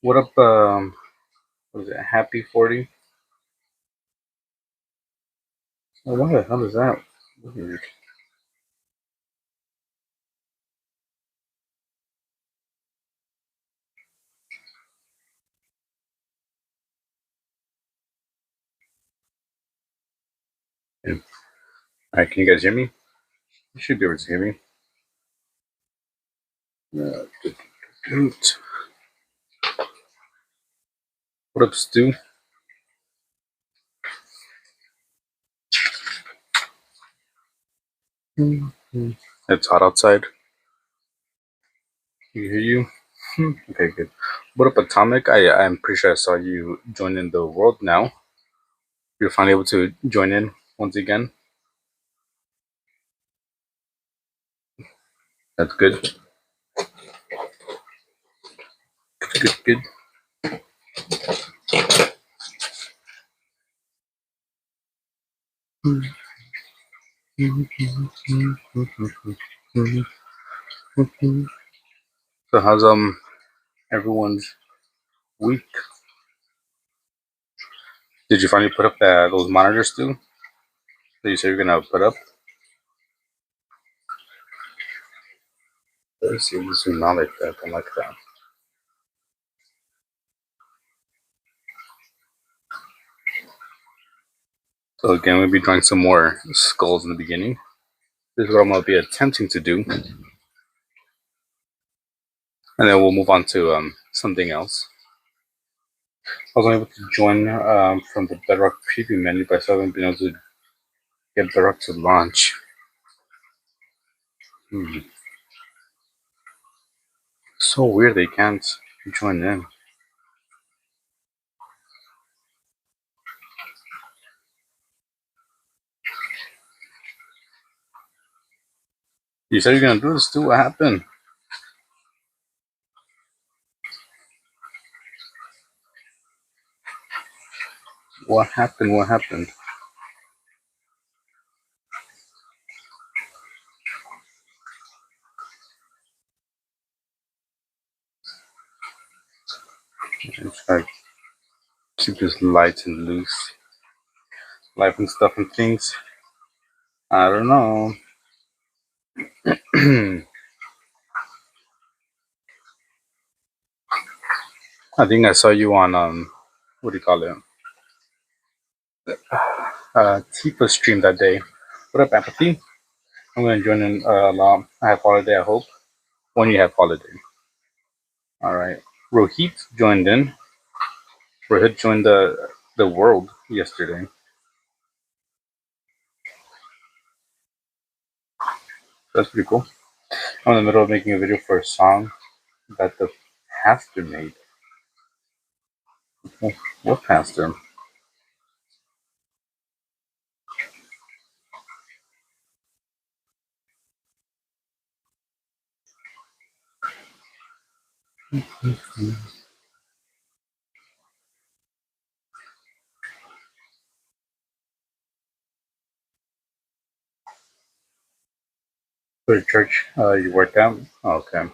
What up? What is it? Happy 40? Oh, what the hell is that? Weird. Yeah. All right, can you guys hear me? You should be able to hear me. Good. Good. What up, Stu? Mhm. It's hot outside. Can you hear you? Okay, good. What up, Atomic? I'm pretty sure I saw you join in the world now. You're finally able to join in once again. That's good. Good, good. So how's everyone's week? Did you finally put up those monitors too? That you said you're gonna put up? Let me see. Let's zoom out like that. I like that. So again, we'll be drawing some more skulls in the beginning. This is what I'm gonna be attempting to do, and then we'll move on to something else. I was unable to join from the Bedrock preview menu, but I still haven't been able to get Bedrock to launch. So weird they can't join in. You said you're gonna do this too. What happened? What happened? What happened? I'm trying to keep this light and loose. Life and stuff and things. I don't know. I think I saw you on what do you call it? Tifa stream that day. What up, Apathy? I'm gonna join in. I have holiday. I hope when you have holiday. All right. Rohit joined in. Rohit joined the world yesterday. That's pretty cool. I'm in the middle of making a video for a song that the pastor made. What pastor? For the church you worked at? Oh, okay.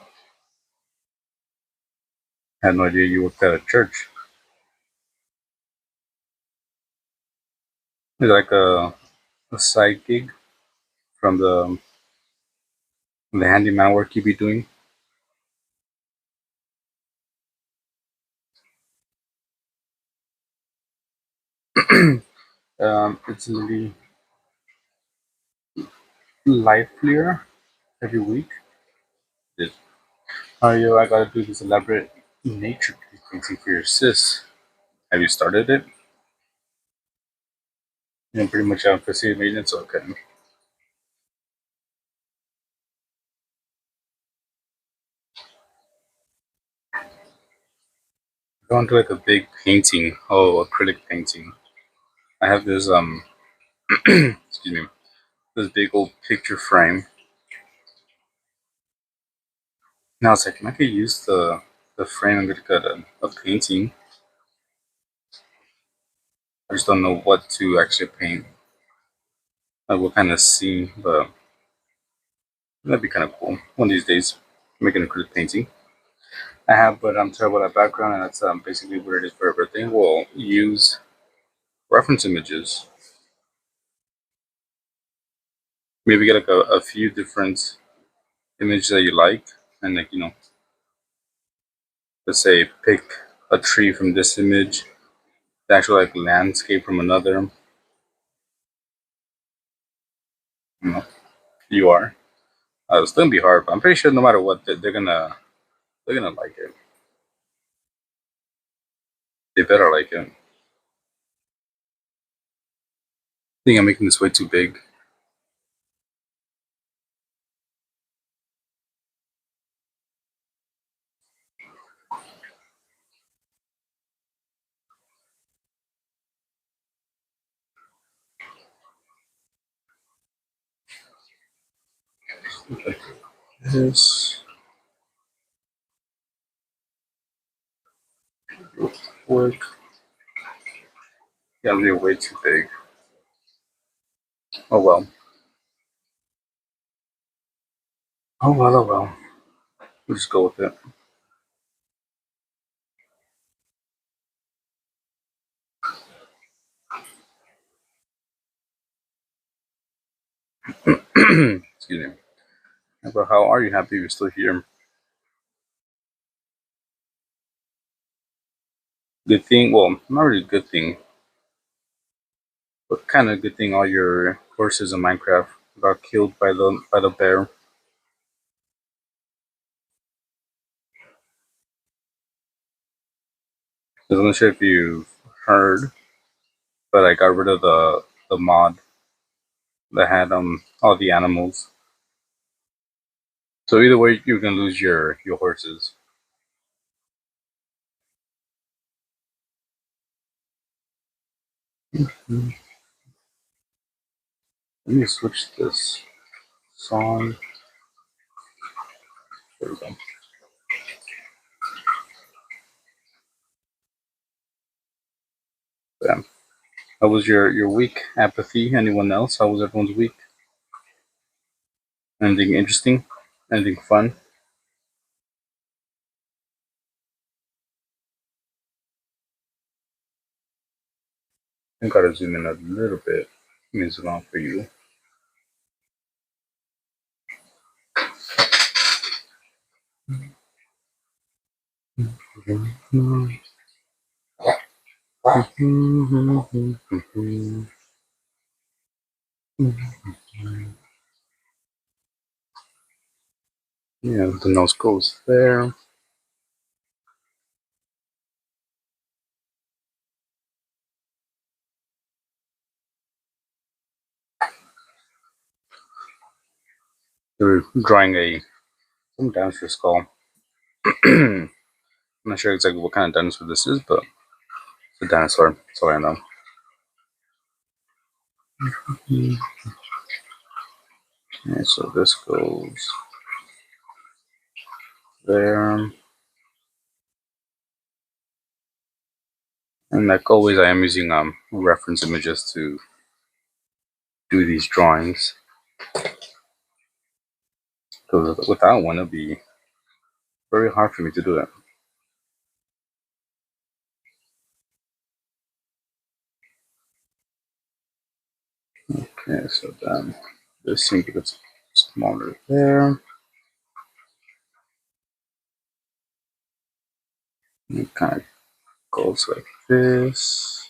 I had no idea you worked at a church. Is it like a side gig from the handyman work you be doing? It's really livelier every week. It, yo, I gotta do this elaborate nature painting for your sis. Have you started it? Pretty much out facility maintenance. Okay. Going to like a big painting. Oh, acrylic painting. I have this excuse me, this big old picture frame. Now it's like, I could use the frame and get a painting. I just don't know what to actually paint. Like what kind of scene, but that'd be kind of cool. One of these days, make an acrylic painting. I have, but I'm terrible at background, and that's basically what it is for everything. We'll use reference images. Maybe get like a few different images that you like, and like let's say pick a tree from this image, the actual like landscape from another. You know, you are. It's gonna be hard, but I'm pretty sure no matter what, they're gonna like it. They better like it. I think I'm making this way too big. Okay. This work. Yeah, they're way too big. Oh well. Oh well. Oh well. We'll just go with it. Excuse me. But how are you happy you're still here? Good thing. Well, not really good thing, but kind of good thing. All your horses in Minecraft got killed by the bear. I'm not sure if you've heard, but I got rid of the mod that had all the animals. So either way, you're gonna lose your horses. Let me switch this song. There we go. Yeah. How was your week? Apathy? Anyone else? How was everyone's week? Anything interesting? Anything fun? I gotta zoom in a little bit. Let me zoom out for you. Yeah, the nose goes there. They're drawing some dinosaur skull. I'm not sure exactly what kind of dinosaur this is, but it's a dinosaur. That's all I know. Okay, so this goes there. And like always, I am using reference images to do these drawings. Because without one, it'd be very hard for me to do that. Okay, so then this thing gets smaller there. And it kind of goes like this.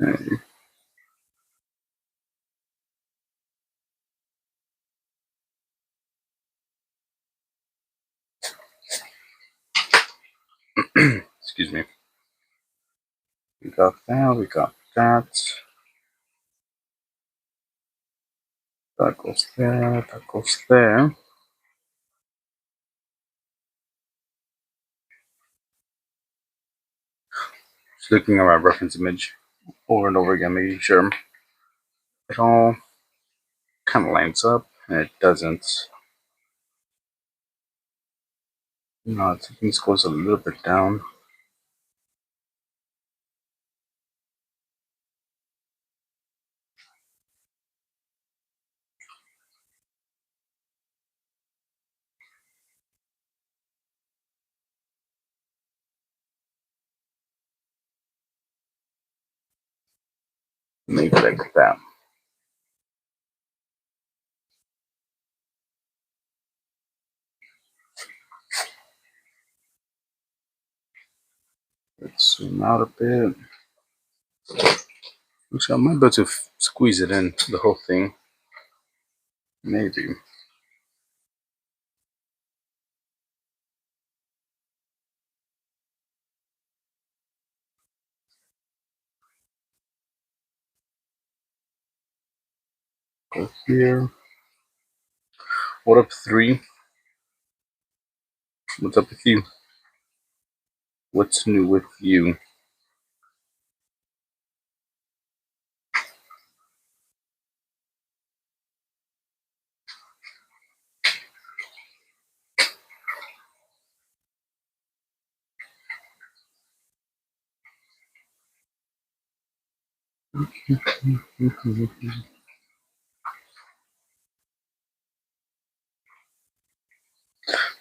And, excuse me. We got that. We got that. That goes there. That goes there. Just looking at my reference image over and over again, making sure it all kind of lines up, and it doesn't. No, taking this goes a little bit down. Maybe like that. Let's zoom out a bit. Actually, I might be able to squeeze it in, the whole thing. Maybe. Go here. What up, 3? What's up with you? What's new with you?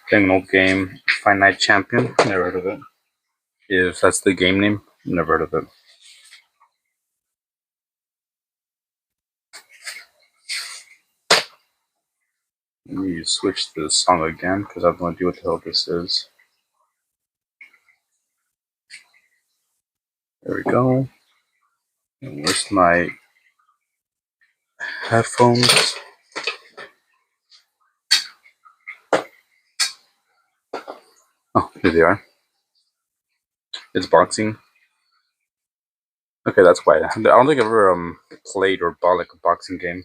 Playing an old game, Finite Champion. Never heard of it. If that's the game name, never heard of it. Let me switch the song again because I have no idea what the hell this is. There we go. And where's my headphones? Oh, here they are. It's boxing. Okay, that's why. I don't think I've ever played or bought like a boxing game.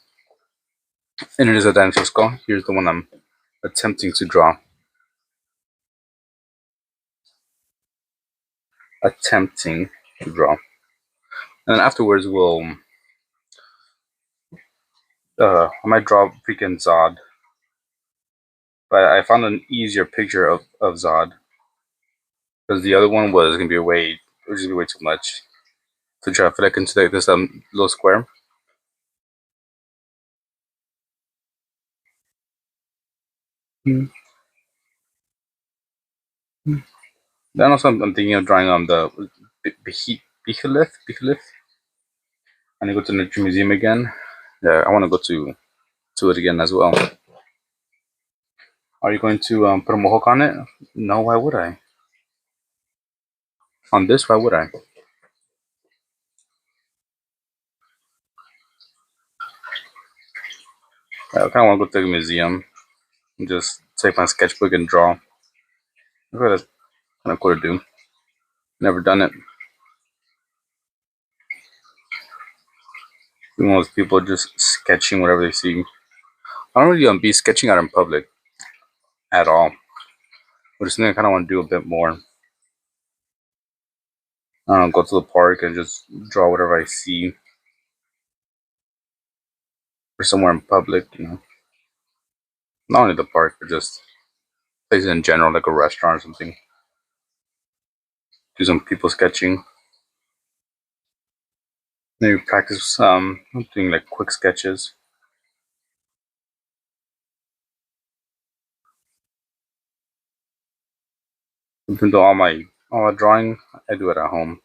And it is a dinosaur skull. Here's the one I'm attempting to draw. Attempting to draw. And then afterwards I might draw freaking Zod. But I found an easier picture of Zod. Because the other one was gonna be way too much. To try to fit like into this little square. Mm-hmm. Then also I'm thinking of drawing on the Behemoth. I need to go to the Nature Museum again. Yeah, I want to go to it again as well. Are you going to put a mohawk on it? No, why would I? On this, why would I? I kind of want to go to the museum and just take my sketchbook and draw. I feel that's kind of cool to do. Never done it. One of those people just sketching whatever they see. I don't really be sketching out in public at all. But it's something I kind of want to do a bit more. I don't know, go to the park and just draw whatever I see. Or somewhere in public, you know. Not only the park, but just places in general, like a restaurant or something. Do some people sketching. Maybe practice doing like quick sketches. Even though all my drawing, I do it at home.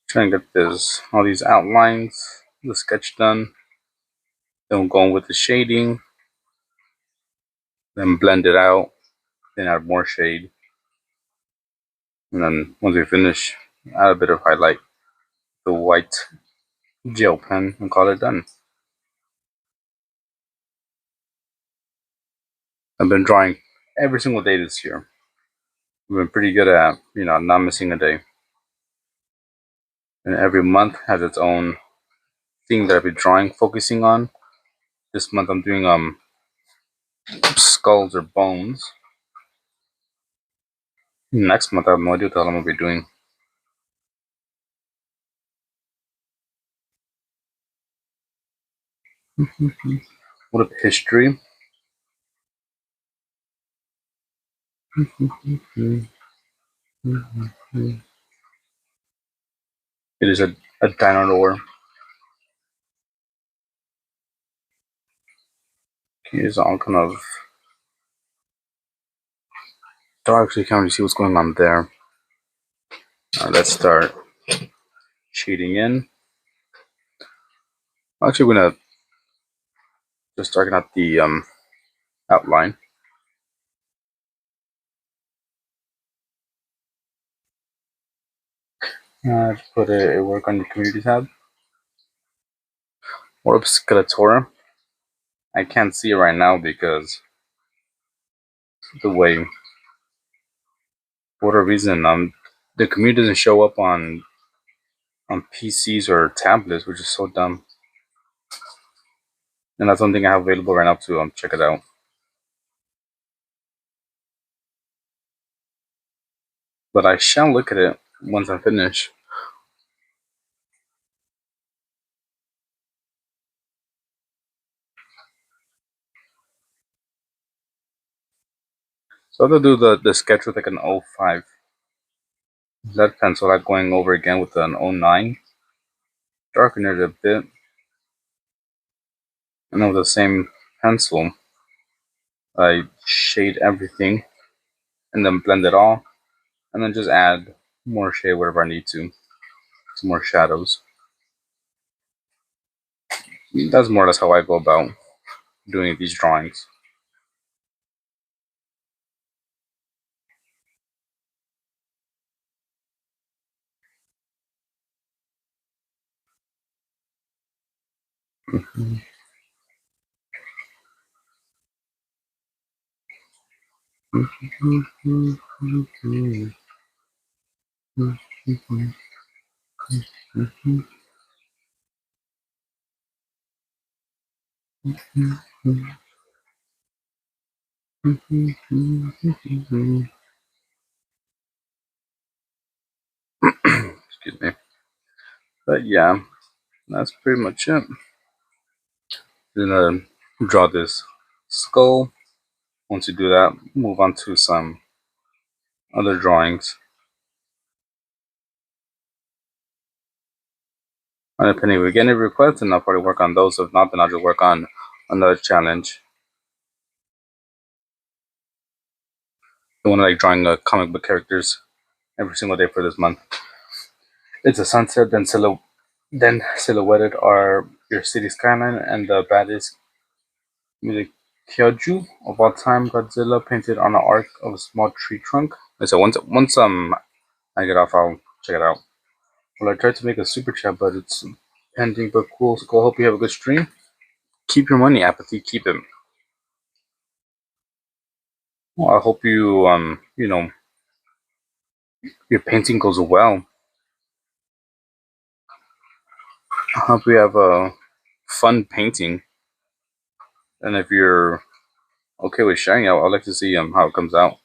Trying to get all these outlines, the sketch done. Then go in with the shading. Then blend it out. Then add more shade. And then once we finish, add a bit of highlight, the white gel pen, and call it done. I've been drawing every single day this year. I've been pretty good at, not missing a day. And every month has its own thing that I've been drawing, focusing on. This month I'm doing skulls or bones. Next month I have no idea what the hell I'm gonna be doing. What a history. It is a dinosaur. It is all kind of dark, so you can't really see what's going on there. Let's start shading in. Actually, we're gonna just darken out the outline. Just put a work on the community tab. Orb Skeletora. I can't see it right now because the way, for whatever reason, the community doesn't show up on PCs or tablets, which is so dumb. And that's one thing I have available right now to check it out. But I shall look at it once I finish. So I'll do the sketch with like an 05 lead pencil, like going over again with an 09. Darken it a bit. And then with the same pencil, I shade everything and then blend it all. And then just add more shade wherever I need to. Some more shadows. That's more or less how I go about doing these drawings. Excuse me. But yeah, that's pretty much it. I'm gonna draw this skull. Once you do that, move on to some other drawings. And depending if we get any requests, then I'll probably work on those. If not, then I'll just work on another challenge. The one like drawing comic book characters every single day for this month. It's a sunset, then silhouetted are your city skyline and the baddest Kyoju of all time, Godzilla painted on an arc of a small tree trunk. And so once I get off, I'll check it out. Well, I tried to make a super chat, but it's pending. But cool. So hope you have a good stream. Keep your money, Apathy. Keep it. Well, I hope you your painting goes well. I hope you have a fun painting. And if you're okay with sharing, I'd like to see how it comes out.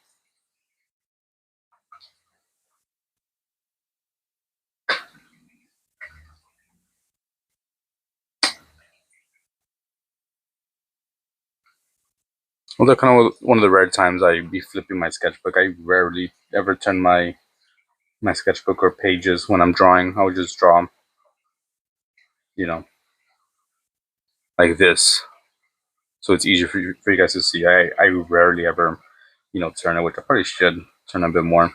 Well, that's kind of one of the rare times I be flipping my sketchbook. I rarely ever turn my sketchbook or pages when I'm drawing. I would just draw, like this. So it's easier for you guys to see. I rarely ever, turn it, which I probably should turn a bit more.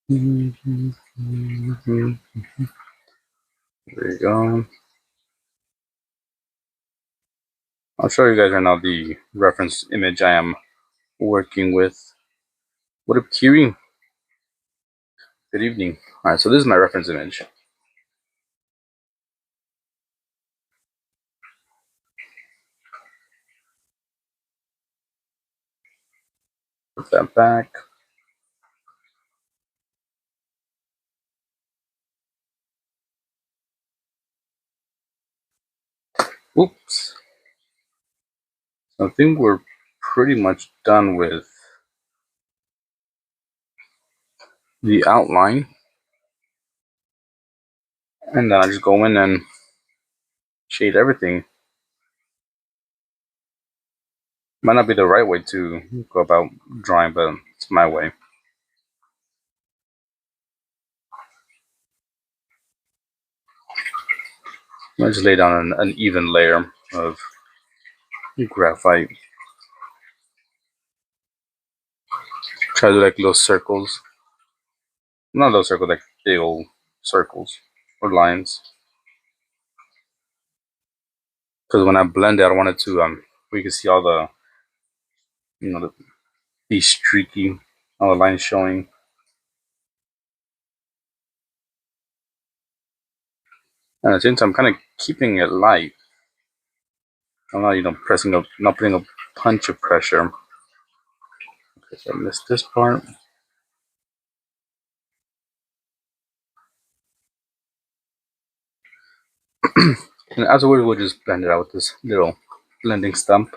There you go. I'll show you guys right now the reference image I am working with. What up, Kiri? Good evening. All right, so this is my reference image. Put that back. Oops. So I think we're pretty much done with the outline. And then I just go in and shade everything. Might not be the right way to go about drawing, but it's my way. I just lay down an even layer of graphite. Try to do like little circles. Not little circles, like big old circles or lines. Because when I blend it, I wanted to where you can see all the these streaky, all the lines showing. And at the same time, I'm kind of keeping it light. I'm not, pressing up, not putting a punch of pressure. Okay, so I missed this part. And afterwards, we'll just blend it out with this little blending stump.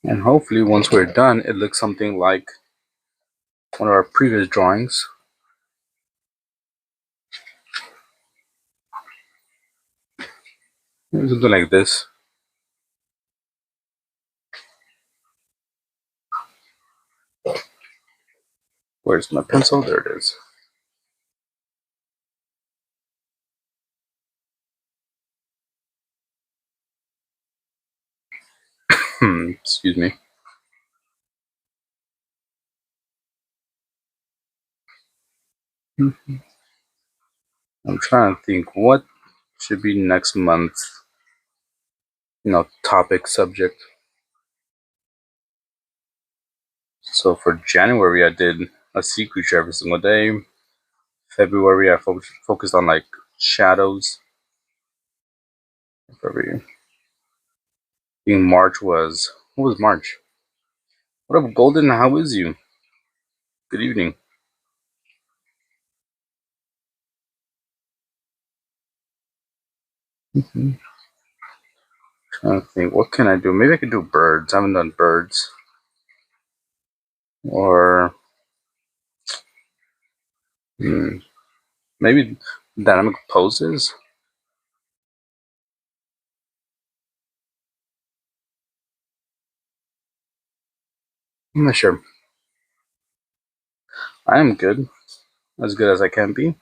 And hopefully, once we're done, it looks something like one of our previous drawings. Something like this. Where's my pencil? There it is. Excuse me. I'm trying to think what should be next month. Topic subject. So for January, I did a sea creature every single day. February, I focused on like shadows. February. In March was what was March? What up, Golden? How is you? Good evening. Trying to think, what can I do? Maybe I could do birds. I haven't done birds. Or maybe dynamic poses. I'm not sure. I am good. As good as I can be.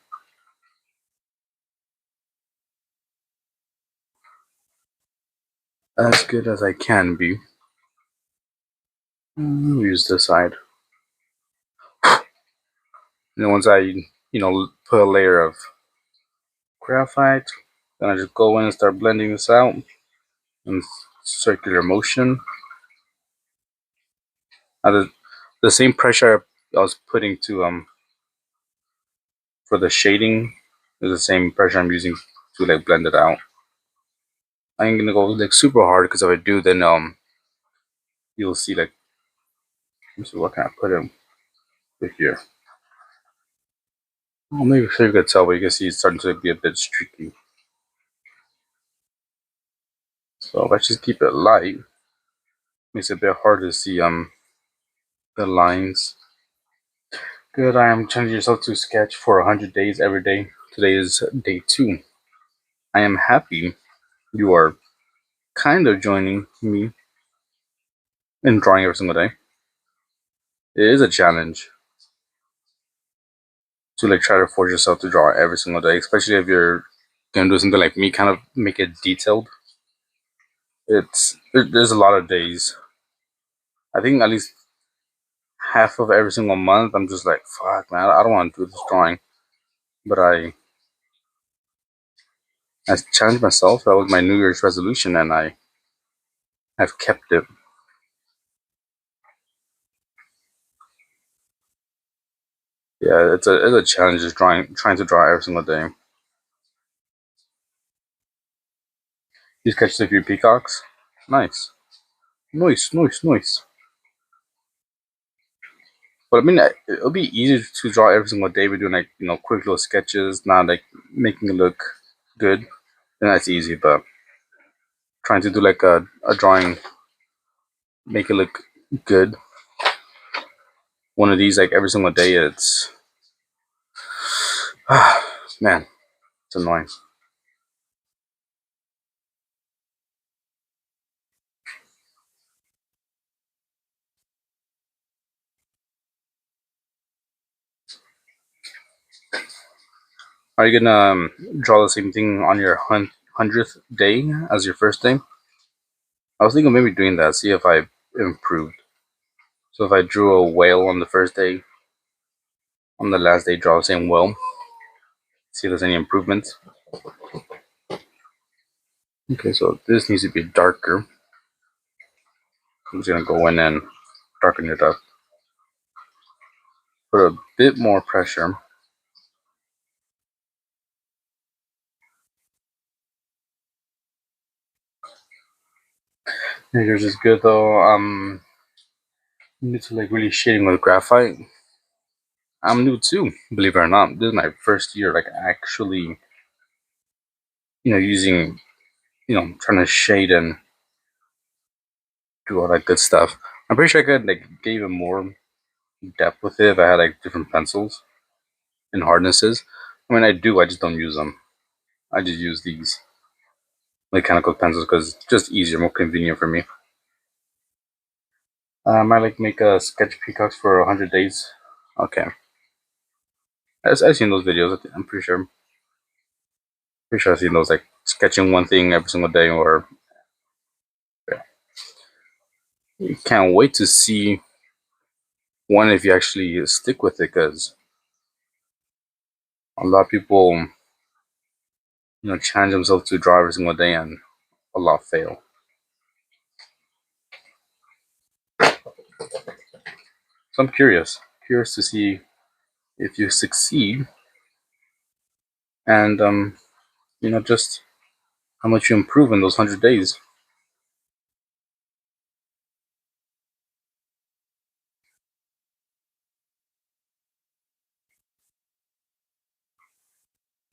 As good as I can be. Use this side. And then once I, put a layer of graphite, then I just go in and start blending this out in circular motion. The same pressure I was putting to for the shading is the same pressure I'm using to like blend it out. I ain't gonna go like super hard because if I do, then you'll see like, let me see, what can I put in right here? Well, maybe so you could tell, but you can see it's starting to be a bit streaky. So if I just keep it light, makes it a bit hard to see the lines. Good. I am challenging yourself to sketch for 100 days every day. Today is day 2. I am happy you are kind of joining me in drawing every single day. It is a challenge to like try to force yourself to draw every single day, especially if you're gonna do something like me, kind of make it detailed. There's a lot of days. I think at least half of every single month, I'm just like, fuck, man, I don't want to do this drawing. But I challenged myself. That was my New Year's resolution, and have kept it. Yeah, it's a challenge just trying to draw every single day. These catch a few peacocks. Nice. Nice. But I mean, it'll be easy to draw every single day. We're doing like quick little sketches, not like making it look good. Then that's easy. But trying to do like a drawing, make it look good. One of these like every single day, it's man, it's annoying. Are you gonna draw the same thing on your 100th day as your first day? I was thinking of maybe doing that, see if I improved. So if I drew a whale on the first day, on the last day draw the same whale, see if there's any improvements. Okay, so this needs to be darker. I'm just gonna go in and darken it up. Put a bit more pressure. Yours is good though. New to like really shading with graphite. I'm new too, believe it or not. This is my first year like actually, using, trying to shade and do all that good stuff. I'm pretty sure I could like get even more depth with it if I had like different pencils and hardnesses. I mean, I do. I just don't use them. I just use these mechanical pencils because it's just easier, more convenient for me. I might like make a sketch peacocks for 100 days. Okay. I've seen those videos. I'm pretty sure. Pretty sure I've seen those like sketching one thing every single day, or yeah. You can't wait to see one if you actually stick with it, because a lot of people, challenge themselves to draw every single day, and a lot fail. So I'm curious to see if you succeed, and just how much you improve in those 100 days.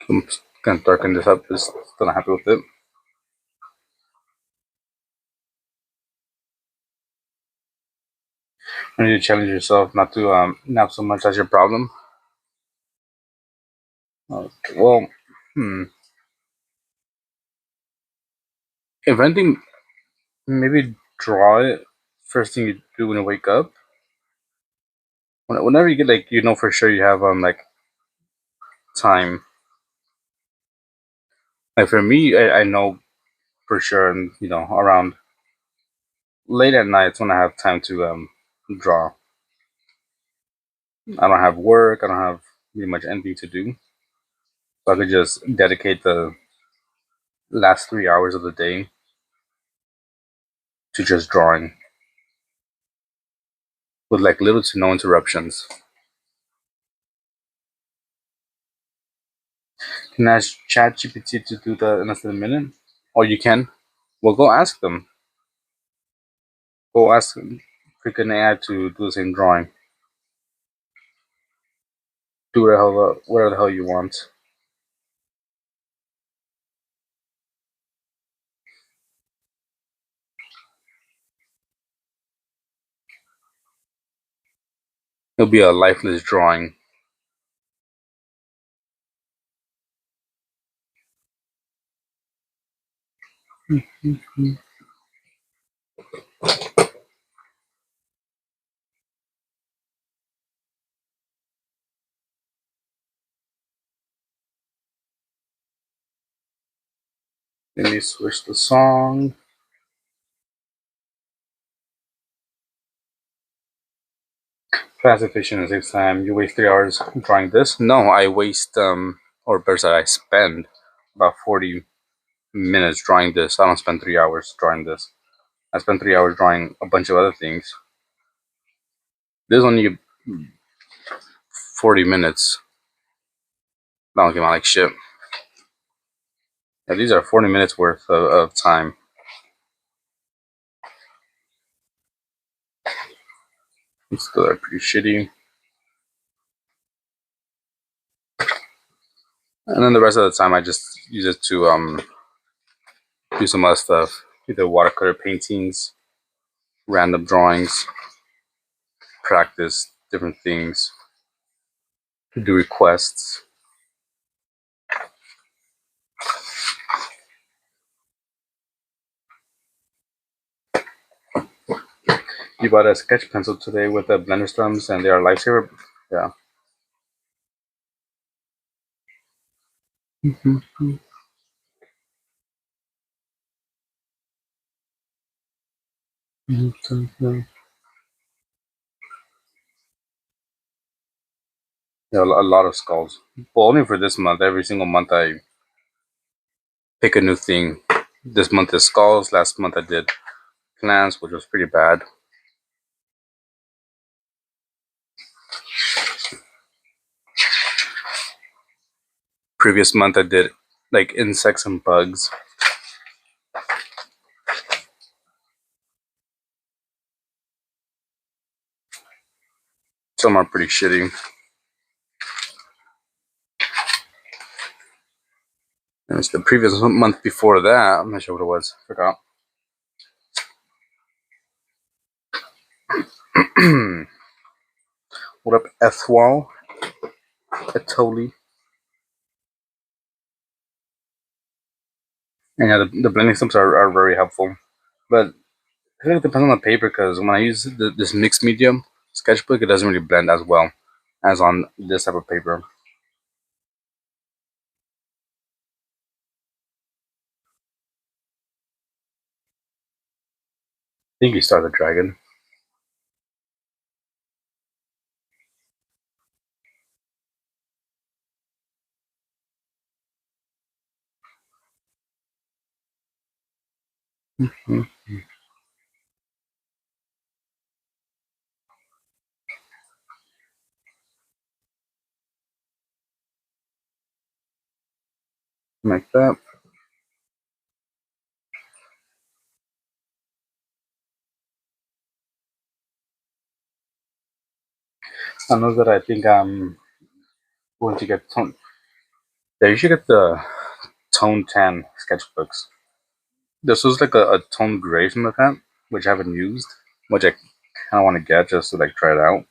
I'm just gonna darken this up. Just still not happy with it. You need to challenge yourself not to nap so much. As your problem. Well, if anything, maybe draw it first thing you do when you wake up. Whenever you get like for sure you have like time. Like for me, I know for sure, and around late at night when I have time to draw. I don't have work. I don't have really much anything to do, so I could just dedicate the last 3 hours of the day to just drawing with like little to no interruptions. Can I ask ChatGPT to do that in less than a minute? Or you can? Well, go ask them. Go ask them. Freaking AI to do the same drawing. Do whatever the hell you want. It'll be a lifeless drawing. Let me switch the song. Fast, efficient, and saves time. You waste 3 hours drawing this? No, I waste or better said, I spend about 40 minutes drawing this. I don't spend 3 hours drawing this. I spend 3 hours drawing a bunch of other things. This is only 40 minutes. That don't came out like shit. Yeah, these are 40 minutes worth of time. These still are pretty shitty. And then the rest of the time I just use it to do some other stuff. Either watercolor paintings, random drawings, practice different things, do requests. You bought a sketch pencil today with the blender thumbs and they are lifesaver. Yeah. Yeah, a lot of skulls. Well, only for this month. Every single month I pick a new thing. This month is skulls. Last month I did plants, which was pretty bad. Previous month I did like insects and bugs. Some are pretty shitty. And it's the previous month before that. I'm not sure what it was. Forgot. What up, Ethwal? Etoli. And yeah, the blending stumps are very helpful. But I think it depends on the paper because when I use this mixed medium sketchbook, it doesn't really blend as well as on this type of paper. I think you start the dragon. Like that. I know that I think I'm going to get tone. Yeah, you should get the tone tan sketchbooks. This was like a tone gray from the pen, which I haven't used, which I kind of want to get just to like try it out.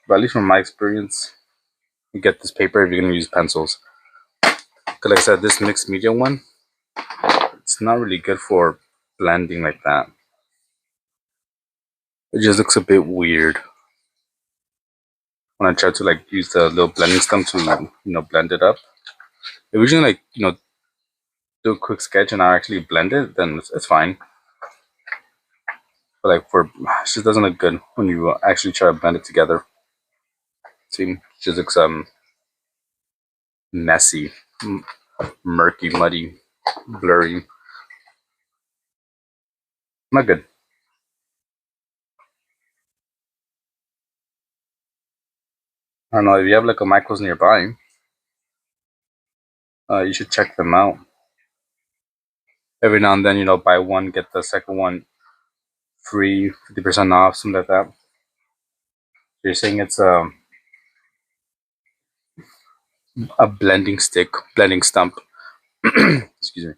But at least from my experience, you get this paper if you're gonna use pencils. Cause like I said, this mixed media one, it's not really good for blending like that. It just looks a bit weird when I try to like use the little blending stump to blend it up. If we usually like do a quick sketch and I actually blend it, then it's fine. But like for it just doesn't look good when you actually try to blend it together. See, it just looks messy, murky, muddy, blurry. Not good. I don't know if you have like a Michaels nearby, you should check them out. Every now and then, buy one get the second one free, 50% off, something like that. So you're saying it's a blending stick, blending stump. Excuse me,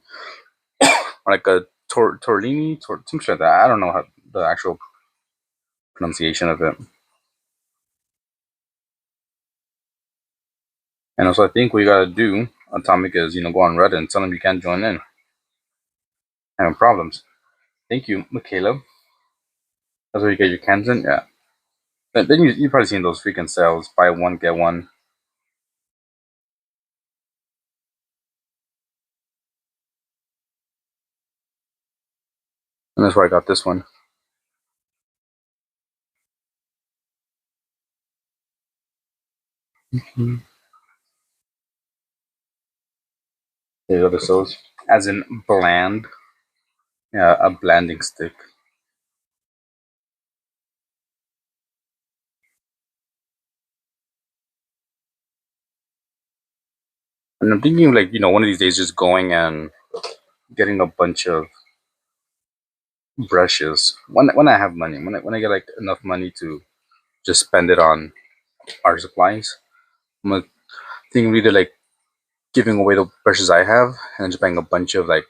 or like a torlini, something like that. I don't know how the actual pronunciation of it. And also, I think what you gotta do, Atomic, is go on Reddit and tell them you can't join in. Having problems. Thank you, Michaela. That's where you get your cans in. Yeah. Then you probably seen those freaking sales. Buy one get one. And that's where I got this one. Mm-hmm. The other soles, as in bland. Yeah, a blanding stick. And I'm thinking like, one of these days just going and getting a bunch of brushes when I have money. When I get like enough money to just spend it on art supplies. I'm gonna think of either like giving away the brushes I have and just buying a bunch of like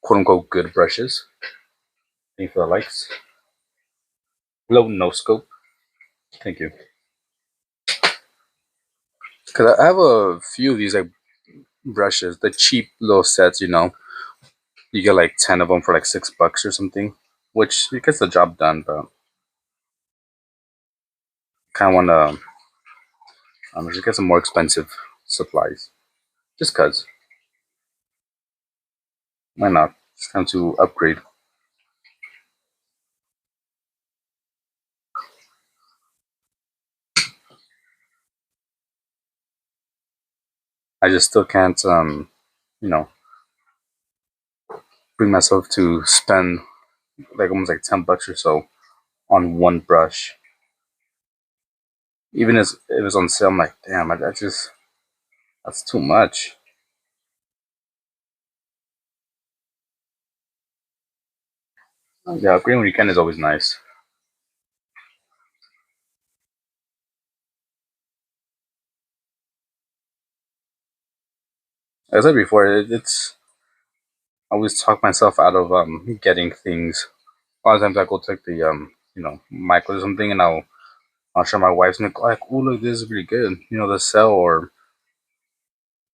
quote unquote good brushes. Thank you for the likes. Hello, no scope. Thank you. Cause I have a few of these like brushes, the cheap little sets. You get like 10 of them for like $6 or something, which it gets the job done. But kind of want to just get some more expensive supplies, just cause. Why not? It's time to upgrade. I just still can't you know bring myself to spend like almost like $10 or so on one brush. Even as if it's on sale, I'm like, damn, that's too much. Yeah, green weekend is always nice. As I said before, it's I always talk myself out of getting things. A lot of times I go to like the Michael or something, and I'll show my wife and like, oh look, this is really good. The sale, or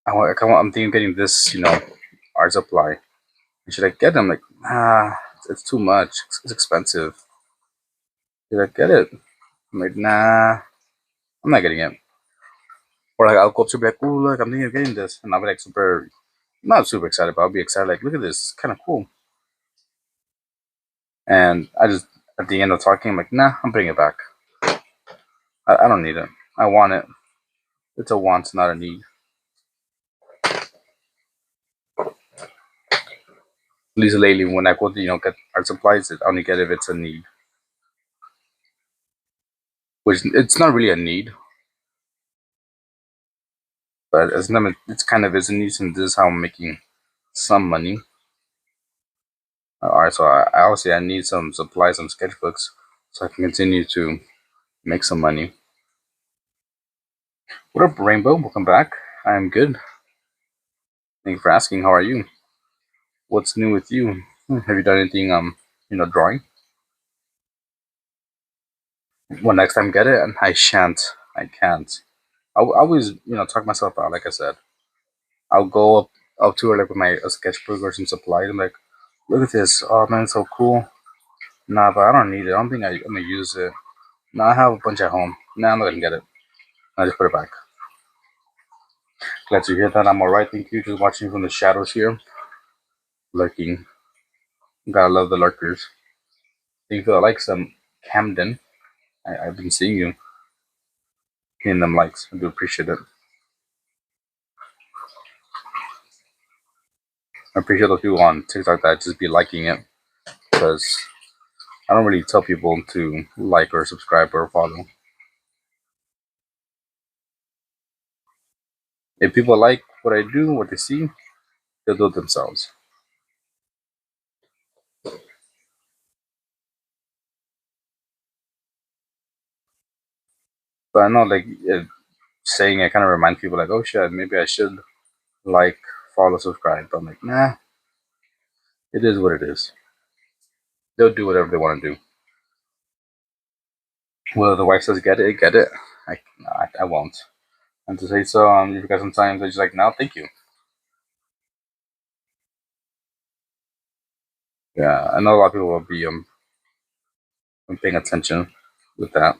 I'm thinking of getting this, art supply. And she's like, get them. I'm like, it's too much. It's expensive. She's like, get it. I'm like, nah, I'm not getting it. Or like I'll go up to her, be like, oh look, I'm thinking of getting this, and I'll be like super, not super excited, but I'll be excited. Like, look at this, it's kind of cool. And I just at the end of talking, I'm like, nah, I'm bringing it back. I don't need it. I want it. It's a want, not a need. At least lately, when I go to get art supplies, I only get if it's a need, which it's not really a need, but it's kind of is a need since this is how I'm making some money. All right, so I obviously I need some supplies, some sketchbooks, so I can continue to make some money. What up, Rainbow? Welcome back. I'm good. Thank you for asking. How are you? What's new with you? Have you done anything drawing? Well, next time get it, and I shan't. I can't. I always talk myself out. Like I said, I'll go up to her like with my a sketchbook or some supplies. I'm like, look at this. Oh man, it's so cool. Nah, but I don't need it. I don't think I'm gonna use it. Nah, I have a bunch at home. Nah, I'm not gonna get it. I just put it back. Glad to hear that. I'm alright. Thank you. Just watching from the shadows here, lurking. Gotta love the lurkers. Thank you for the likes, Camden. I've been seeing you hitting them likes. I do appreciate it. I appreciate those people on TikTok that just be liking it because I don't really tell people to like or subscribe or follow. If people like what I do, what they see, they'll do it themselves. But I know, like, saying it kind of reminds people, like, oh shit, maybe I should like, follow, subscribe. But I'm like, nah, it is what it is. They'll do whatever they want to do. Well, the wife says get it. I won't. And to say so, because sometimes they're just like, no, thank you. Yeah, I know a lot of people will be paying attention with that.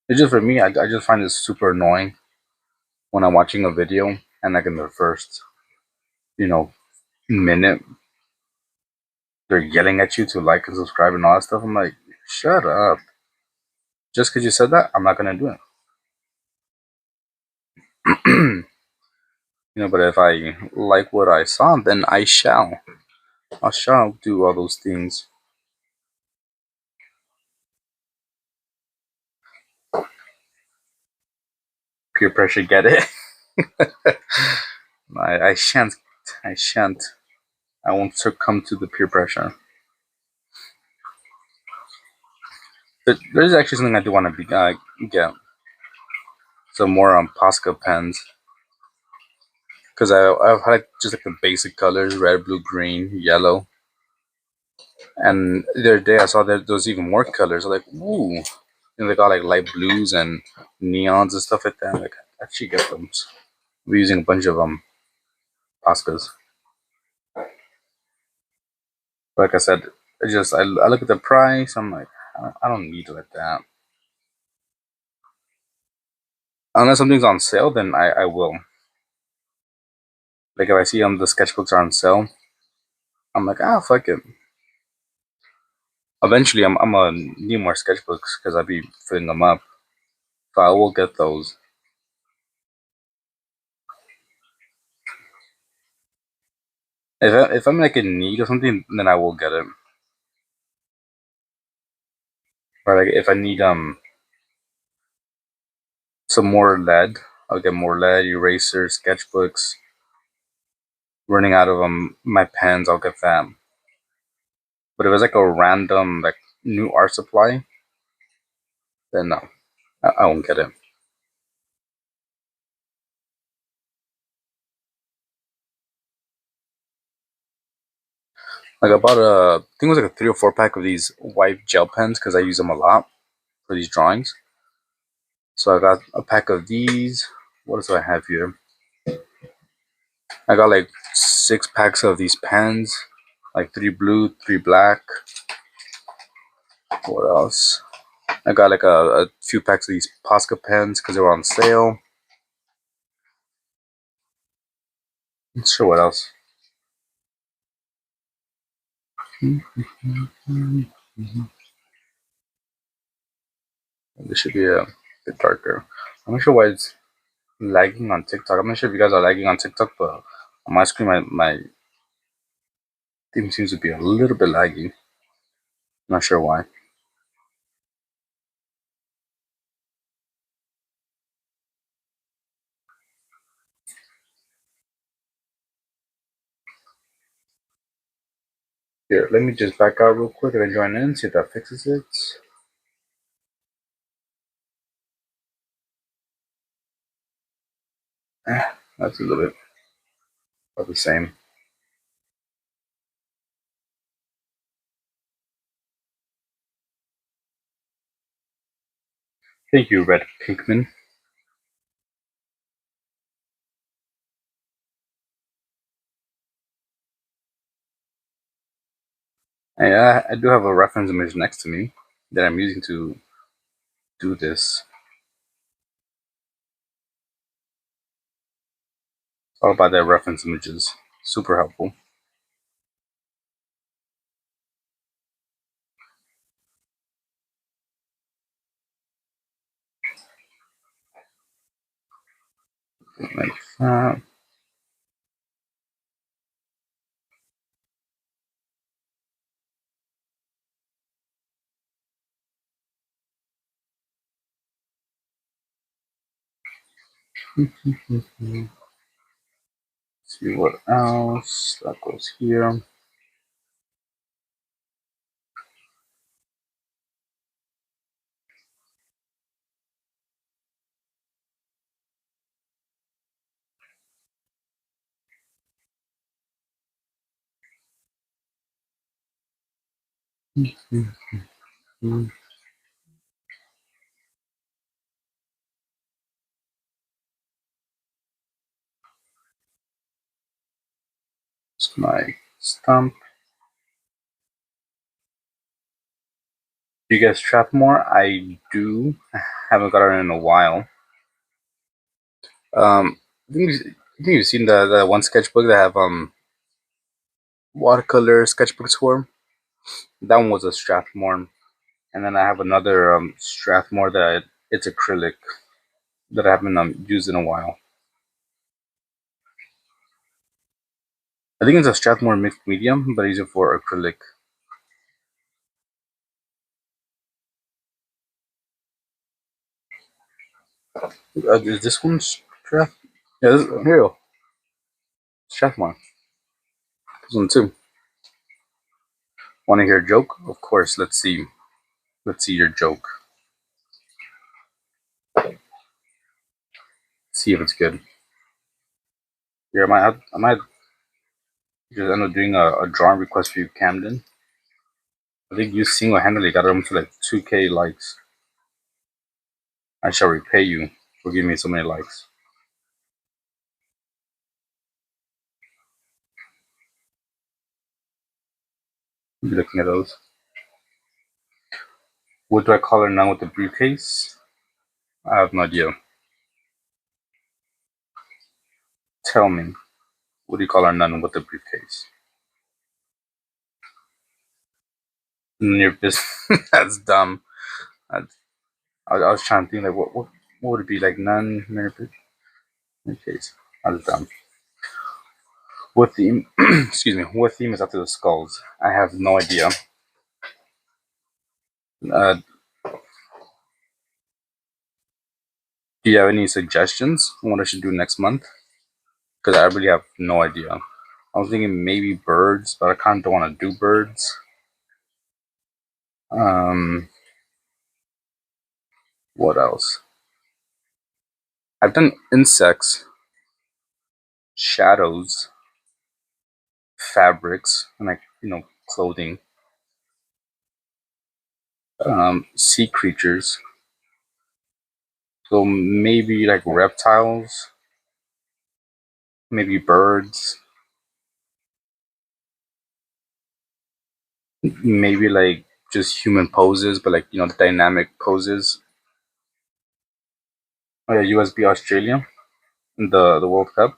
It's just for me, I just find it super annoying when I'm watching a video and like in the first, you know, minute, they're yelling at you to like and subscribe and all that stuff. I'm like, shut up. Just because you said that, I'm not gonna do it. But if I like what I saw, then I shall. I shall do all those things. peer pressure get it. I shan't. I shan't. I won't succumb to the peer pressure. But there's actually something I do want to get. Some more Posca pens. Because I've had just like the basic colors: red, blue, green, yellow. And the other day I saw that there was even more colors. I'm like, ooh. They got like light blues and neons and stuff like that. Like, I actually get them. We're using a bunch of Poscas. Like I said, I look at the price. I'm like, I don't need it like that. Unless something's on sale, then I will. Like if I see the sketchbooks are on sale, I'm like, fuck it. Eventually, I'm gonna need more sketchbooks because I'll be filling them up. So I will get those. If I'm like in need of something, then I will get it. Or like if I need some more lead, I'll get more lead, erasers, sketchbooks. Running out of my pens, I'll get them. But if it's like a random like new art supply, then no, I won't get it. Like I bought I think it was like a 3 or 4 pack of these white gel pens because I use them a lot for these drawings. So I got a pack of these. What else do I have here? I got like 6 packs of these pens, like 3 blue, 3 black. What else? I got like a few packs of these Posca pens because they were on sale. Not sure what else. This should be a bit darker. I'm not sure why it's lagging on TikTok. I'm not sure if you guys are lagging on TikTok, but on my screen, my theme seems to be a little bit laggy. Not sure why. Here, let me just back out real quick and join in, see if that fixes it. That's a little bit of the same. Thank you, Red Pinkman. I do have a reference image next to me that I'm using to do this. All about their reference images. Super helpful. Like that. See what else. That goes here. It's my stump. Do you guys Strathmore? I do. I haven't got it in a while. I think you've seen the one sketchbook that have watercolor sketchbooks for. That one was a Strathmore, and then I have another Strathmore that it's acrylic that I haven't used in a while. I think it's a Strathmore mixed medium, but I use it for acrylic. Is this one Strath? Yeah, here you go. Strathmore. This one too. Want to hear a joke? Of course. Let's see. Let's see your joke. See if it's good. Here, I might just end up doing a drawing request for you, Camden. I think you single-handedly got them to like 2K likes. I shall repay you for giving me so many likes. Be looking at those. What do I call her now with the briefcase? I have no idea. Tell me, what do you call our nun with the briefcase? Your business. That's dumb. That's, I was trying to think like what would it be like nun briefcase? That's dumb. What theme? Excuse me. What theme is after the skulls? I have no idea. Uh, do you have any suggestions on what I should do next month? Because I really have no idea. I was thinking maybe birds, but I kind of don't want to do birds. Um, what else? I've done insects, shadows, fabrics, and like clothing. Sea creatures. So maybe like reptiles, maybe birds, maybe like just human poses, but like dynamic poses. Oh yeah, USB Australia, the World Cup.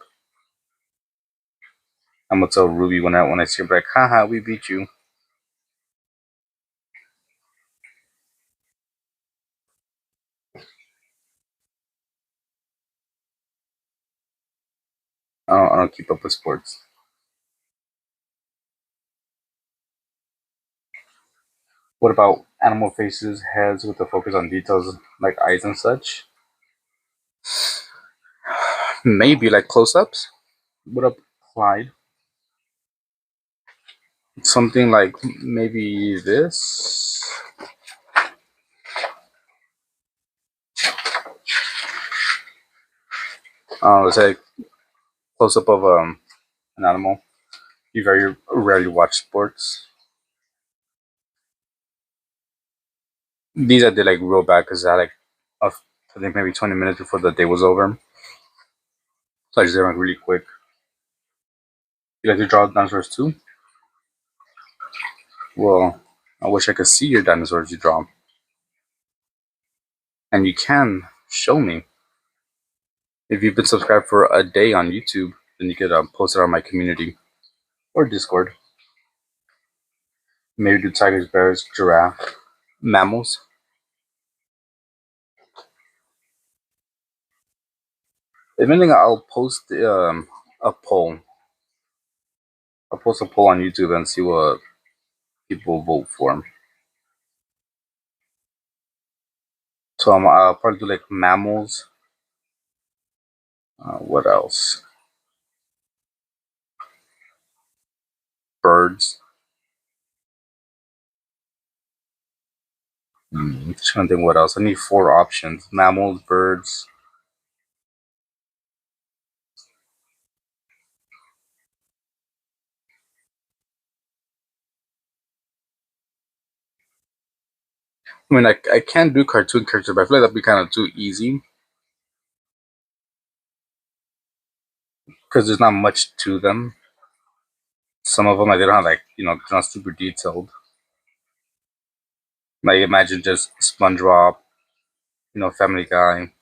I'm gonna tell Ruby when I see her, like, haha, we beat you. I don't keep up with sports. What about animal faces, heads with a focus on details like eyes and such? Maybe like close-ups. What up, Clyde? Something like maybe this. Let's say close up of an animal. You very rarely watch sports. These I did like real bad because I had I think maybe 20 minutes before the day was over. So I just did them like really quick. You like to draw dinosaurs too? Well, I wish I could see your dinosaurs you draw. And you can show me. If you've been subscribed for a day on YouTube, then you could post it on my community or Discord. Maybe do tigers, bears, giraffe, mammals. If anything, I'll post a poll. I'll post a poll on YouTube and see what people vote for. So I'll probably do like mammals. What else? Birds. Trying to think what else. I need 4 options: mammals, birds. I mean, I can do cartoon characters, but I feel like that'd be kind of too easy because there's not much to them. Some of them, like, they don't have like they're not super detailed. Like imagine just SpongeBob, Family Guy,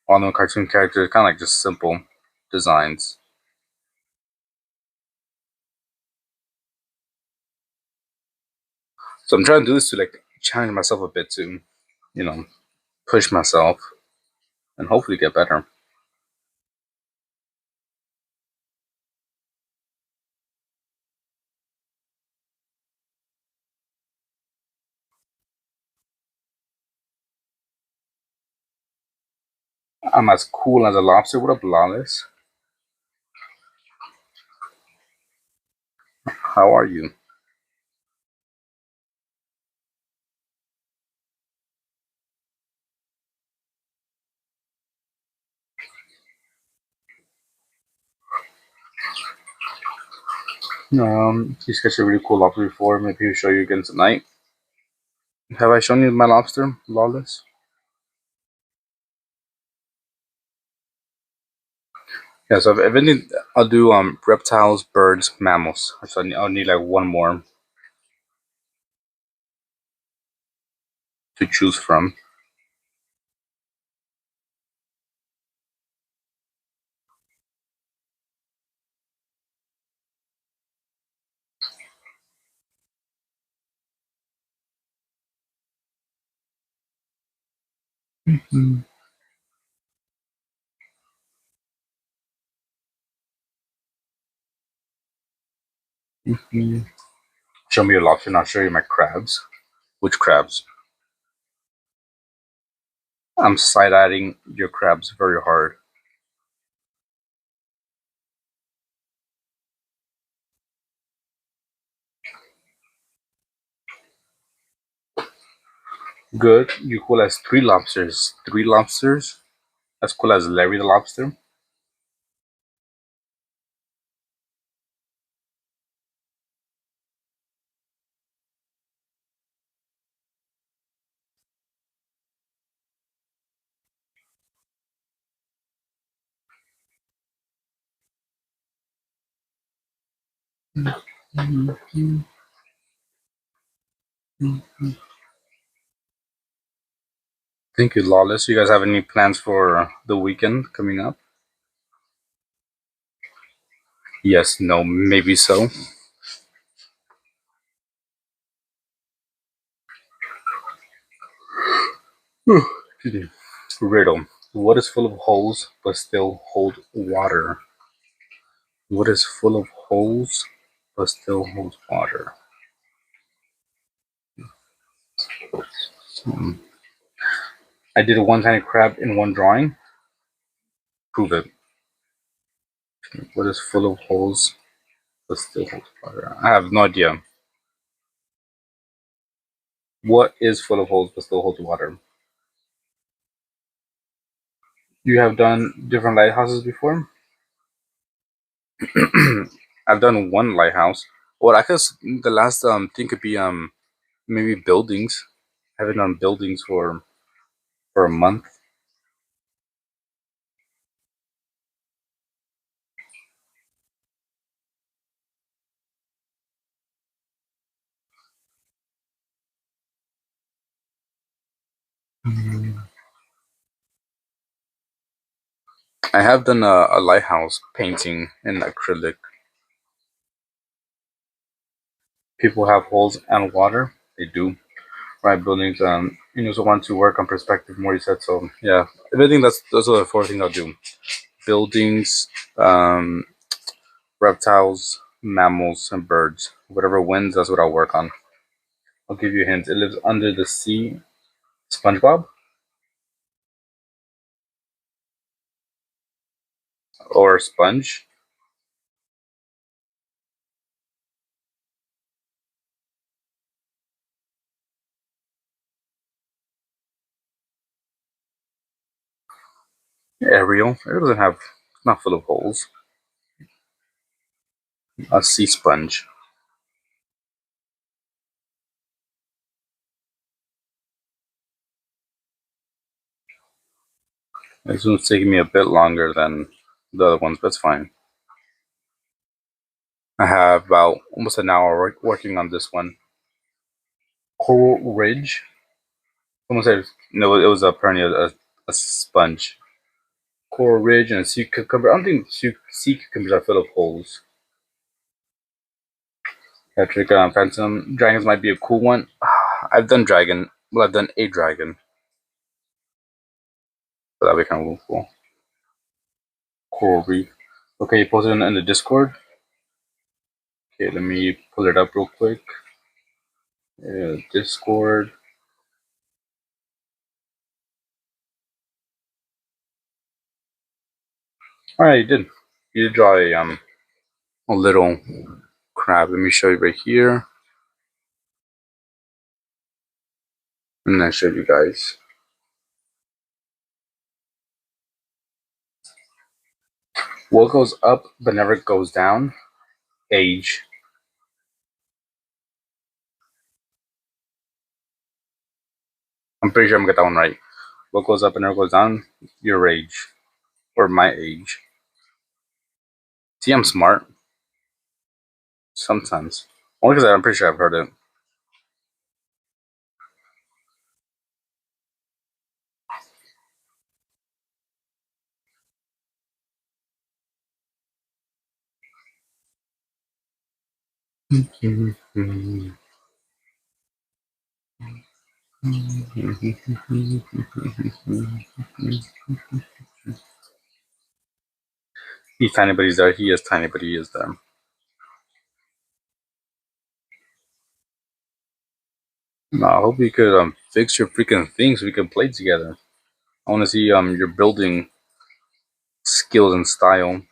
all the cartoon characters, kind of like just simple designs. So I'm trying to do this to like challenge myself a bit to, you know, push myself and hopefully get better. I'm as cool as a lobster. What up, Lawless? How are you? He's catch a really cool lobster before. Maybe he'll show you again tonight. Have I shown you my lobster, Lawless? Yeah, so if any, I'll do reptiles, birds, mammals. So I'll need like one more to choose from. Mm-hmm. Show me your lobster, and I'll show you my crabs. Which crabs? I'm side-eyeing your crabs very hard. Good. You cool as three lobsters. Three lobsters? As cool as Larry the lobster? Thank you, Lawless. You guys have any plans for the weekend coming up? Yes, no, maybe so. Excuse me. Riddle. What is full of holes but still hold water? What is full of holes but still holds water? Hmm. I did a one-tiny crab in one drawing. Prove it. What is full of holes but still holds water? I have no idea. What is full of holes but still holds water? You have done different lighthouses before? I've done one lighthouse. Well, I guess the last thing could be maybe buildings. I haven't done buildings for a month. I have done a lighthouse painting in acrylic. People have holes and water. They do. Right, buildings. You also want to work on perspective more. You said so. Yeah, I think those are the four things I'll do: buildings, um, reptiles, mammals, and birds. Whatever wins, that's what I'll work on. I'll give you a hint. It lives under the sea. SpongeBob or sponge. Ariel. It doesn't have. It's not full of holes. A sea sponge. This one's taking me a bit longer than the other ones, but it's fine. I have about almost an hour working on this one. Coral Ridge. Someone said no. It was apparently a sponge. Coral Ridge and a sea cucumber. I don't think sea cucumbers are full of holes. Patrick Phantom dragons might be a cool one. I've done dragon. Well, I've done a dragon, so that'd be kind of cool. Coral Reef. Okay, you posted it in the Discord. Okay, let me pull it up real quick. Discord. Alright, you did draw a little crab. Let me show you right here. And then show you guys. What goes up but never goes down? Age. I'm pretty sure I'm gonna get that one right. What goes up and never goes down? Your age. Or my age. See, I'm smart. Sometimes. Only because I'm pretty sure I've heard it. He's tiny, but he's there. He is tiny, but he is there. No, I hope you could fix your freaking thing so we can play together. I want to see your building skills and style.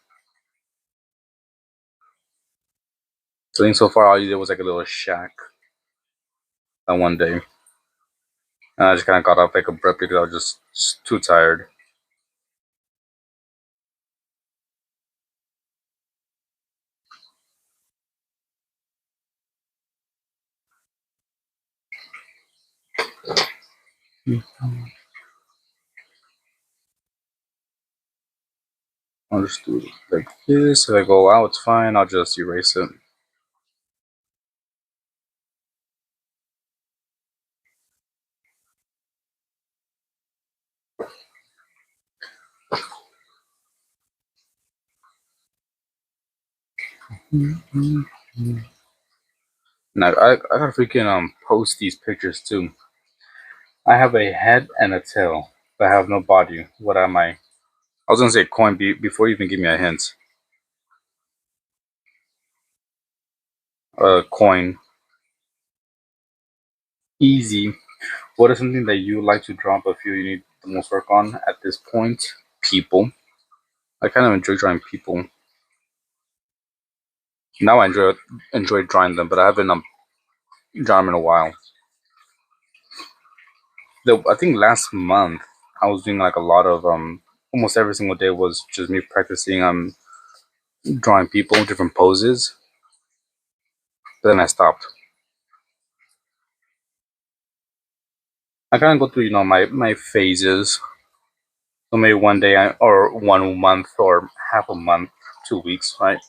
So I think so far all you did was like a little shack that one day. And I just kind of got off like abruptly because I was just too tired. I'll just do it like this. If I go out, it's fine. I'll just erase it. Now I gotta freaking post these pictures too. I have a head and a tail, but I have no body. What am I? I was gonna say coin before you even give me a hint. Coin. Easy. What is something that you like to draw but feel you need the most work on at this point? People. I kind of enjoy drawing people. Now I enjoy drawing them, but I haven't drawn them in a while. I think last month I was doing like a lot of almost every single day was just me practicing drawing people different poses. But then I stopped. I kind of go through my phases. So maybe one day or 1 month or half a month, 2 weeks, right?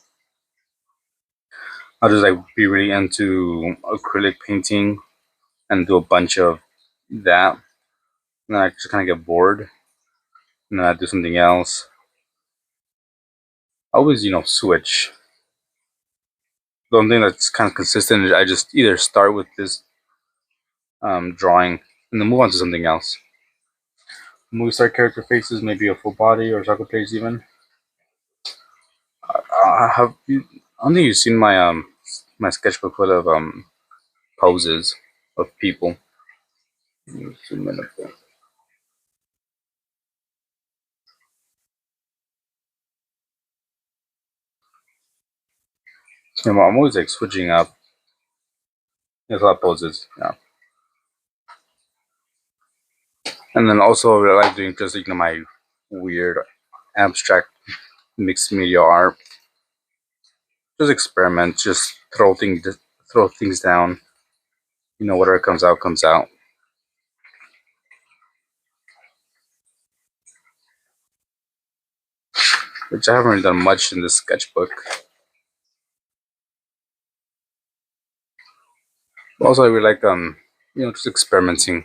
I'll just like be really into acrylic painting and do a bunch of that. And then I just kind of get bored. And then I do something else. I always, switch. The only thing that's kind of consistent is I just either start with this drawing and then move on to something else. Movie star character faces, maybe a full body or soccer players even. Have you? I don't think you've seen my sketchbook full of poses of people. Zoom in a bit. Yeah, I'm always like switching up. There's a lot of poses, yeah. And then also I like doing just my weird abstract mixed media art. Just experiment, just throw things down. Whatever comes out comes out. Which I haven't really done much in this sketchbook. Also, I really like just experimenting.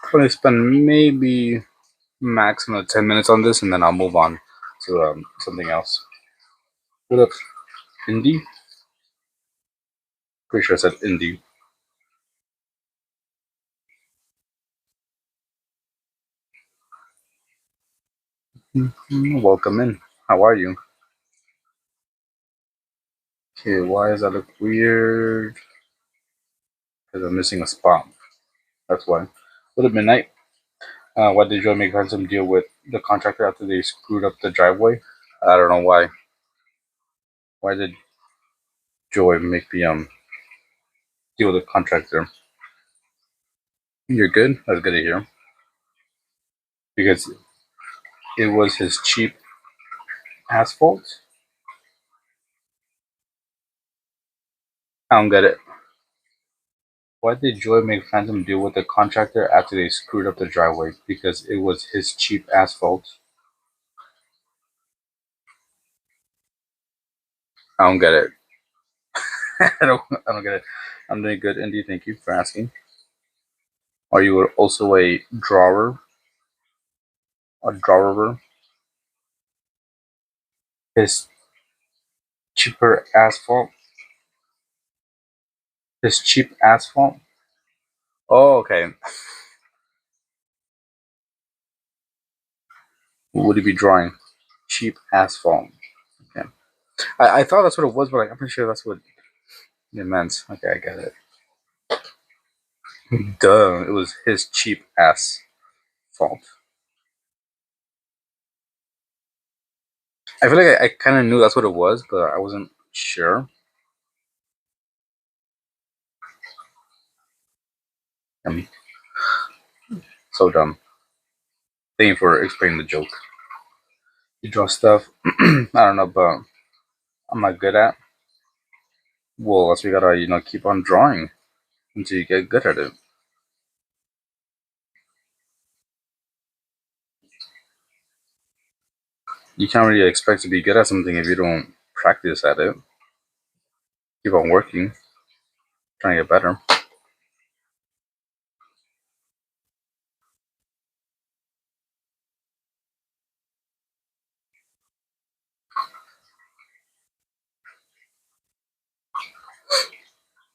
Probably spend maybe maximum 10 minutes on this, and then I'll move on. to something else. What up, Indy? Pretty sure I said Indy. Welcome in. How are you? Okay, why does that look weird? Because I'm missing a spot. That's why. What up, Midnight? Why did Joe make ransom deal with the contractor after they screwed up the driveway? I don't know why. Why did Joy make the deal with the contractor? You're good. That's good to hear. Because it was his cheap asphalt. I don't get it. Why did Joy make Phantom deal with the contractor after they screwed up the driveway? Because it was his cheap asphalt. I don't get it. I don't get it. I'm doing good, Indy. Thank you for asking. Are you also a drawer? A drawer? His cheaper asphalt? His cheap asphalt? Oh, okay. What would he be drawing? Cheap asphalt. Okay. I thought that's what it was, but I'm pretty sure that's what it meant. Okay, I get it. Duh, it was his cheap ass fault. I feel like I kind of knew that's what it was, but I wasn't sure. I'm so dumb. Thank you for explaining the joke. You draw stuff I don't know, but I'm not good at. Well, that's we gotta keep on drawing until you get good at it. You can't really expect to be good at something if you don't practice at it. Keep on working, trying to get better.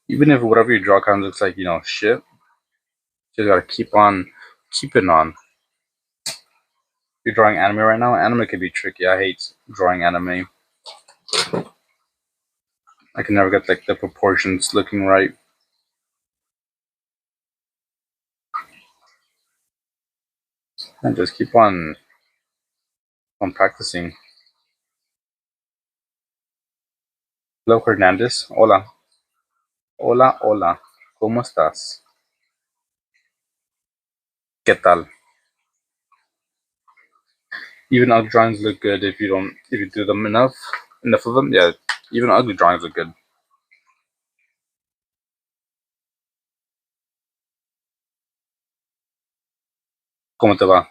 Even if whatever you draw kind of looks like shit, you just gotta keep on keeping on. You're drawing anime right now. Anime can be tricky. I hate drawing anime. I can never get like the proportions looking right. And just keep on practicing. Hello, Hernandez. Hola. Hola, hola. ¿Cómo estás? ¿Qué tal? Even ugly drawings look good if you do them enough of them. Yeah, even ugly drawings look good. ¿Cómo te va?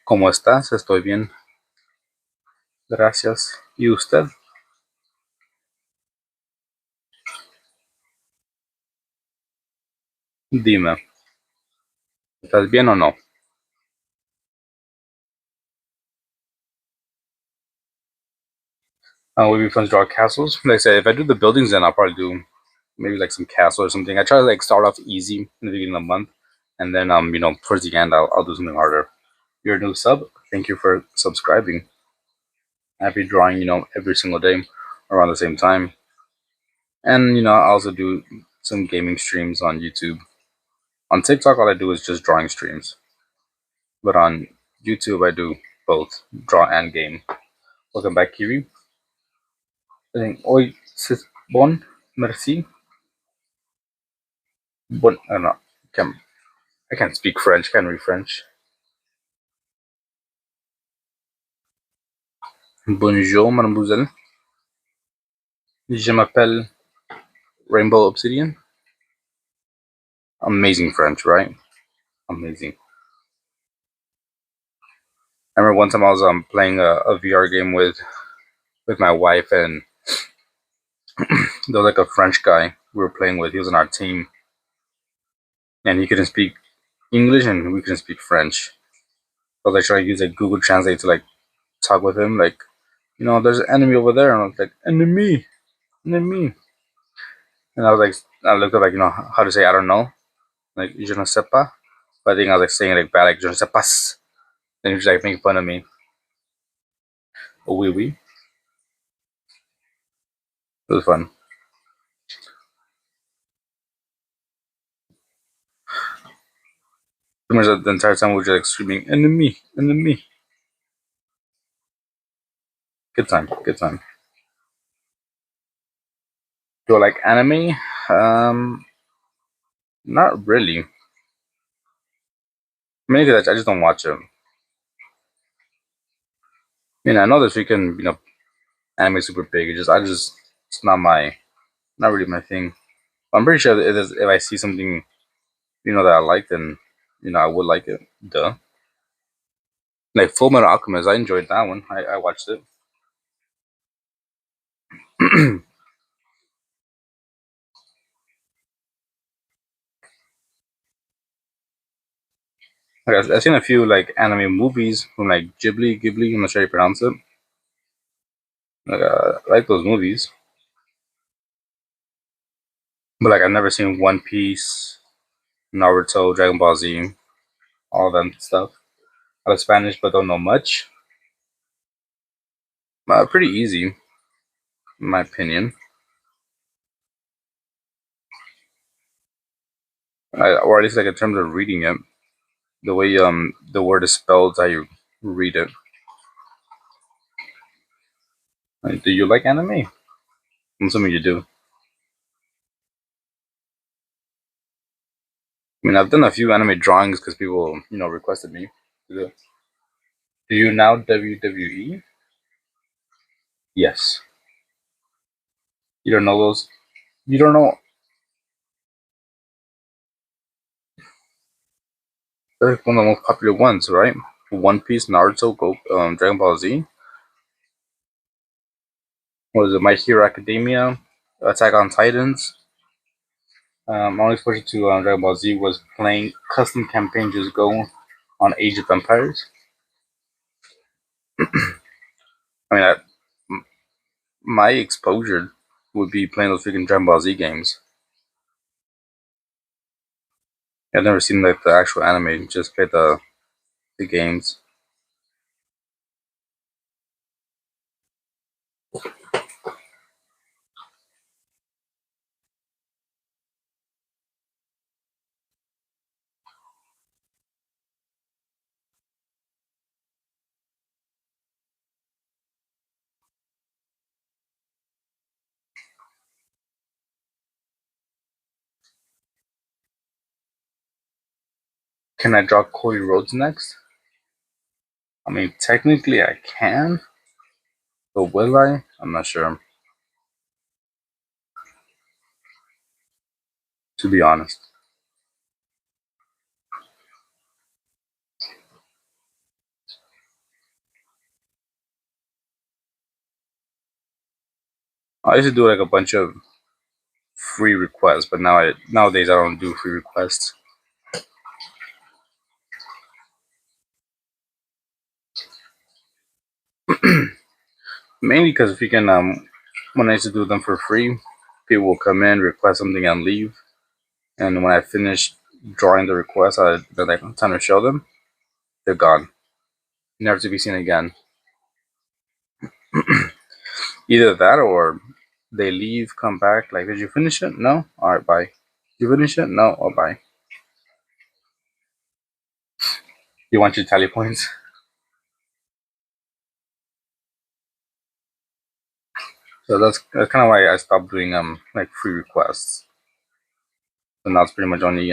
¿Cómo estás? Estoy bien. Gracias. ¿Y usted? Dime, ¿estás bien o no? Would be fun to draw castles. Like I said, if I do the buildings, then I'll probably do maybe like some castle or something. I try to like start off easy in the beginning of the month, and then towards the end I'll do something harder. You're a new sub. Thank you for subscribing. I'll be drawing every single day around the same time, and I also do some gaming streams on YouTube. On TikTok, all I do is just drawing streams, but on YouTube I do both draw and game. Welcome back, Kiwi. Oi, c'est bon, merci. Bon, I don't know. I can't speak French. Can't read French. Bonjour, mademoiselle. Je m'appelle Rainbow Obsidian. Amazing French, right? Amazing. I remember one time I was playing a VR game with my wife, and There was like a French guy we were playing with. He was on our team, and he couldn't speak English, and we couldn't speak French. So I was like trying to use like Google Translate to like talk with him, like, there's an enemy over there, and I was like, enemy, enemy, and I was like, I looked up like how to say I don't know, like je ne sais pas, but I think I was like saying it like bad, like je ne sais pas, and he was like making fun of me. Oh, oui, oui, it was fun. Pretty much the entire time we were just like screaming enemy, enemy. Good time, good time. Do I like anime? Um, Not really. Mainly because I just don't watch it. I mean, I know this weekend, anime is super big. It's not really my thing. I'm pretty sure that if I see something, that I like, then, I would like it. Duh. Like Full Metal Alchemist, I enjoyed that one. I watched it. Like, I've seen a few like anime movies from like Ghibli. I'm not sure how you pronounce it. Like, I like those movies, but like I've never seen One Piece, Naruto, Dragon Ball Z, all of them stuff. I like Spanish, but don't know much. Pretty easy, in my opinion. Or at least like in terms of reading it, the way the word is spelled, how you read it. Like, do you like anime? I'm assuming you do. I mean, I've done a few anime drawings because people, requested me to do. Do you now WWE? Yes. You don't know those? You don't know? They're like one of the most popular ones, right? One Piece, Naruto, Dragon Ball Z. What is it? My Hero Academia, Attack on Titans. My only exposure to Dragon Ball Z was playing custom campaign just go on Age of Empires. I mean, my exposure would be playing those freaking Dragon Ball Z games. I've never seen like the actual anime, just played the games. Can I draw Cody Rhodes next? I mean, technically I can, but will I? I'm not sure, to be honest. I used to do like a bunch of free requests, but nowadays I don't do free requests. Mainly because if you can, when I used to do them for free, people will come in, request something, and leave. And when I finish drawing the request, then I time to show them, they're gone, never to be seen again. Either that or they leave, come back. Like, did you finish it? No. All right, bye. Did you finish it? No. Oh, bye. You want your tally points? So that's kind of why I stopped doing like free requests. And that's pretty much only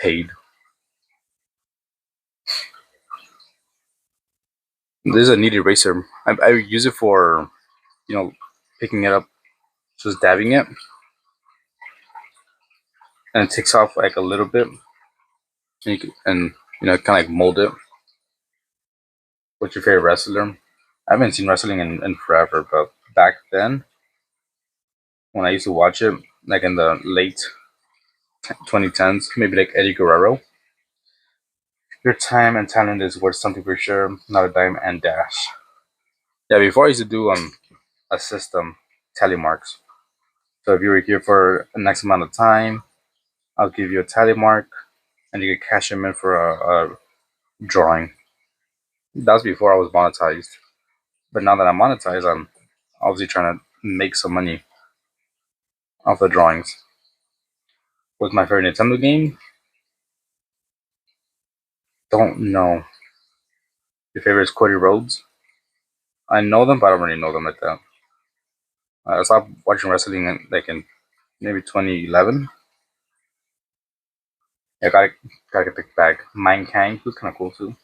paid. This is a neat eraser. I use it for picking it up, just dabbing it, and it takes off like a little bit, and kind of like mold it. What's your favorite wrestler? I haven't seen wrestling in forever, but back then when I used to watch it, like in the late 2010s, maybe like Eddie Guerrero. Your time and talent is worth something for sure, not a dime and dash. Yeah, before I used to do a system, tally marks. So if you were here for the next amount of time, I'll give you a tally mark, and you can cash them in for a drawing. That was before I was monetized. But now that I'm monetized, I'm obviously trying to make some money off the drawings. What's my favorite Nintendo game? Don't know. Your favorite is Cody Rhodes? I know them, but I don't really know them like that. I stopped watching wrestling in maybe 2011. Yeah, gotta get picked back. Mind Kang was kind of cool too.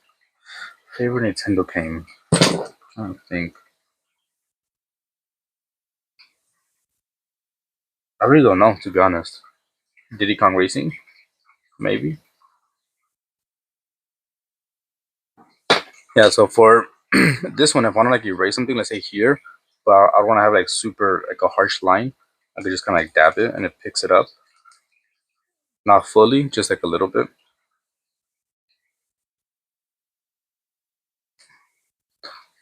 Favorite Nintendo game? I don't think. I really don't know, to be honest. Diddy Kong Racing? Maybe. Yeah, so for this one, if I want to like erase something, let's say here, but I don't want to have like super like a harsh line, I could just kind of like dab it and it picks it up. Not fully, just like a little bit.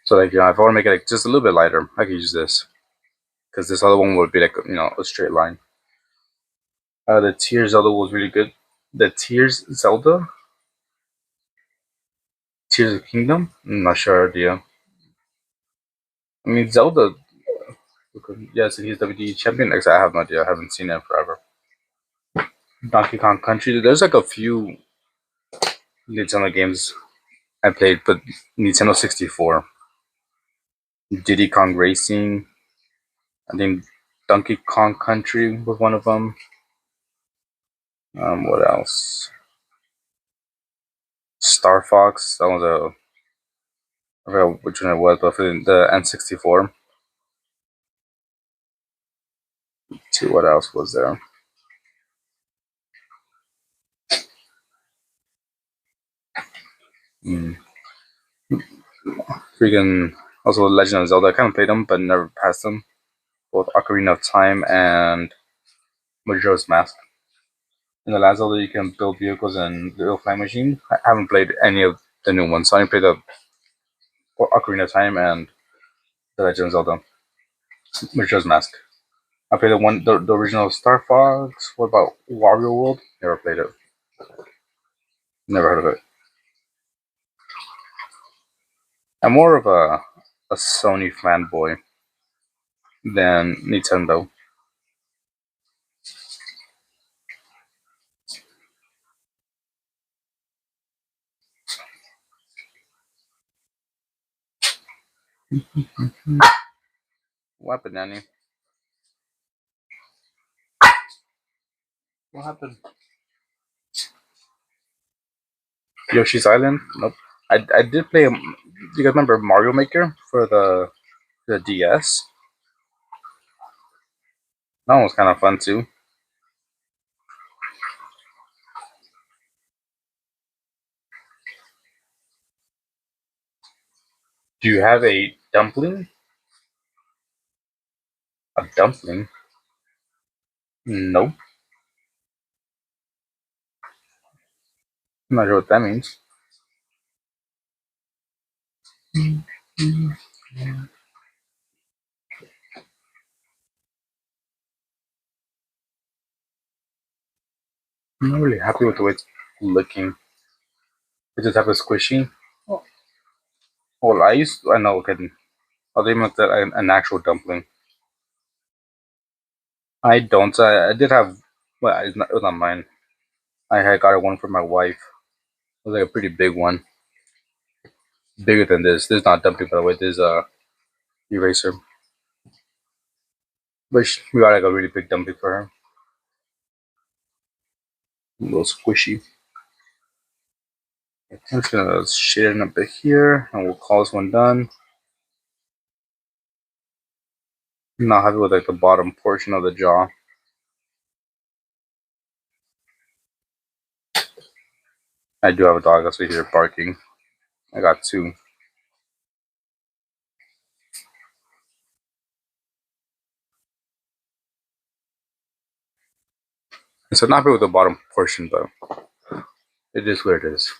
So like, if I want to make it like just a little bit lighter, I could use this because this other one would be like a straight line. The Tears Zelda was really good. The Tears Zelda, Tears of Kingdom. I'm not sure idea. I mean Zelda. Yes, he's WD champion. Actually, I have no idea. I haven't seen it forever. Donkey Kong Country. There's like a few Nintendo games I played, but Nintendo 64. Diddy Kong Racing. I think Donkey Kong Country was one of them. What else? Star Fox. That was I forgot which one it was, but for the N64. See what else was there. Mm. Freaking also Legend of Zelda. I kind of played them, but never passed them. Both Ocarina of Time and Majora's Mask. In the last Zelda, you can build vehicles and little flying machine. I haven't played any of the new ones, so I only played the Ocarina of Time and the Legend of Zelda. Majora's Mask. I played the original Star Fox. What about Wario World? Never played it. Never heard of it. I'm more of a Sony fanboy than Nintendo. What happened, Nanny? What happened? Yoshi's Island? Nope. I did play. Do you guys remember Mario Maker for the DS? That one was kind of fun too. Do you have a dumpling? A dumpling? Nope. I'm not sure what that means. I'm not really happy with the way it's looking. It's just type of squishy. Well, I know, okay. I'll name it an actual dumpling. I don't. I did have. Well, it was not mine. I had got one for my wife. It was like a pretty big one, bigger than this. This is not dumpling, by the way. This is a eraser, but we got like a really big dumpling for her. A little squishy. I'm just gonna shade it a bit here, and we'll call this one done. I'm not happy with like the bottom portion of the jaw. I do have a dog. That's why you hear barking. I got two. So not with the bottom portion, but it is what it is.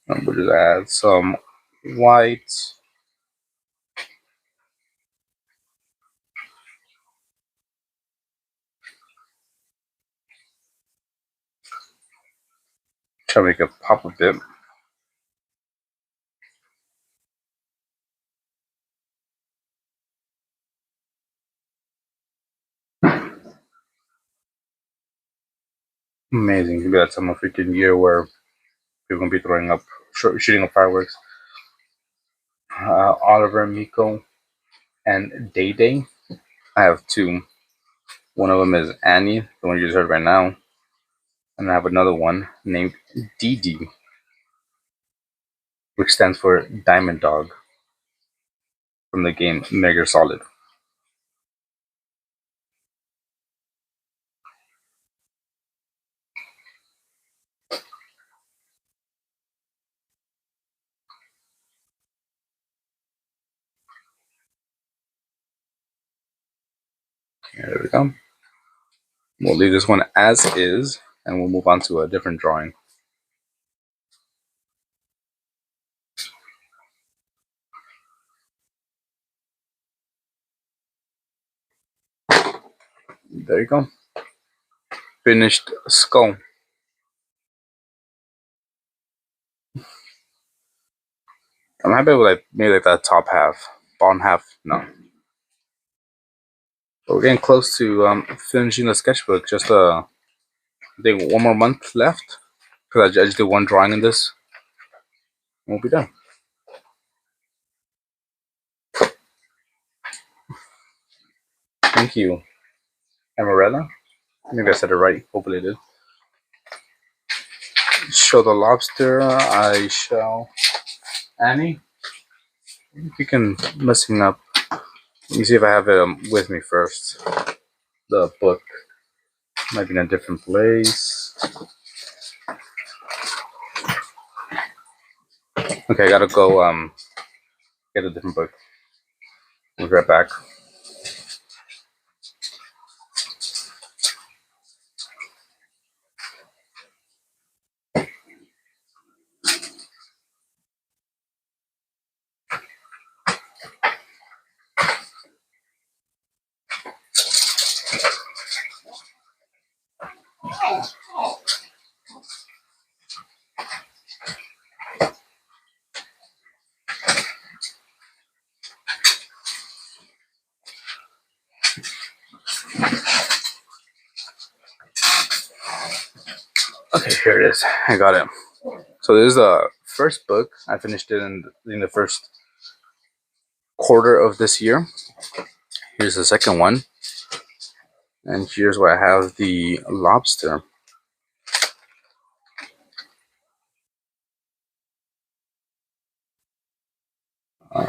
We'll just add some white. Try to make it pop a bit. Amazing. Maybe that's some freaking year where people gonna be throwing up, shooting up fireworks. Oliver, Miko, and Day Day. I have two. One of them is Annie, the one you just heard right now, and I have another one named Dee Dee, which stands for Diamond Dog from the game Metal Gear Solid. There we go. We'll leave this one as is, and we'll move on to a different drawing. There you go. Finished skull. I'm happy with maybe that top half. Bottom half, no. But we're getting close to finishing the sketchbook. Just I think 1 more month left. Because I just did one drawing in this. We'll be done. Thank you, Amarella. Maybe I said it right. Hopefully I did. Show the lobster. I shall. Annie, if you can messing up. Let me see if I have it with me first. The book might be in a different place. Okay, I gotta go get a different book. We'll be right back. Okay, here it is. I got it. So this is the first book. I finished it in the first quarter of this year. Here's the second one. And here's where I have the lobster.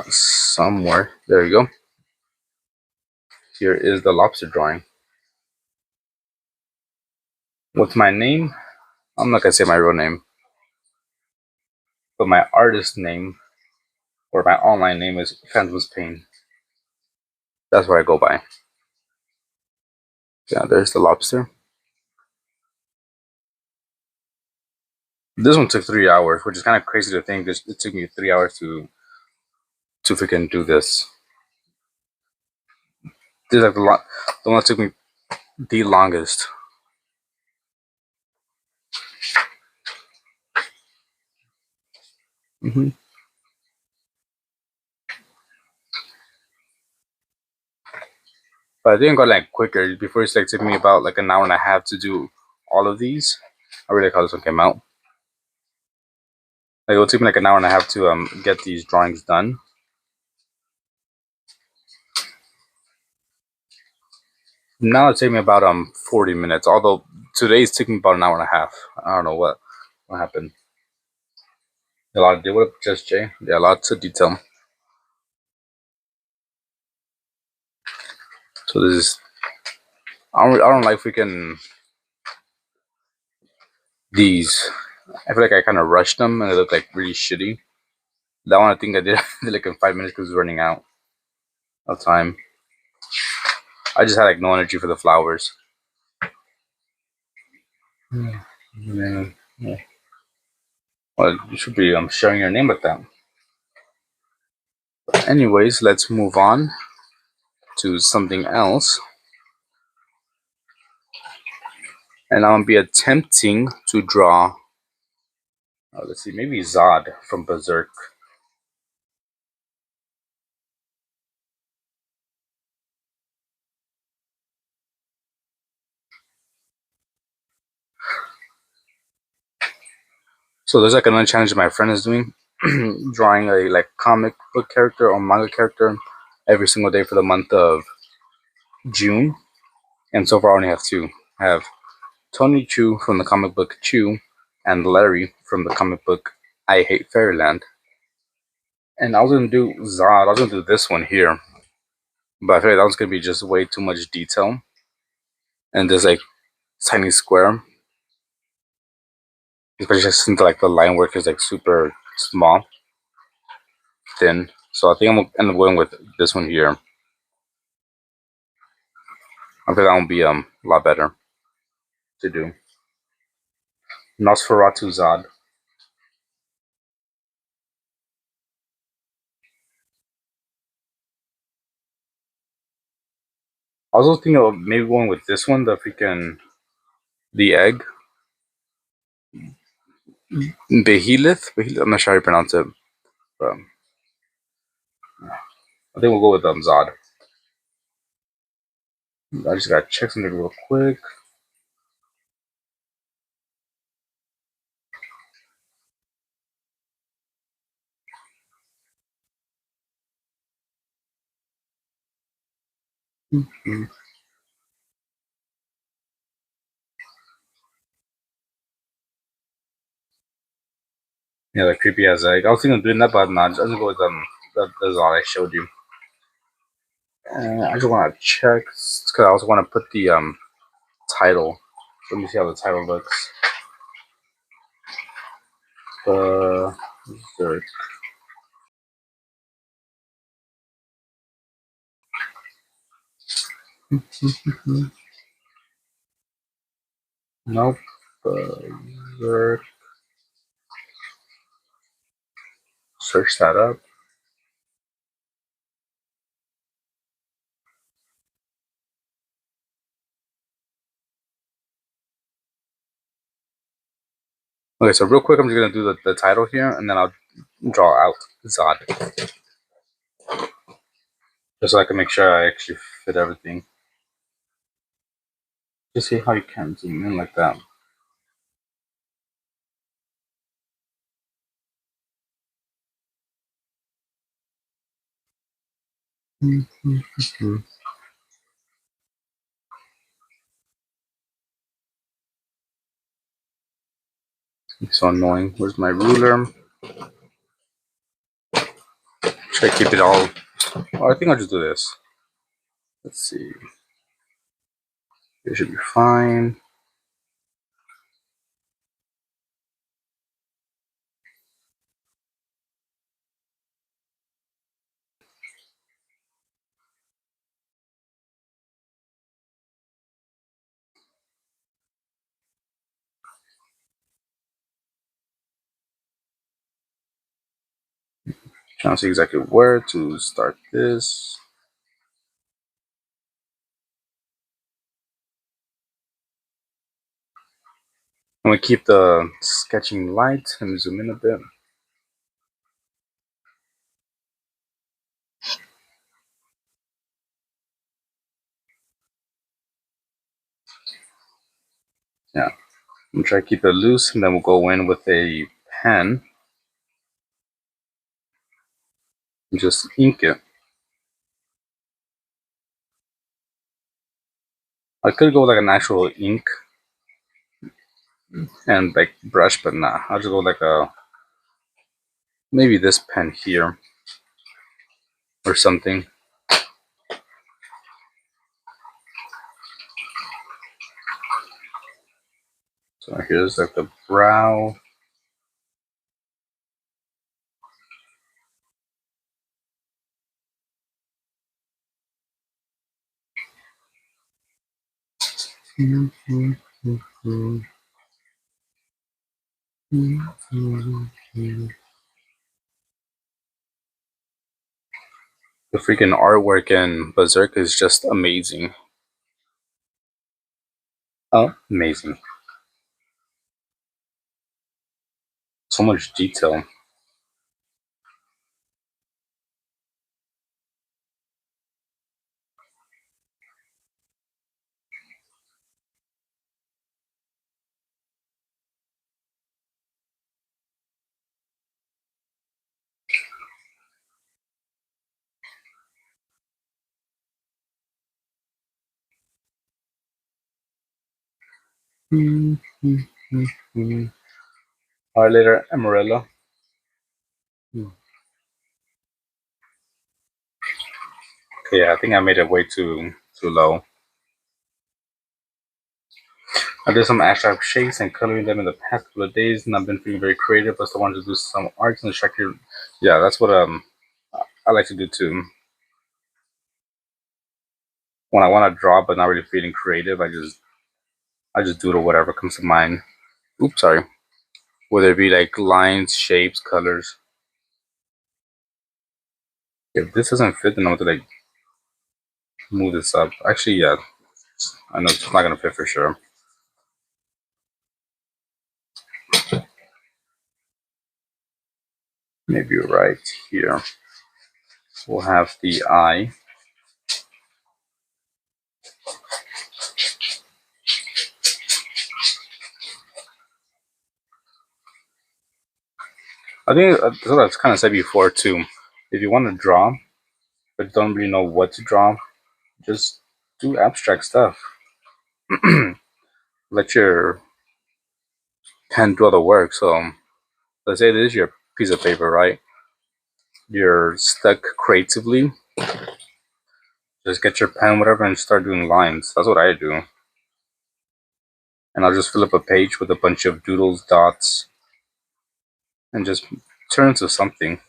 Somewhere. There you go. Here is the lobster drawing. What's my name? I'm not gonna say my real name. But my artist name, or my online name, is Phantom's Pain. That's what I go by. Yeah, there's the lobster. This one took 3 hours, which is kind of crazy to think. It took me 3 hours to freaking do this. This is like the one that took me the longest. Mm-hmm. But I think I got like quicker. Before it's like took me about like an hour and a half to do all of these. I really like how this one came out. Like it'll take me like an hour and a half to get these drawings done. Now it take me about 40 minutes. Although today's taking about an hour and a half. I don't know what happened. A lot of what up, Just Jay? Yeah, lots of detail. So this is. I don't like freaking these. I feel like I kind of rushed them and they look like really shitty. That one I think I did, did like in 5 minutes because it was running out of time. I just had like no energy for the flowers. Yeah. Well, you should be sharing your name with them. But anyways, let's move on to something else. And I'm gonna be attempting to draw. Let's see, maybe Zod from Berserk. So there's like another challenge my friend is doing, drawing a like comic book character or manga character every single day for the month of June. And so far, I only have two. I have Tony Chu from the comic book Chu, and Larry from the comic book I Hate Fairyland. And I was gonna do Zod. I was gonna do this one here, but I feel like that was gonna be just way too much detail. And there's like tiny square, especially just since like the line work is like super small, thin. So I think I'm gonna end up going with this one here. I think that will be a lot better to do. Nosferatu Zod. I was also thinking of maybe going with this one, the freaking the egg. Behilith? I'm not sure how you pronounce it. But I think we'll go with Zod. I just gotta check something real quick. Mm-hmm. Yeah, the creepy as egg. I was thinking of doing that, but not. I'm gonna go with the Zod I showed you. I just want to check because I also want to put the title. Let me see how the title looks. Berserk. Nope. Berserk. Search that up. Okay, so real quick, I'm just gonna do the title here, and then I'll draw out Zod, just so I can make sure I actually fit everything. Just see how you can zoom in like that. It's so annoying. Where's my ruler? Should I keep it all? Oh, I think I'll just do this. Let's see. It should be fine. Trying to see exactly where to start this. I'm gonna keep the sketching light and zoom in a bit. Yeah, I'm gonna try to keep it loose, and then we'll go in with a pen and just ink it. I could go with like an actual ink and like brush, but nah. I'll just go like a maybe this pen here or something. So here's like the brow. The freaking artwork in Berserk is just amazing. Oh, amazing. So much detail. Alright, later, Amarillo. Okay, yeah, I think I made it way too low. I did some abstract shapes and coloring them in the past couple of days, and I've been feeling very creative. I still wanted to do some arts and structure. Yeah, that's what I like to do too. When I want to draw but not really feeling creative, I just doodle whatever comes to mind. Oops, sorry. Whether it be like lines, shapes, colors. If this doesn't fit, then I'm going to like move this up. Actually, yeah, I know it's not gonna fit for sure. Maybe right here. We'll have the eye. I think that's what I've kind of said before too. If you want to draw, but don't really know what to draw, just do abstract stuff. Let your pen do all the work. So let's say this is your piece of paper, right? You're stuck creatively. Just get your pen, whatever, and start doing lines. That's what I do. And I'll just fill up a page with a bunch of doodles, dots, and just turn into something.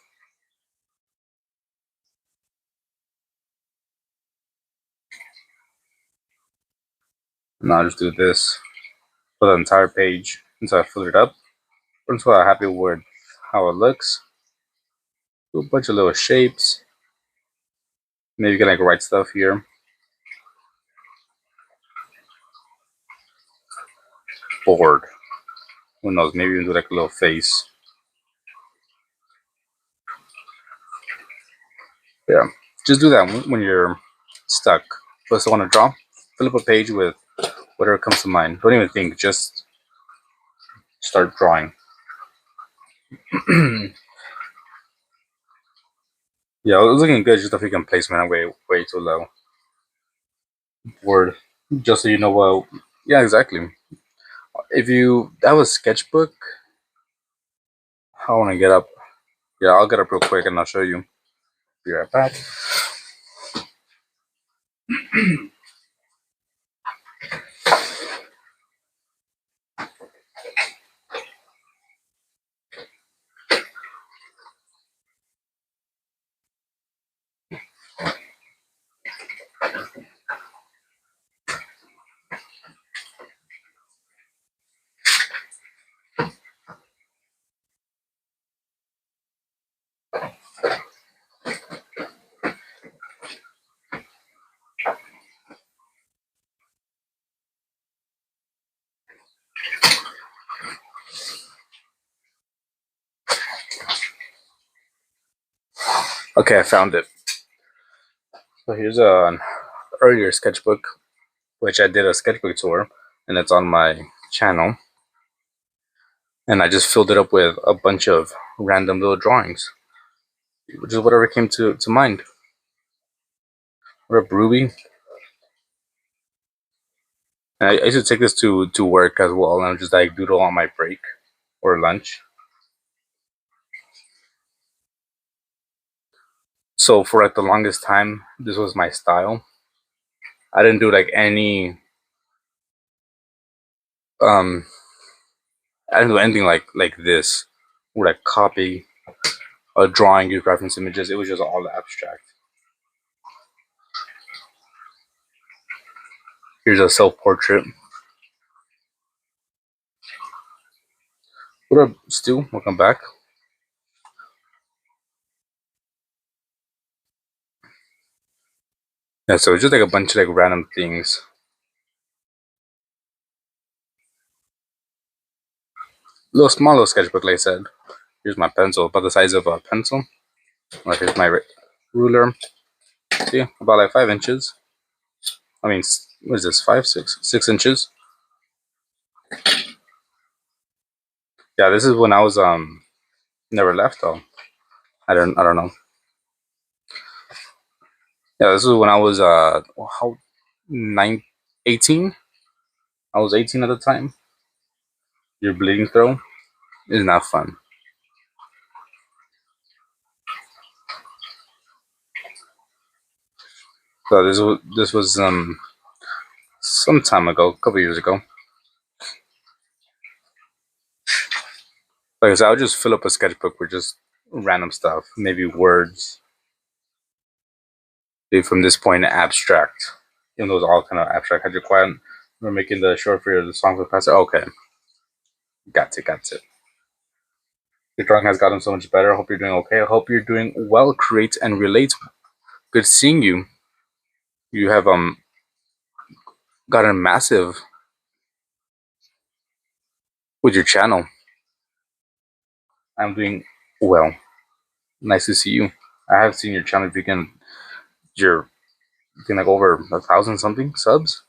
And I'll just do this for the entire page until I fill it up, or until I'm happy with how it looks. Do a bunch of little shapes. Maybe you can like write stuff here. Bored. Who knows? Maybe even do like a little face. Yeah. Just do that when you're stuck. First, I want to draw. Fill up a page with whatever comes to mind. Don't even think. Just start drawing. Yeah, it was looking good. Just the freaking placement. I'm way too low. Word. Just so you know what. Yeah, exactly. If you have a sketchbook, I want to get up. Yeah, I'll get up real quick and I'll show you. Be right back. Okay, I found it. So here's an earlier sketchbook, which I did a sketchbook tour, and it's on my channel. And I just filled it up with a bunch of random little drawings, which is whatever came to mind. What up, Ruby? And I used to take this to work as well, and just like doodle on my break or lunch. So for like the longest time, this was my style. I didn't do like any um I didn't do anything like this, or like copy a drawing, use reference images. It was just all abstract. Here's a self-portrait. What up, Stu? Welcome back. Yeah, so it's just like a bunch of like random things. Small little sketchbook, like I said. Here's my pencil, about the size of a pencil. Here's my ruler. See, about like 5 inches. I mean, what is this? 6 inches. Yeah, this is when I was never left though. I don't know. Yeah, this is when I was how 18. I was 18 at the time. Your bleeding throw is not fun. So this was some time ago, a couple years ago. Like I said, I'll just fill up a sketchbook with just random stuff, maybe words. Maybe from this point, abstract. Even though it's all kind of abstract. Had you quiet? We're making the short for the song for the pastor. Okay, got it. Your drawing has gotten so much better. I hope you're doing okay. I hope you're doing well. Create and relate. Good seeing you. You have gotten massive with your channel. I'm doing well. Nice to see you. I have seen your channel. If you can, you're like over 1,000 something subs.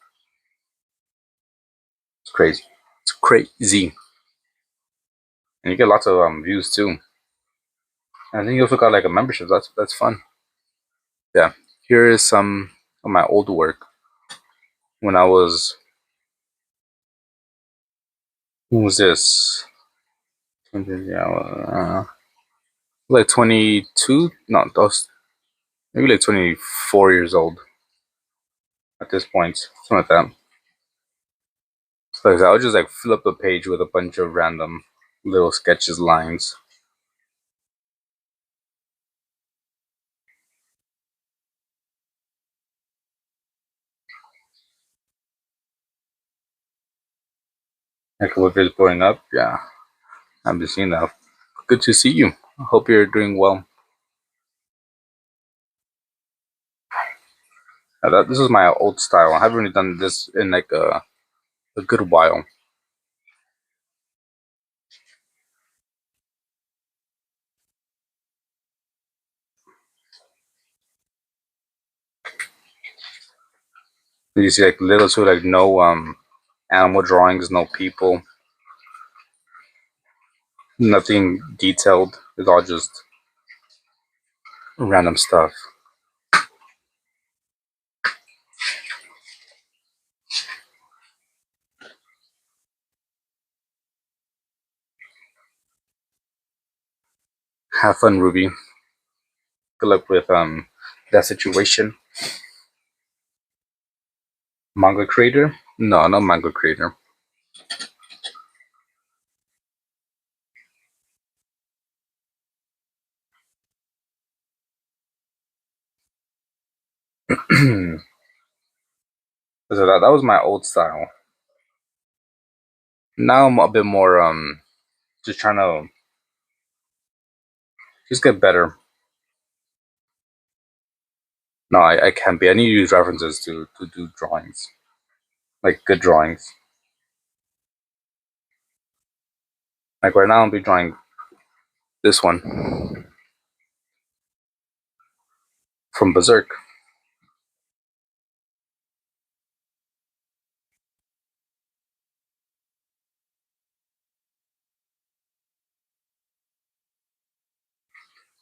It's crazy. It's crazy. And you get lots of views too. And I think you also got like a membership. That's fun. Yeah. Here is some of my old work when I was. When was this? Yeah, like 22. No, that was maybe like 24 years old at this point. Something like that. So like I would just like fill up the page with a bunch of random little sketches, lines. Like what is blowing up? Yeah, I'm just seeing that. Good to see you. I hope you're doing well. This is my old style. I haven't really done this in like a good while. You see like little to like no animal drawings, no people, nothing detailed. It's all just random stuff. Have fun, Ruby. Good luck with that situation. Manga creator? No, not manga creator. So that was my old style. Now I'm a bit more just trying to just get better. No, I can't be. I need to use references to do drawings. Like good drawings. Like right now I'll be drawing this one from Berserk.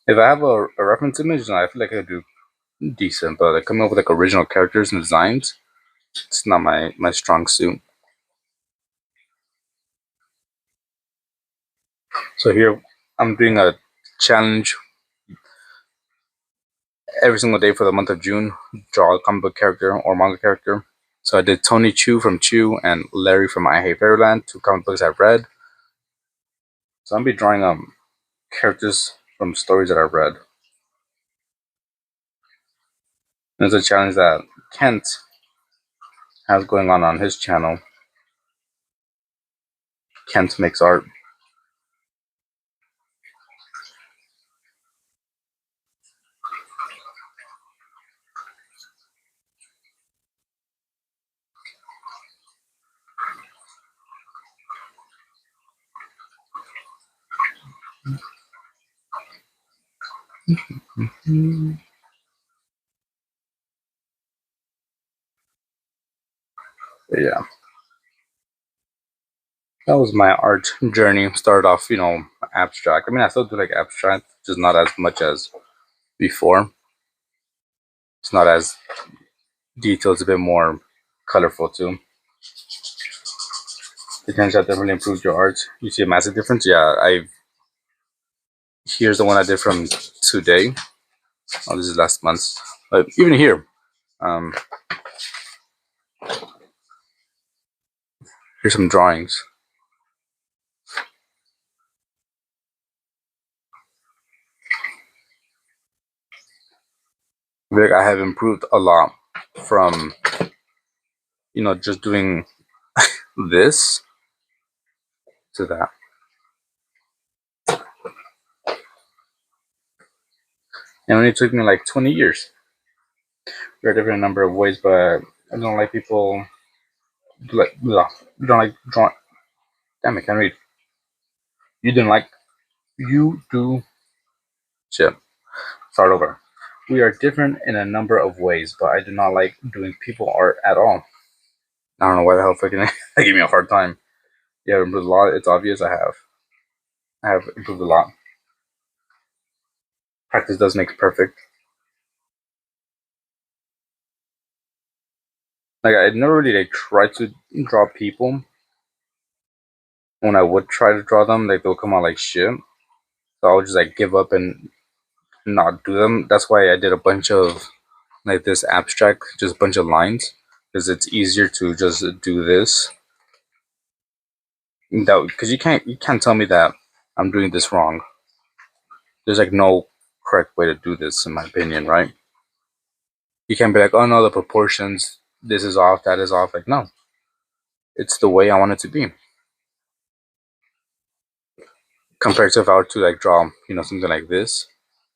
If I have a reference image, then I feel like I could do decent, but like coming up with like original characters and designs, it's not my strong suit. So here I'm doing a challenge every single day for the month of June. Draw a comic book character or manga character. So I did Tony Chu from Chu and Larry from I Hate Fairyland, two comic books I've read. So I'll be drawing characters from stories that I've read. There's a challenge that Kent has going on his channel. Kent makes art. Yeah, that was my art journey. Started off, abstract. I mean, I still do like abstract, just not as much as before. It's not as detailed. It's a bit more colorful too. It turns out definitely improved your art. You see a massive difference. Yeah, I here's the one I did from today. Oh, this is last month. But even here, um, here's some drawings. I feel like I have improved a lot from just doing this to that. And it only took me like 20 years. There are different number of ways, but I don't like people like blah, don't like drawing. Damn, I can't read. You didn't like you do shit. Start over. We are different in a number of ways, but I do not like doing people art at all. I don't know why the hell fucking they give me a hard time. Yeah, I've improved a lot. It's obvious I have. I have improved a lot. Practice does make perfect. Like I never really like tried to draw people. When I would try to draw them, like they'll come out like shit. So I would just like give up and not do them. That's why I did a bunch of like this abstract, just a bunch of lines, because it's easier to just do this. That because you can't tell me that I'm doing this wrong. There's like no correct way to do this, in my opinion, right? You can't be like, oh no, the proportions, this is off, that is off. Like no, it's the way I want it to be. Compared to if I were to like draw, something like this,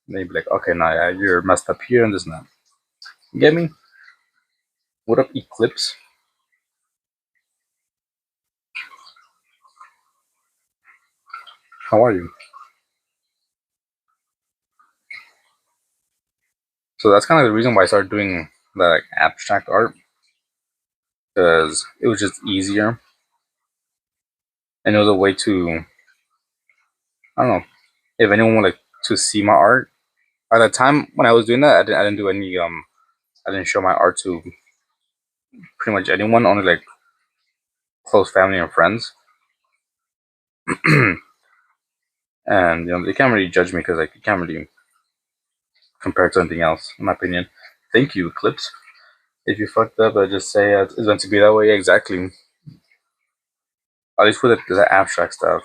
maybe like, okay, now yeah, you're messed up here and this and that. You get me? What up, Eclipse? How are you? So that's kind of the reason why I started doing the like abstract art, because it was just easier and it was a way to, I don't know, if anyone wanted to see my art. At the time when I was doing that, I didn't do any I didn't show my art to pretty much anyone, only like close family and friends. And they can't really judge me because like you can't really compare it to anything else, in my opinion. Thank you, Eclipse. If you fucked up, just say it's meant to be that way. Exactly. At least with the abstract stuff.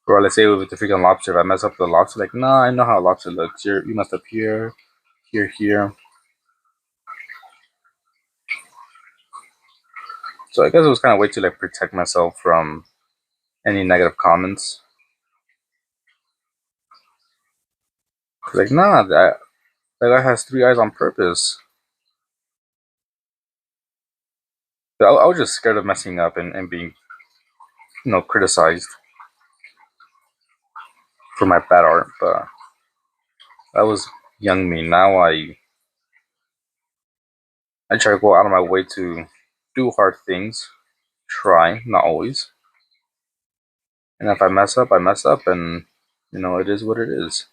Or let's say with the freaking lobster, if I mess up the lobster, like, nah, I know how a lobster looks. You messed up here, here, here. So I guess it was kind of a way to like protect myself from any negative comments. Like, nah, that guy has three eyes on purpose. But I was just scared of messing up and being, criticized for my bad art. But that was young me. Now I try to go out of my way to do hard things. Try, not always. And if I mess up, I mess up, and it is what it is.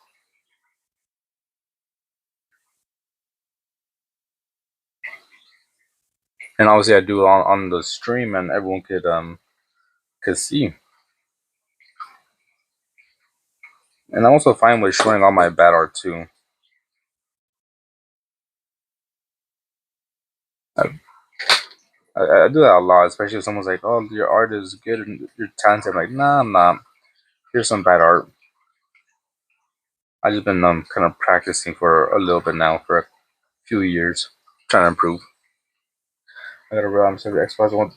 And obviously, I do it on the stream, and everyone could see. And I'm also fine with showing all my bad art too. I, I do that a lot, especially if someone's like, "Oh, your art is good and you're talented." I'm like, "Nah, I'm not. Here's some bad art." I just been kind of practicing for a little bit now, for a few years, trying to improve. I gotta realize I'm Xbox.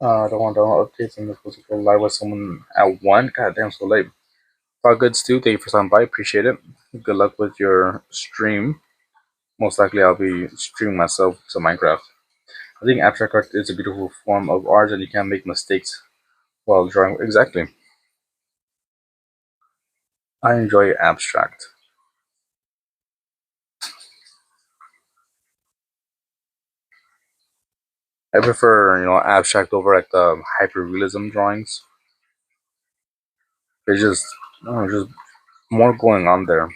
I don't want updates, and this was go live with someone at 1. God damn, so late. All good, Stu. Thank you for stopping by. Appreciate it. Good luck with your stream. Most likely, I'll be streaming myself some Minecraft. I think abstract art is a beautiful form of art, and you can't make mistakes while drawing. Exactly. I enjoy abstract. I prefer, abstract over like the hyperrealism drawings. There's just, just more going on there.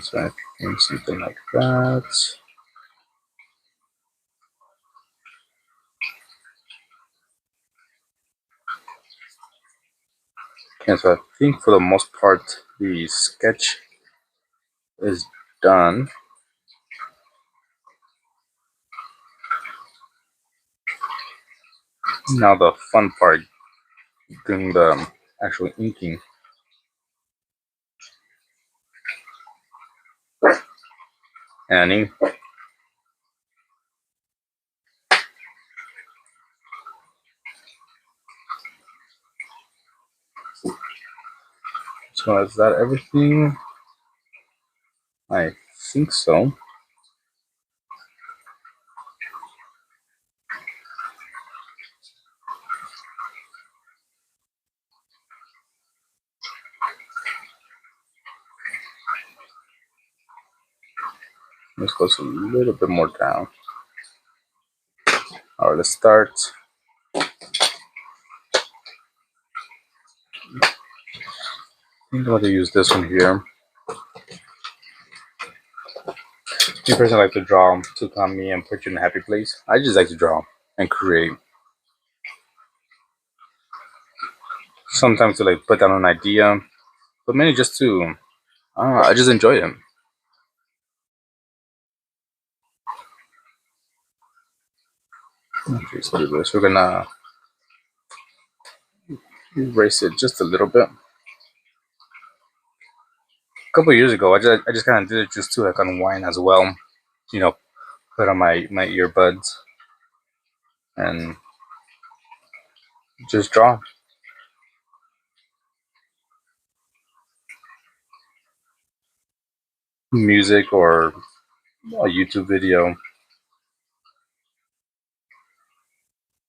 So I think something like that. Okay, so I think for the most part the sketch is done. Now the fun part, doing the actual inking. Annie. So is that everything? I think so. Let's go a little bit more down. Alright, let's start. I think I'm going to use this one here. You personally like to draw to calm me and put you in a happy place. I just like to draw and create. Sometimes to like put down an idea, but mainly just to, I just enjoy it. Okay, so do this. We're gonna erase it just a little bit. A couple years ago, I just kind of did it just to like unwind as well. Put on my earbuds and just draw music or a YouTube video,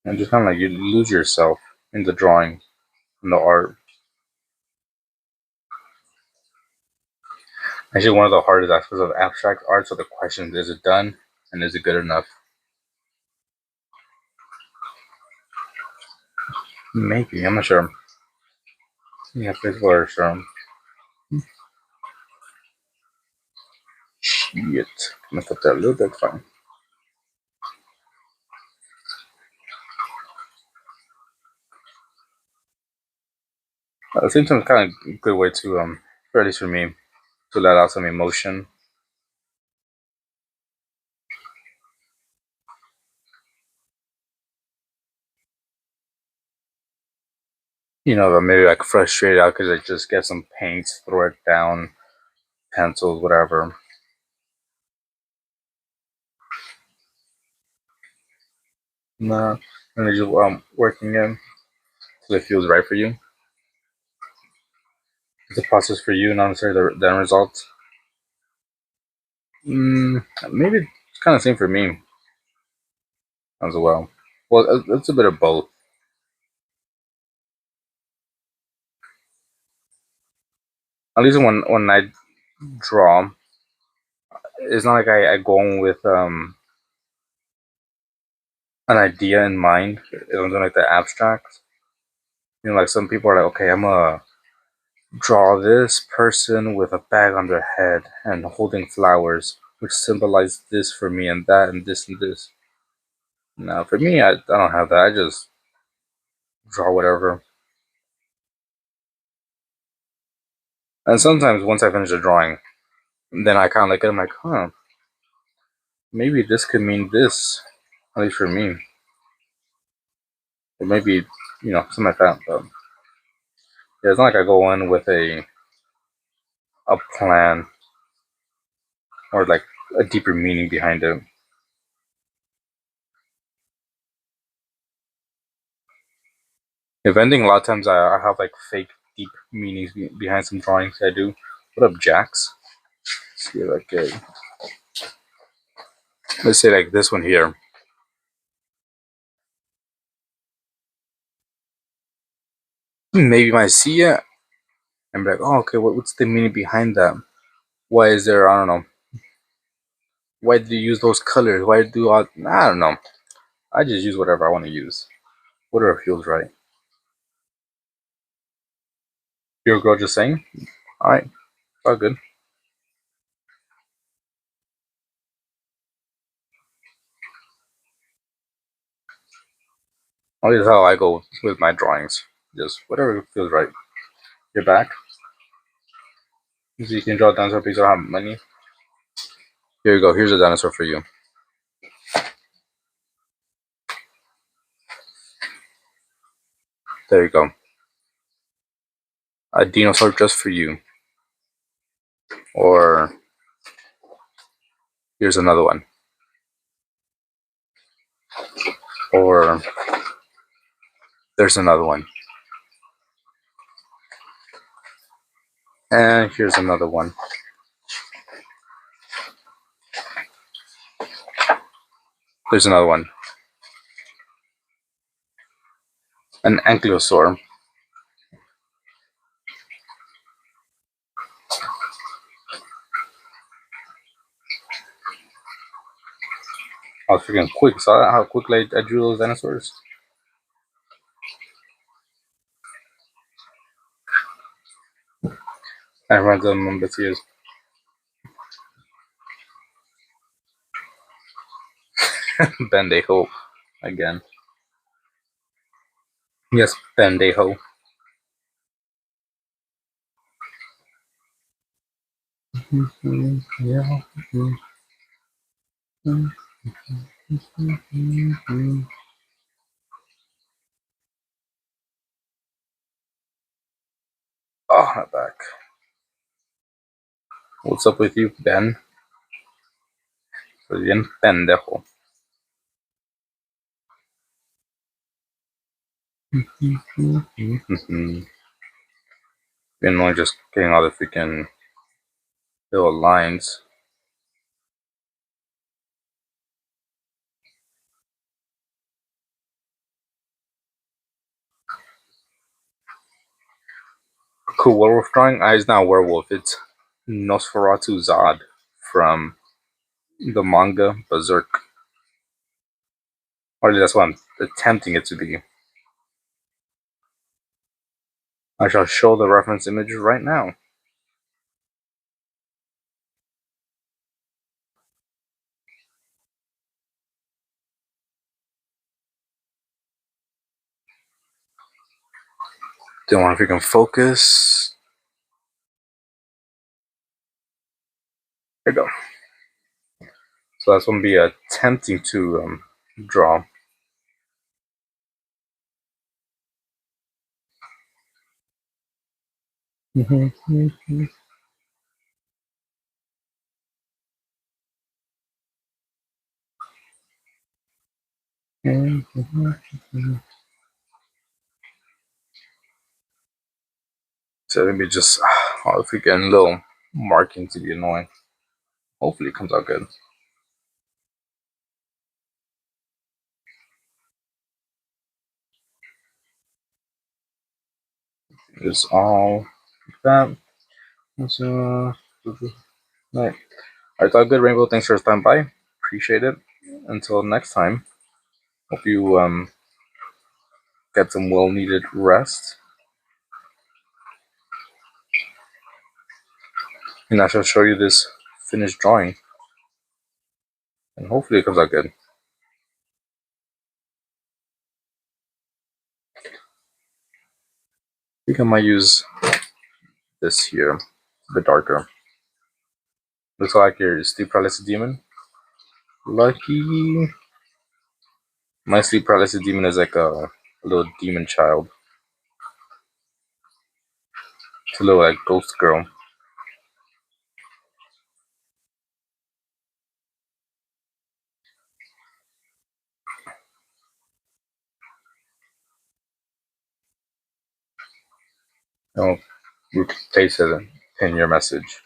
and just kind of like you lose yourself in the drawing and the art. Actually, one of the hardest aspects of abstract art are the questions: is it done, and is it good enough? Maybe, I'm not sure. Yeah, people are sure. Shit, I'm gonna put that a little bit fine. At the same time, it's kind of a good way to, or at least for me, to let out some emotion. Maybe like frustrated out because I just get some paints, throw it down, pencils, whatever. Nah, and you're just working in so it feels right for you. It's a process for you, not necessarily the end result. Maybe it's kind of the same for me as well. Well, it's a bit of both. At least when I draw, it's not like I go in with an idea in mind. I'm doing like the abstract. Like some people are like, okay, I'm gonna draw this person with a bag on their head and holding flowers, which symbolize this for me and that and this and this. Now, for me, I don't have that. I just draw whatever. And sometimes once I finish the drawing, then I kind of like it. I'm like, huh, maybe this could mean this, at least for me. Or maybe, something like that. But yeah, it's not like I go in with a plan or like a deeper meaning behind it. If anything, a lot of times I have like fake deep meanings behind some drawings I do. What up, Jax? see if I can. Let's say like this one here. Maybe you might see it and be like, oh, okay, what's the meaning behind that? Why is there, I don't know. Why do you use those colors? Why do I don't know. I just use whatever I want to use. Whatever feels right. Your girl just saying? Alright, all good. This is how I go with my drawings. Just whatever feels right. You're back. So you can draw a dinosaur because I don't have money. Here you go. Here's a dinosaur for you. There you go. A dinosaur just for you. Or here's another one. Or there's another one. And here's another one. There's another one. An ankylosaur. I was freaking quick. Saw that? How quickly I drew those dinosaurs? I read them on the tears. Bendejo. Again. Yes, Bendejo. Yeah. Oh, my back. What's up with you, Ben? Soy bien pendejo. Been only just getting all the freaking little lines. Cool werewolf drawing. It's not a werewolf. It's Nosferatu Zod from the manga Berserk. Or at least that's what I'm attempting it to be. I shall show the reference image right now. Don't want to freaking focus. There you go. So that's going to be attempting to draw. So let me just all the freaking little marking to be annoying. Hopefully it comes out good. It's all that. So, right. I thought good, Rainbow. Thanks for stopping by. Appreciate it. Until next time, hope you get some well-needed rest. And I shall show you this finished drawing, and hopefully it comes out good. I think I might use this here, a bit darker. Looks like your sleep paralysis demon. Lucky. My sleep paralysis demon is like a little demon child. It's a little like ghost girl. Oh, replace it in your message.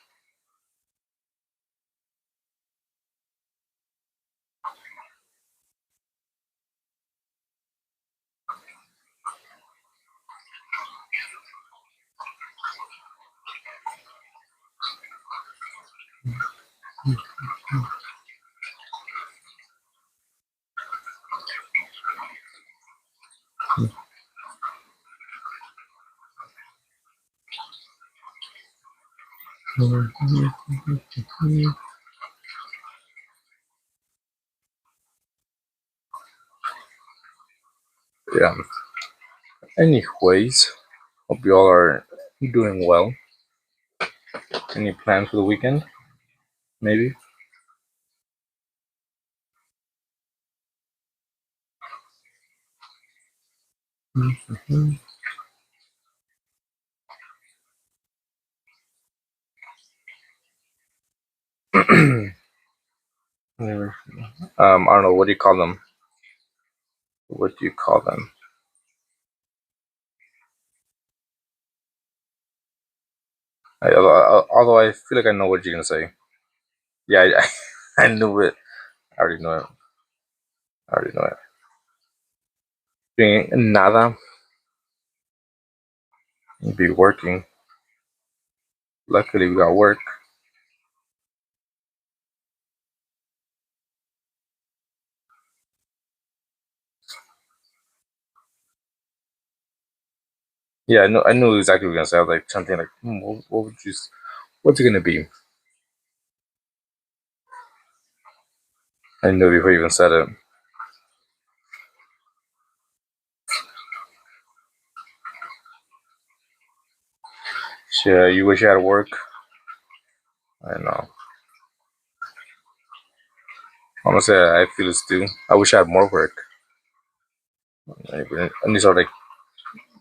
Yeah. Anyways, hope you all are doing well. Any plans for the weekend? Maybe. I don't know. What do you call them? What do you call them? Although I feel like I know what you're gonna say. Yeah, I knew it. I already know it. I already know it. Doing nada. Be working. Luckily, we got work. Yeah, I know. I knew exactly what you were gonna say. I was like something like, what would you? What's it gonna be? I knew before you even said it. Yeah, you wish you had work. I know. Honestly, I feel this too. I wish I had more work. And these are like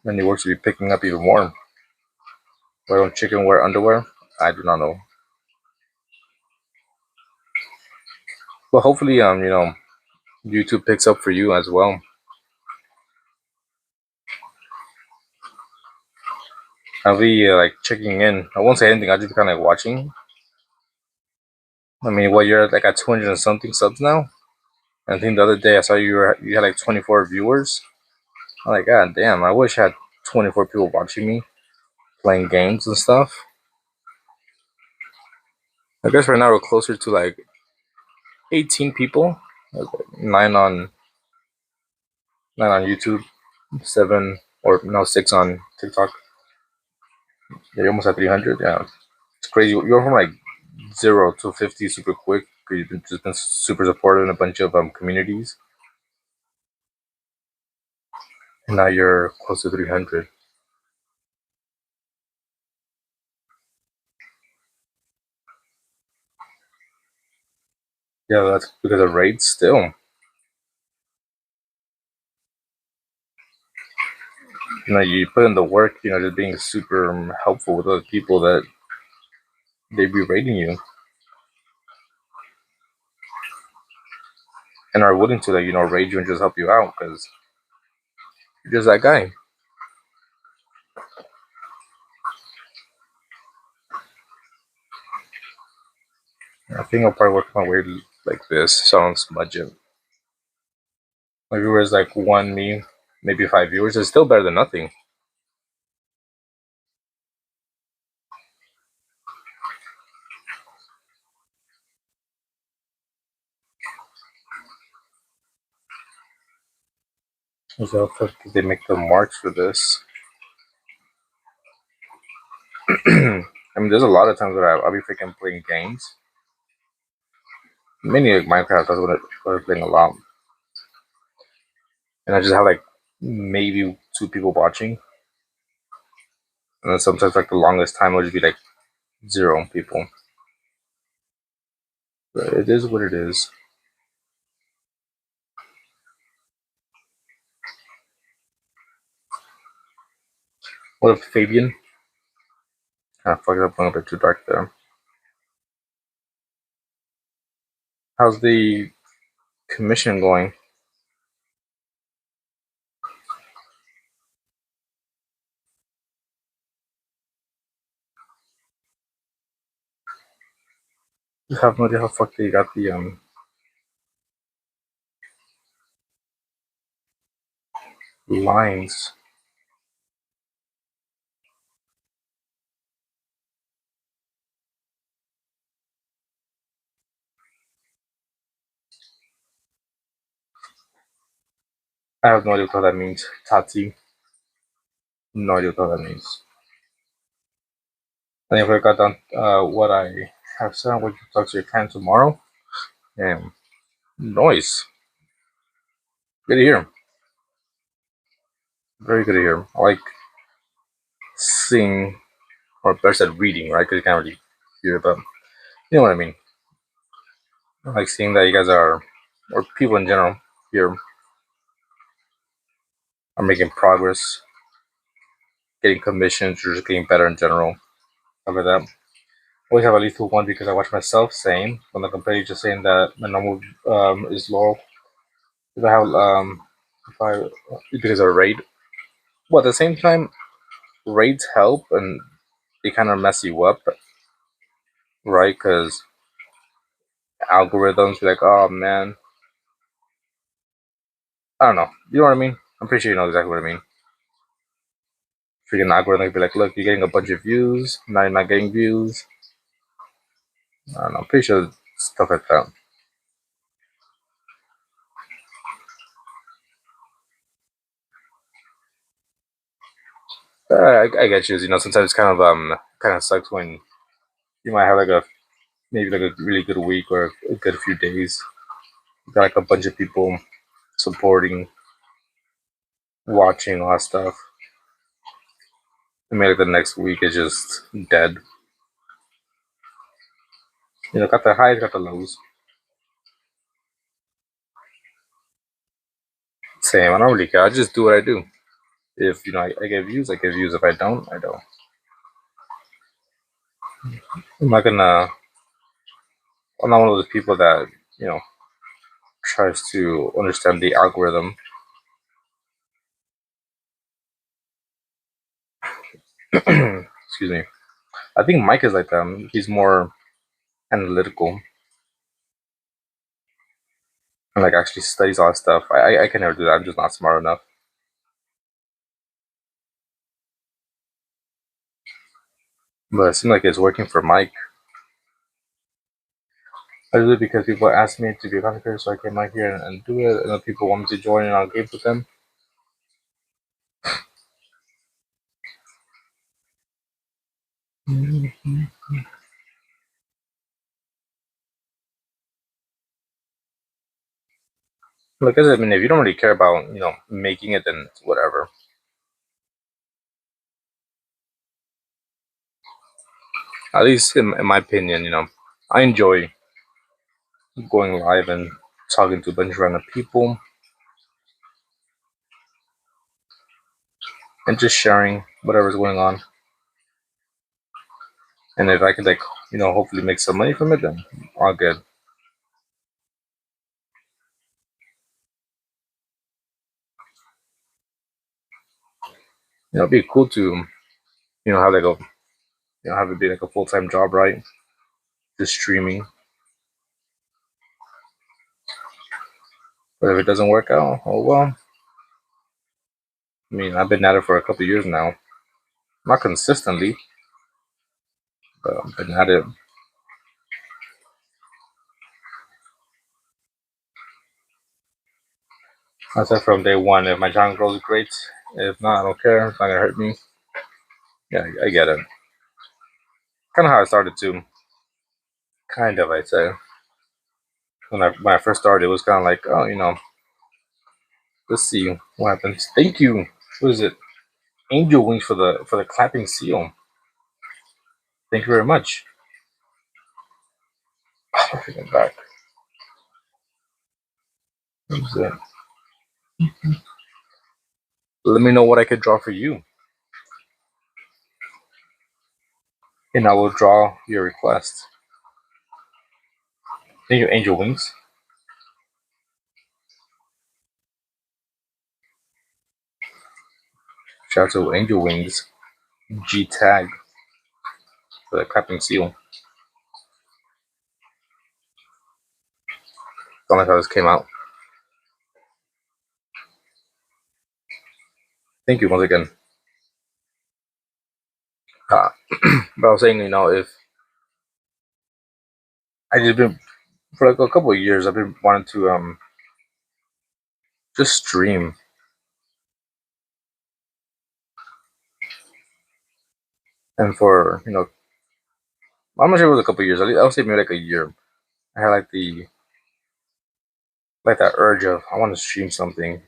many work should be picking up even more. Why don't chicken wear underwear? I do not know. But hopefully, YouTube picks up for you as well. I'll be like checking in. I won't say anything. I'll just be kind of like watching. I mean, what you're like at 200 and something subs now. And I think the other day I saw you had like 24 viewers. I'm like, God damn! I wish I had 24 people watching me playing games and stuff. I guess right now we're closer to like 18 people. Nine on nine on YouTube, seven or no 6 on TikTok. Yeah, you almost at 300. Yeah, it's crazy. You're from like 0 to 50 super quick. You've just been super supportive in a bunch of communities, and now you're close to 300. Yeah, that's because of raids. Still, you put in the work. Just being super helpful with other people that they be raiding you and are willing to like raid you and just help you out because you're just that guy. I think I'll probably work my way like this. Sounds budget. My viewers like one me, maybe 5 viewers. It's still better than nothing. So how did they make the marks for this? I mean, there's a lot of times where I'll be freaking playing games. Mainly like Minecraft, that's what I'm playing a lot. And I just have like maybe 2 people watching. And then sometimes like the longest time will just be like 0 people. But it is what it is. What up, Fabian? Kind of fucked up, went a bit too dark there. How's the commission going? I have no idea how fuck they got the lines. I have no idea what that means. Tati. No idea what that means. I think I got done what I have said. I'm going to talk to your client tomorrow. And noise. Good to hear. Very good to hear. I like seeing, or better said, reading, right? Because you can't really hear, but you know what I mean. I like seeing that you guys are, or people in general here, are making progress, getting commissions, or just getting better in general. Stuff like that. I always have at least one because I watch myself saying, when the company just saying that my normal is low. If I have, if I, because of a raid. Well, at the same time, raids help and they kind of mess you up, right? Because algorithms be like, oh man, I don't know. You know what I mean? I'm pretty sure you know exactly what I mean. Freaking algorithm be like, look, you're getting a bunch of views, now you're not getting views. I don't know. I'm pretty sure stuff like that. I get you. You know, sometimes it's kind of sucks when you might have like a maybe like a really good week or a good few days. You got like a bunch of people supporting, watching all that stuff. And maybe like the next week is just dead. You know, got the highs, got the lows. Same. I don't really care. I just do what I do. If you know I get views, I get views. If I don't, I don't. I'm not gonna. I'm not one of those people that you know tries to understand the algorithm. Excuse me. I think Mike is like that. He's more analytical and like actually studies all that stuff. I can never do that. I'm just not smart enough. But it seems like it's working for Mike. I do it because people ask me to be a content creator, so I came out here and do it. And then people want me to join in on games with them. Because I mean, if you don't really care about making it, then it's whatever. At least in my opinion, I enjoy going live and talking to a bunch of random people and just sharing whatever's going on. And if I could hopefully make some money from it, then all good. It'd be cool to have like a have it be like a full-time job, right? Just streaming. But if it doesn't work out, oh well. I mean, I've been at it for a couple of years now. Not consistently, but I've been at it. I said from day one, if my channel grows, great. If not, I don't care. It's not gonna hurt me. Yeah, I get it. Kind of how I started too. Kind of, I'd say. When I first started, it was kind of like, oh, let's see what happens. Thank you. What is it? Angel wings for the clapping seal. Thank you very much. Oh, freaking back. What is it? Let me know what I could draw for you, and I will draw your request. Thank you, Angel Wings. Shout out to Angel Wings. G tag for the clapping seal. Don't like how this came out. Thank you once again. But I was saying, if I just been for like a couple of years, I've been wanting to just stream. And for I'm not sure it was a couple years. I would say maybe like a year. I had like that urge of I want to stream something.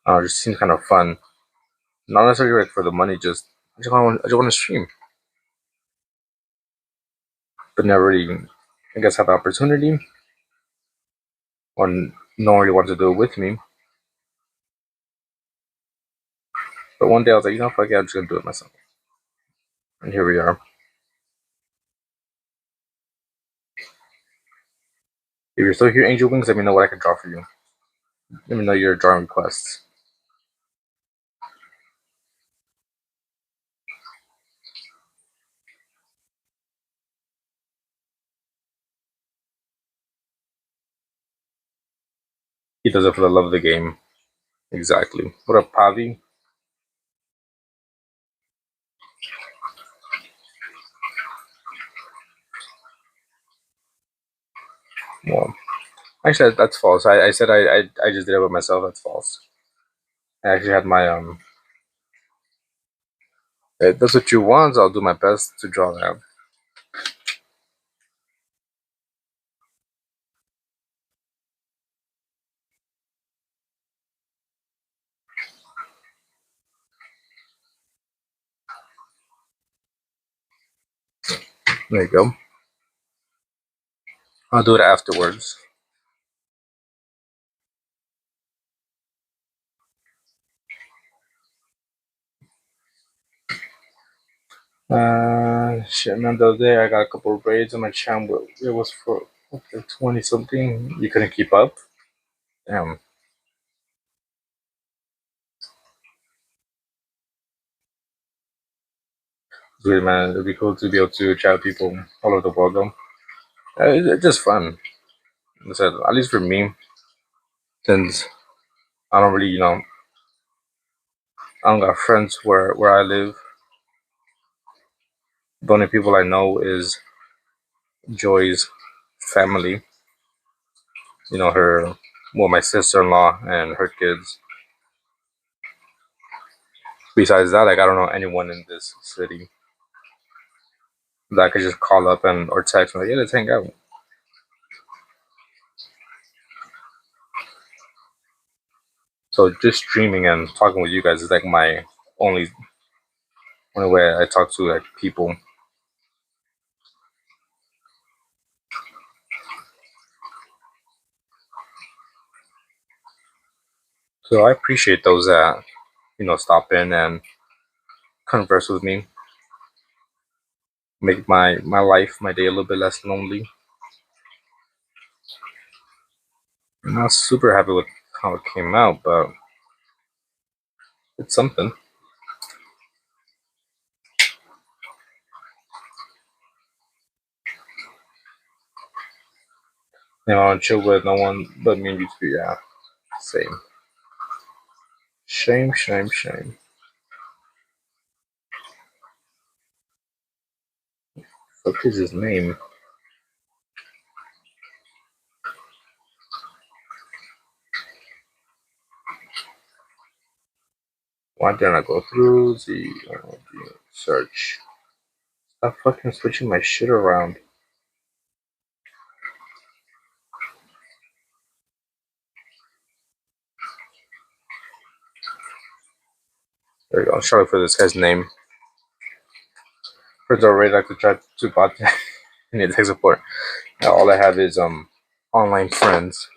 It just seems kind of fun. Not necessarily like for the money. I just want to stream, but never really, I guess, have the opportunity or no one really wanted to do it with me. But one day I was like, fuck yeah, I'm just gonna do it myself. And here we are. If you're still here, Angel Wings, let me know what I can draw for you. Let me know your drawing requests. He does it for the love of the game. Exactly. What up, Pavi? Well, actually, that's false. I said I just did it by myself. That's false. I actually had my If that's what you want, I'll do my best to draw that. There you go. I'll do it afterwards. Shit, man, the other day I got a couple of braids on my channel. It was for like 20 something. You couldn't keep up. Damn. Good, man. It'd be cool to be able to chat with people all over the world, though. It's just fun. Like I said, at least for me, since I don't really, I don't got friends where I live. The only people I know is Joy's family. Her, well, my sister-in-law and her kids. Besides that, like I don't know anyone in this city that I could just call up and or text me like, yeah, let's hang out. So just streaming and talking with you guys is like my only only way I talk to like people. So I appreciate those that stop in and converse with me, make my life, my day a little bit less lonely. I'm not super happy with how it came out, but it's something. I don't chill with no one but me and you two. Yeah, same. Shame, shame, shame. What is his name? Why didn't I go through the search? Stop fucking switching my shit around. There you go. I'm sorry for this guy's name. Friends already like to try to bot need tech support. Now all I have is online friends.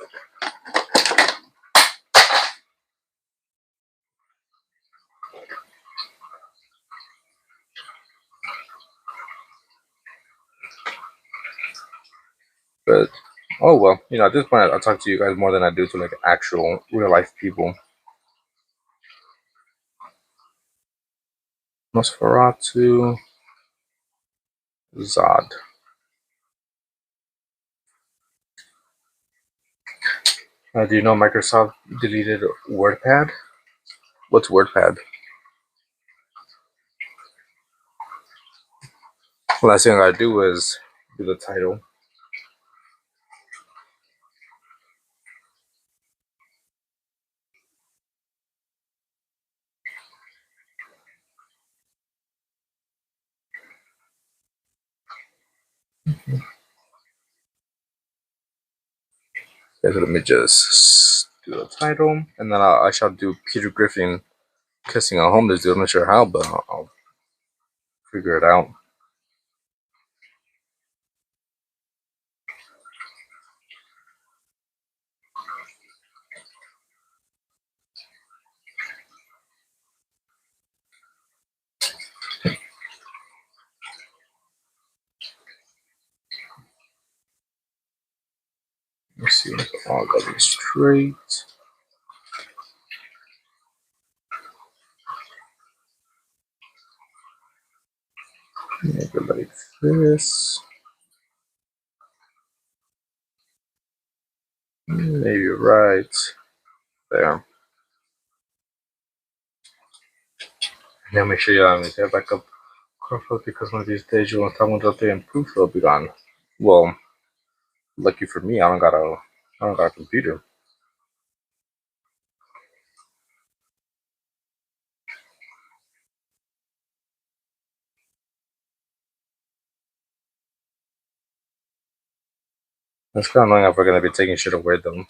But oh well, at this point I talk to you guys more than I do to like actual real life people. Nosferatu Zod. Do you know Microsoft deleted WordPad? What's WordPad? The last thing I gotta do is do the title. Okay, so let me just do the title, and then I shall do Peter Griffin kissing a homeless dude. I'm not sure how, but I'll figure it out. Let's see if all got it straight. Make it like this. Maybe right there. Now make sure you set back up Crowdflow because one of these days you want someone to update and proof will be gone. Well, lucky for me, I don't got a computer. It's kind of annoying if we're gonna be taking shit away though.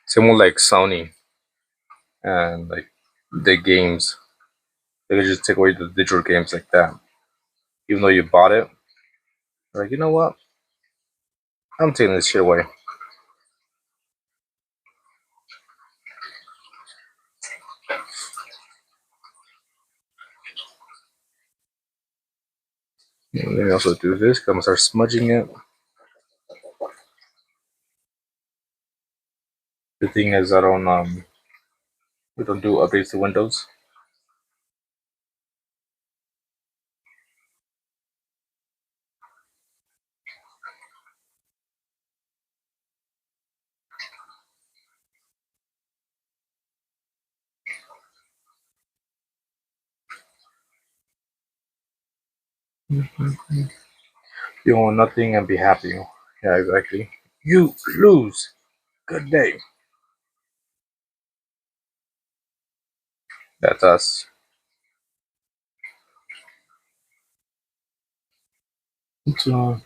Same with like Sony and like the games. They could just take away the digital games like that. Even though you bought it, like you know what? I'm taking this shit away. Let me also do this. I'm gonna start smudging it. The thing is, we don't do updates to Windows. You own nothing and be happy. Yeah, exactly. You lose. Good day. That's us. So,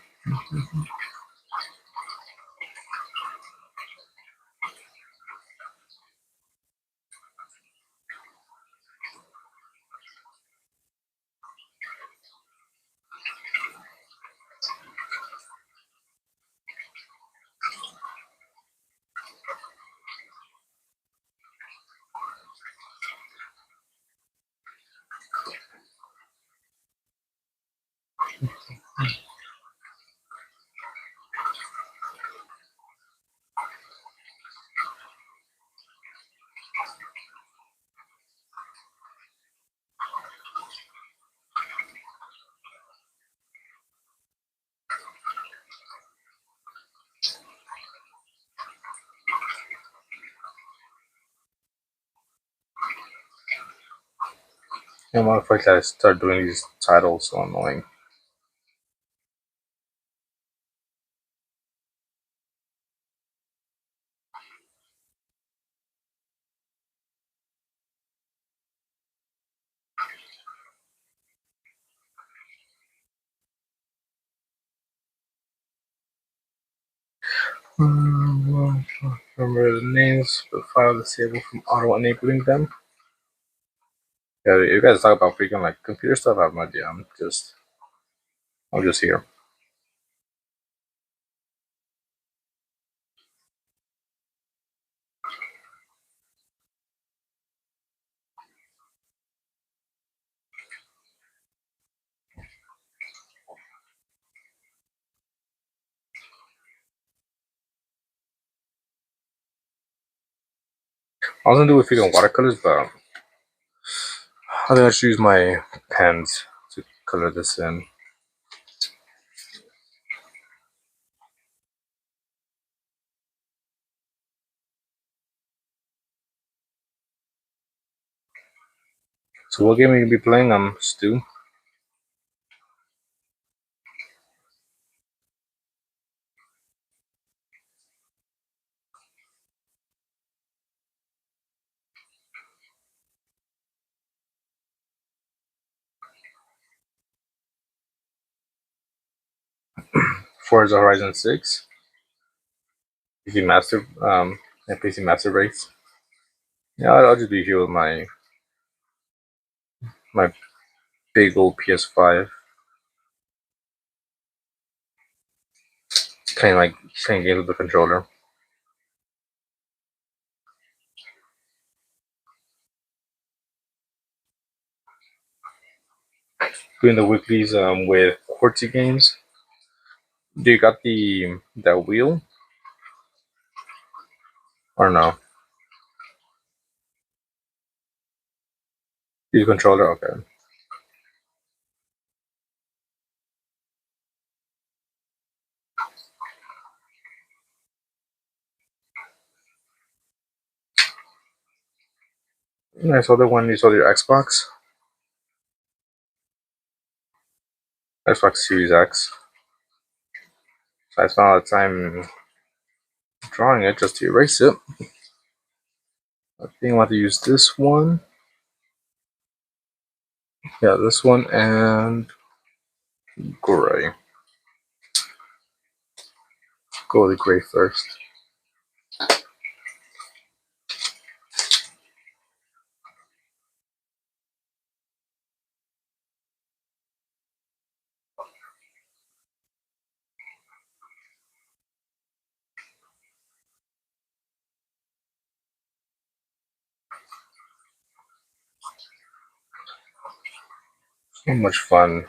you know, if I start doing these titles, so annoying. Well, remember the names, but file disable from auto enabling them. Yeah, you guys talk about freaking like computer stuff. I have no idea. I'm just here. I was gonna do with freaking watercolors, but I think I should use my pens to color this in. So what game are you gonna be playing? Stu. Forza Horizon 6. PC Master, and PC Master Race. Yeah, I'll just be here with my big old PS5, playing games with the controller. Doing the weeklies with QWERTY games. Do you got that wheel or no? The controller, okay. Nice other one. You saw your Xbox Series X. So I spent a lot of time drawing it just to erase it. I think I want to use this one. Yeah, this one and gray. Go with the gray first. So much fun.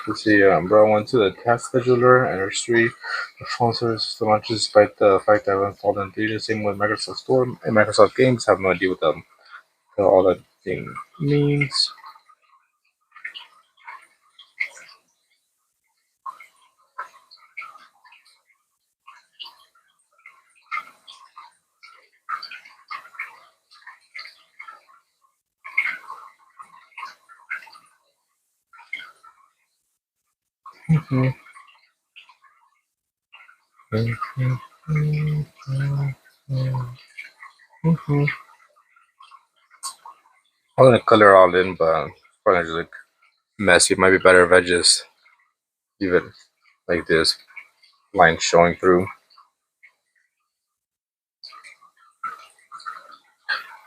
Let's see, bro, I went to the task scheduler anniversary. The phone service system launches despite the fact that I haven't fallen data. Same with Microsoft Store and Microsoft Games. Have no idea what all that thing means. Mm-hmm. Mm-hmm. Mm-hmm. I'm gonna color all in, but it's probably just like messy. It might be better if I just leave it like this, line showing through.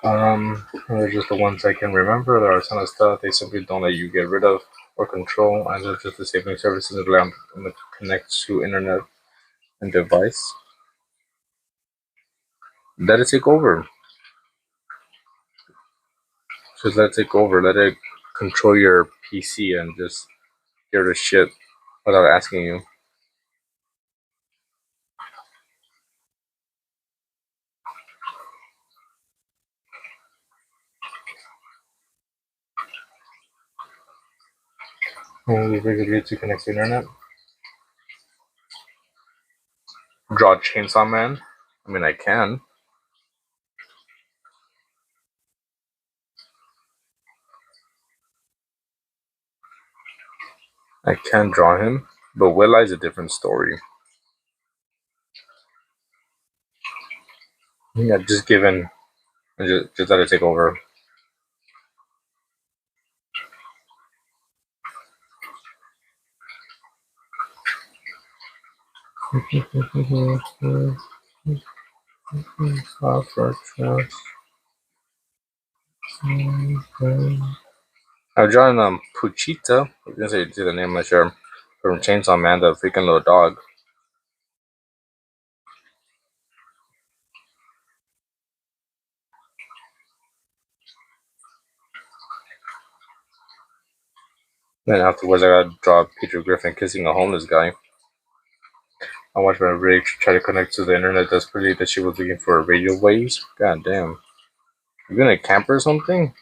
Those are just the ones I can remember. There are a ton of stuff they simply don't let you get rid of or control, and they're just disabling services that allow them to connect to internet and device. Let it take over. Just let it take over. Let it control your PC and just get rid of shit without asking you. Only regularly to connect to internet. Draw Chainsaw Man. I mean, I can. I can draw him, but Will Eye's a different story. Yeah, just given, just let it take over. I've drawn Puchita. I was gonna say the name, I'm not sure. From Chainsaw Man, the freaking little dog. Then afterwards, I gotta draw Peter Griffin kissing a homeless guy. I watched my rig try to connect to the internet desperately that she was looking for radio waves. God damn. You gonna camp or something?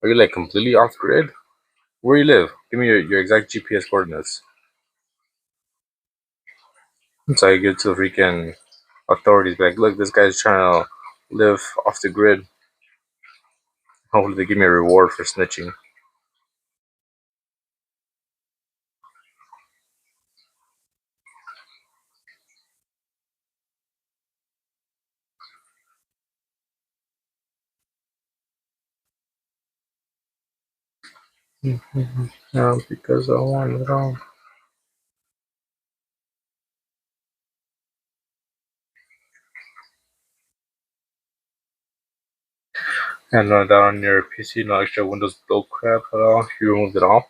Are you like completely off grid? Where you live? Give me your exact GPS coordinates. So I get to the freaking authorities. Be like, look, this guy's trying to live off the grid. Hopefully, they give me a reward for snitching. No, because I want it all. And down on your PC, no extra Windows build crap at all. You removed it all.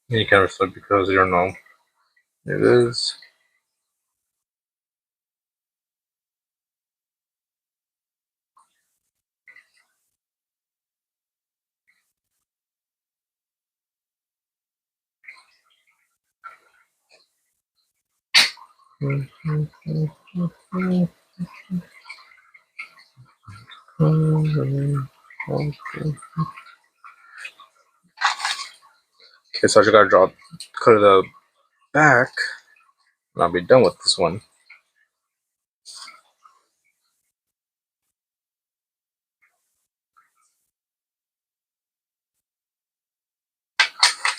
You can't restore because you don't know. It is. Okay, so I just gotta draw, cut the back, and I'll be done with this one.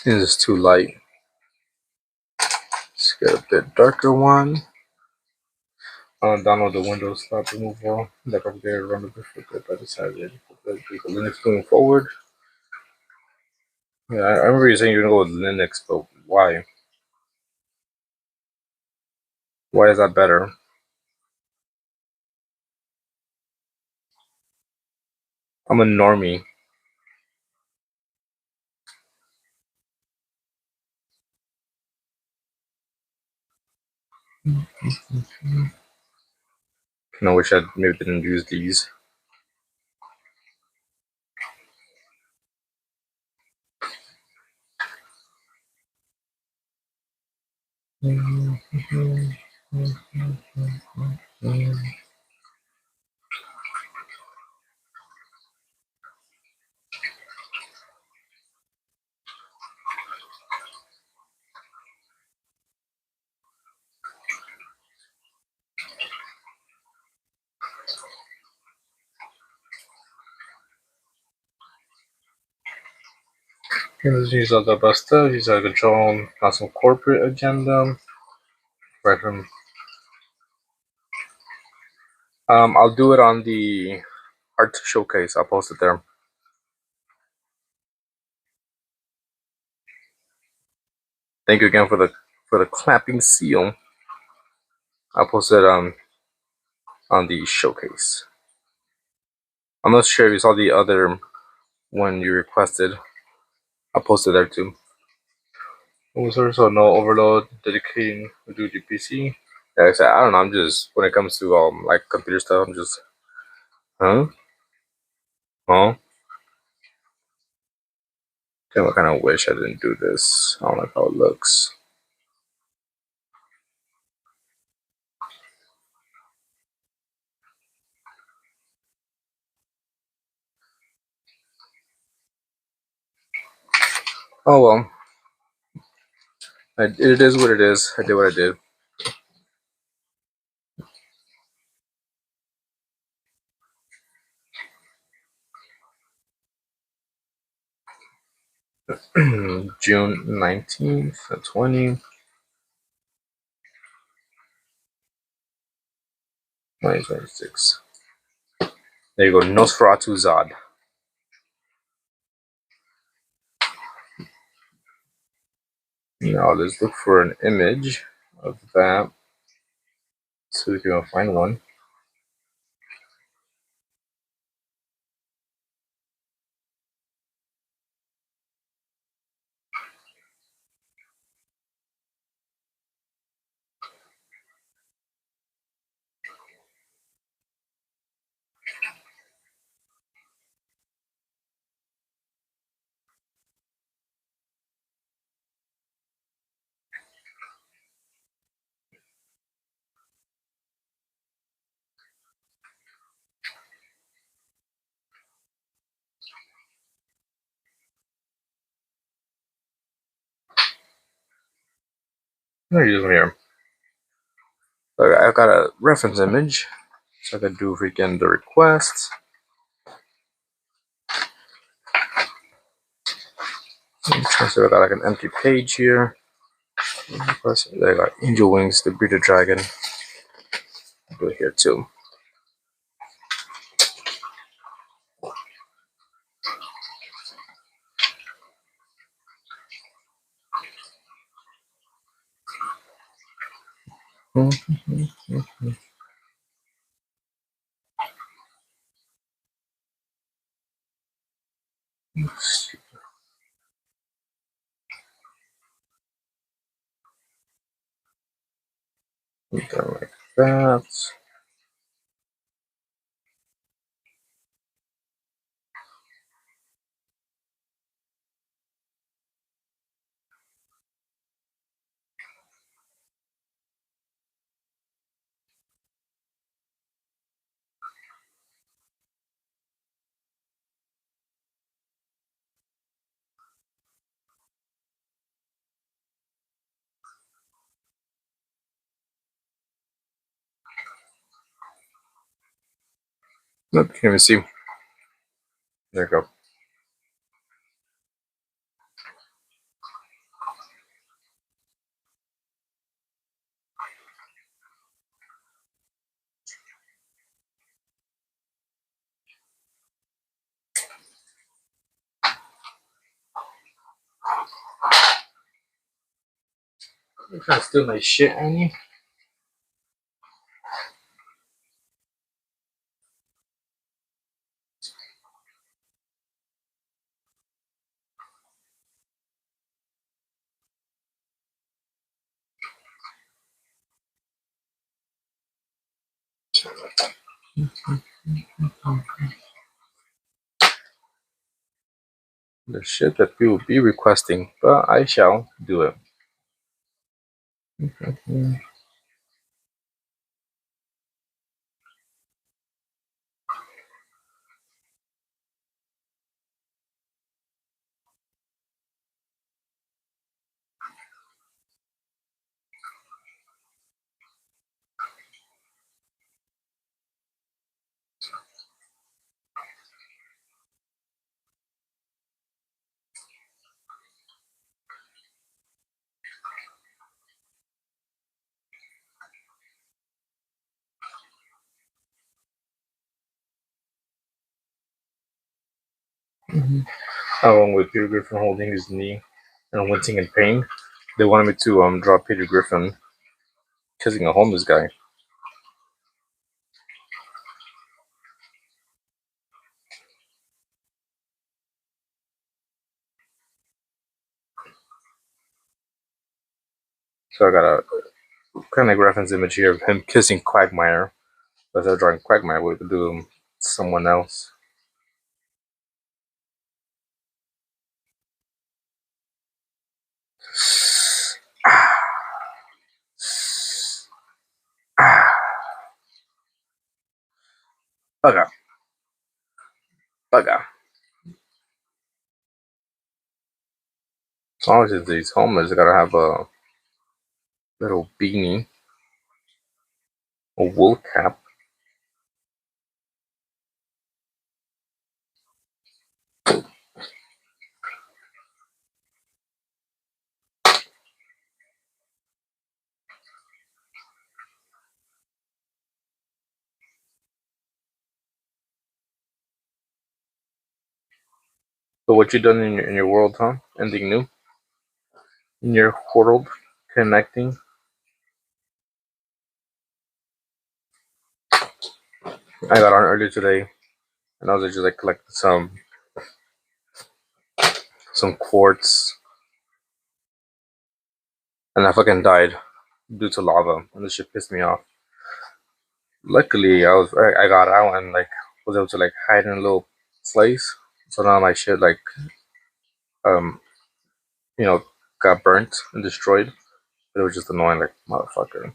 This is too light. Let's get a bit darker one. Download the Windows slot removal that propagated run the before I decided to Linux moving forward. Yeah, I remember you saying you're gonna go with Linux, but why? Why is that better? I'm a normie. I wish I maybe didn't use these. These are the best stuff. These are control, not some corporate agenda. Right from. I'll do it on the art showcase. I'll post it there. Thank you again for the clapping seal. I'll post it on the showcase. I'm not sure if you saw the other one you requested. I'll post it there too. Also, no overload, dedicating to the PC. Yeah, like I said, I don't know. I'm just when it comes to like computer stuff, I'm just huh. I kind of wish I didn't do this. I don't like how it looks. Oh well. It is what it is. I did what I did. June 19th, 2026. There you go, Nosferatu Zod. Now let's look for an image of that. So we can find one. I'm gonna use them here. Okay, I've got a reference image, so I can do freaking the request. So I got like an empty page here. Plus, I got Angel Wings, the Bearded Dragon. I'll do it here too. Something like that. Nope, can't even see. There you go. You trying to steal my shit, Annie? The shit that people be requesting, but I shall do it. Along with Peter Griffin holding his knee and wincing in pain, they wanted me to draw Peter Griffin kissing a homeless guy. So I got a kind of reference image here of him kissing Quagmire. But instead of drawing Quagmire, we could do someone else. Bugger. Bugger. As long as these homeless, they gotta have a little beanie, a wool cap. So what you done in your world, huh? Anything new? In your world, connecting? I got on earlier today, and I was just like collecting some quartz, and I fucking died due to lava, and this shit pissed me off. Luckily, I got out and like was able to like hide in a little place, so now my shit like um you know got burnt and destroyed. But it was just annoying, like motherfucker.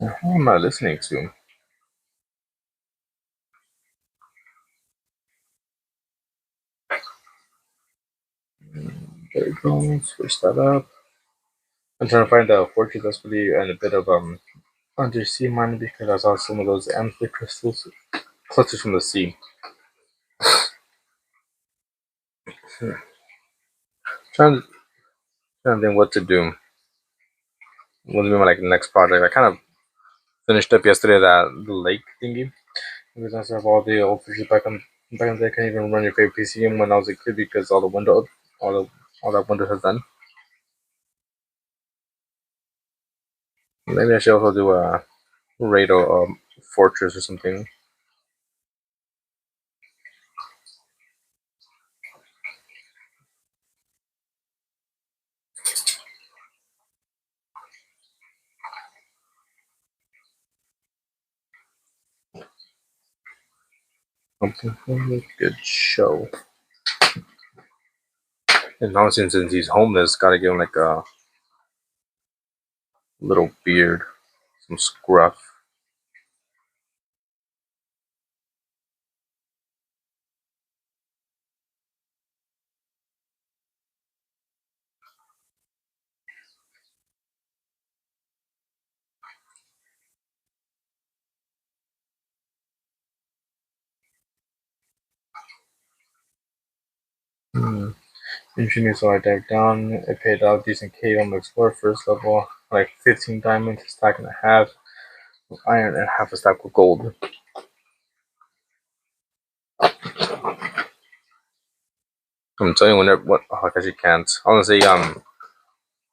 Who am I listening to? There we go. Switch that up. I'm trying to find a fortress that's really and a bit of undersea mining because I saw some of those amethyst crystals clusters from the sea. Trying to, trying to think what to do. What's be my next project? I kind of finished up yesterday that the lake thingy because I still have all the old fishes back in the day. I can't even run your favorite PC game when I was a kid because all that Windows has done. Maybe I should also do a raid or fortress or something. Something good show. And now since he's homeless, gotta give him like a little beard, some scruff. Engineer, so I dived down. I paid out decent cave on the explorer first level, like 15 diamonds, a stack and a half of iron, and half a stack of gold. I'm telling you, I guess you can't. I want to say,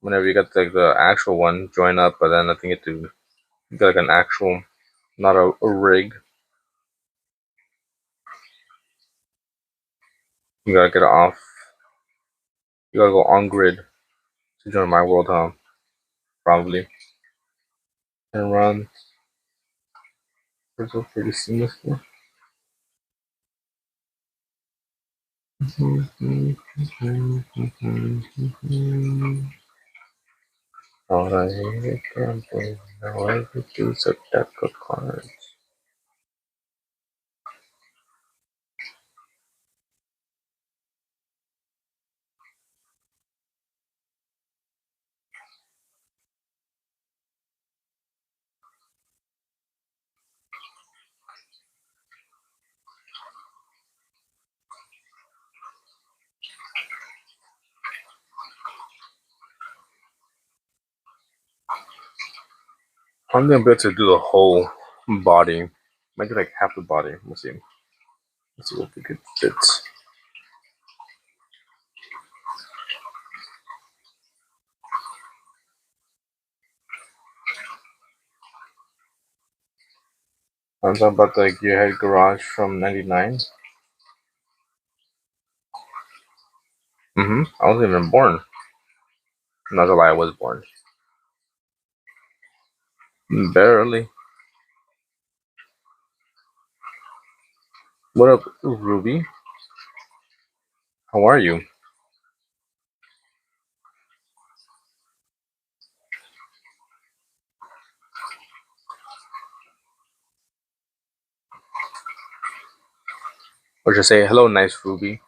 whenever you get the actual one, join up, but then I think you get like an actual, not a rig. You gotta get it off. You gotta go on grid to join my world, huh? Probably. And run. It's pretty seamlessly. Alright, gambling. Now I reduce a deck of cards. I'm gonna be able to do the whole body. Maybe like half the body. Let's see. Let's see what we could fit. I'm talking about the Gearhead Garage from '99. I wasn't even born. Not a lie, I was born. Barely. What up, Ruby? How are you? Or just say hello, nice Ruby.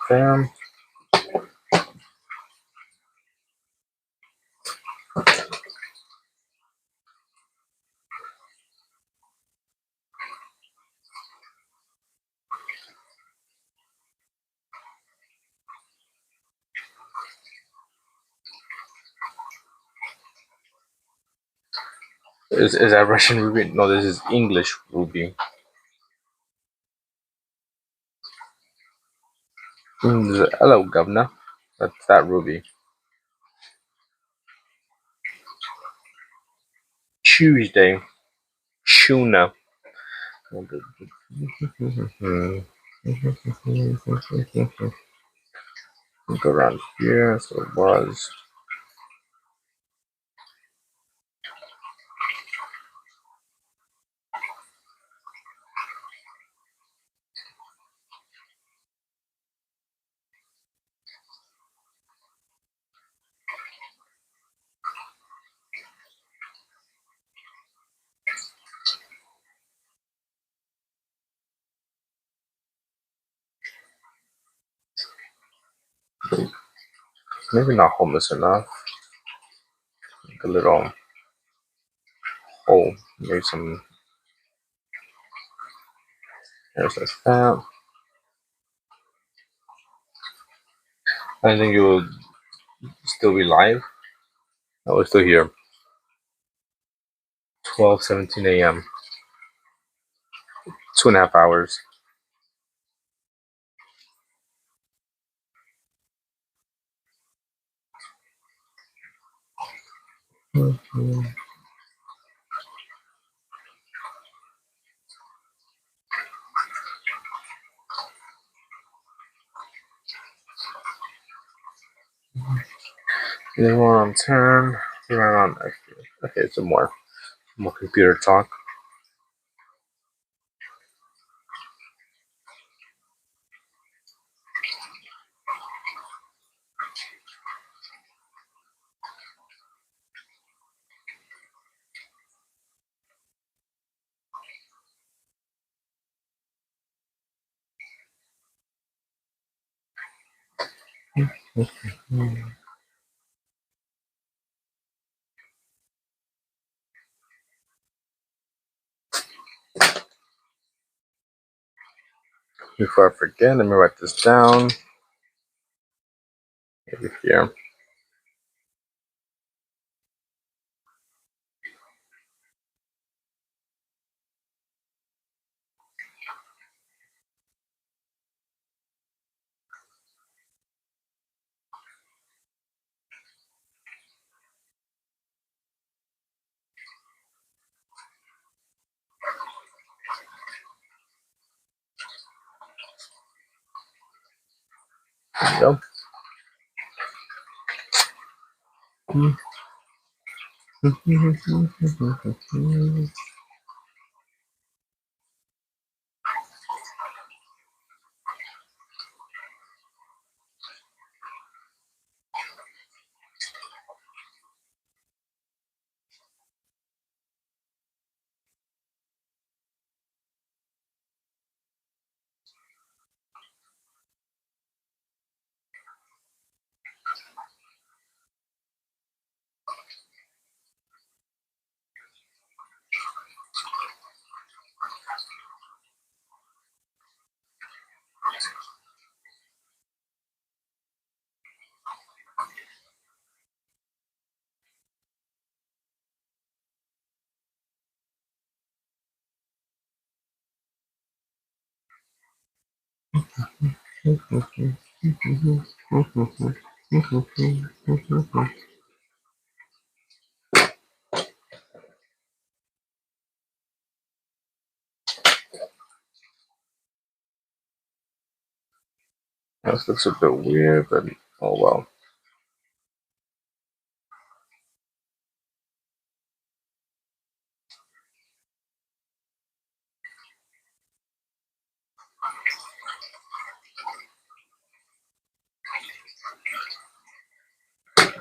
Fam. Is that Russian Ruby? No, this is English Ruby. Hello, Governor. That's that Ruby. Tuesday. Tuna. Go around here, so it was. Maybe not homeless enough. Like a little hole. Maybe some. There's like that. I think you will still be live. Oh, we're still here. 12:17 a.m. 2.5 hours. Then we're on turn. We're on. Okay, some more computer talk. Before I forget, let me write this down. Maybe here. There you go. This looks a bit weird, but oh well.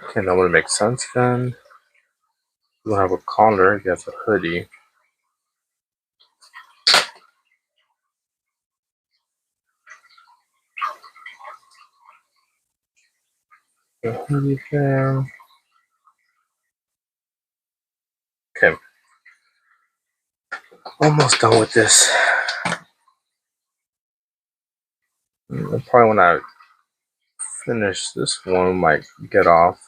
Okay, that would make sense then. You don't have a collar, you have a hoodie. The hoodie there. Okay. Almost done with this. Probably when I finish this one, we might get off.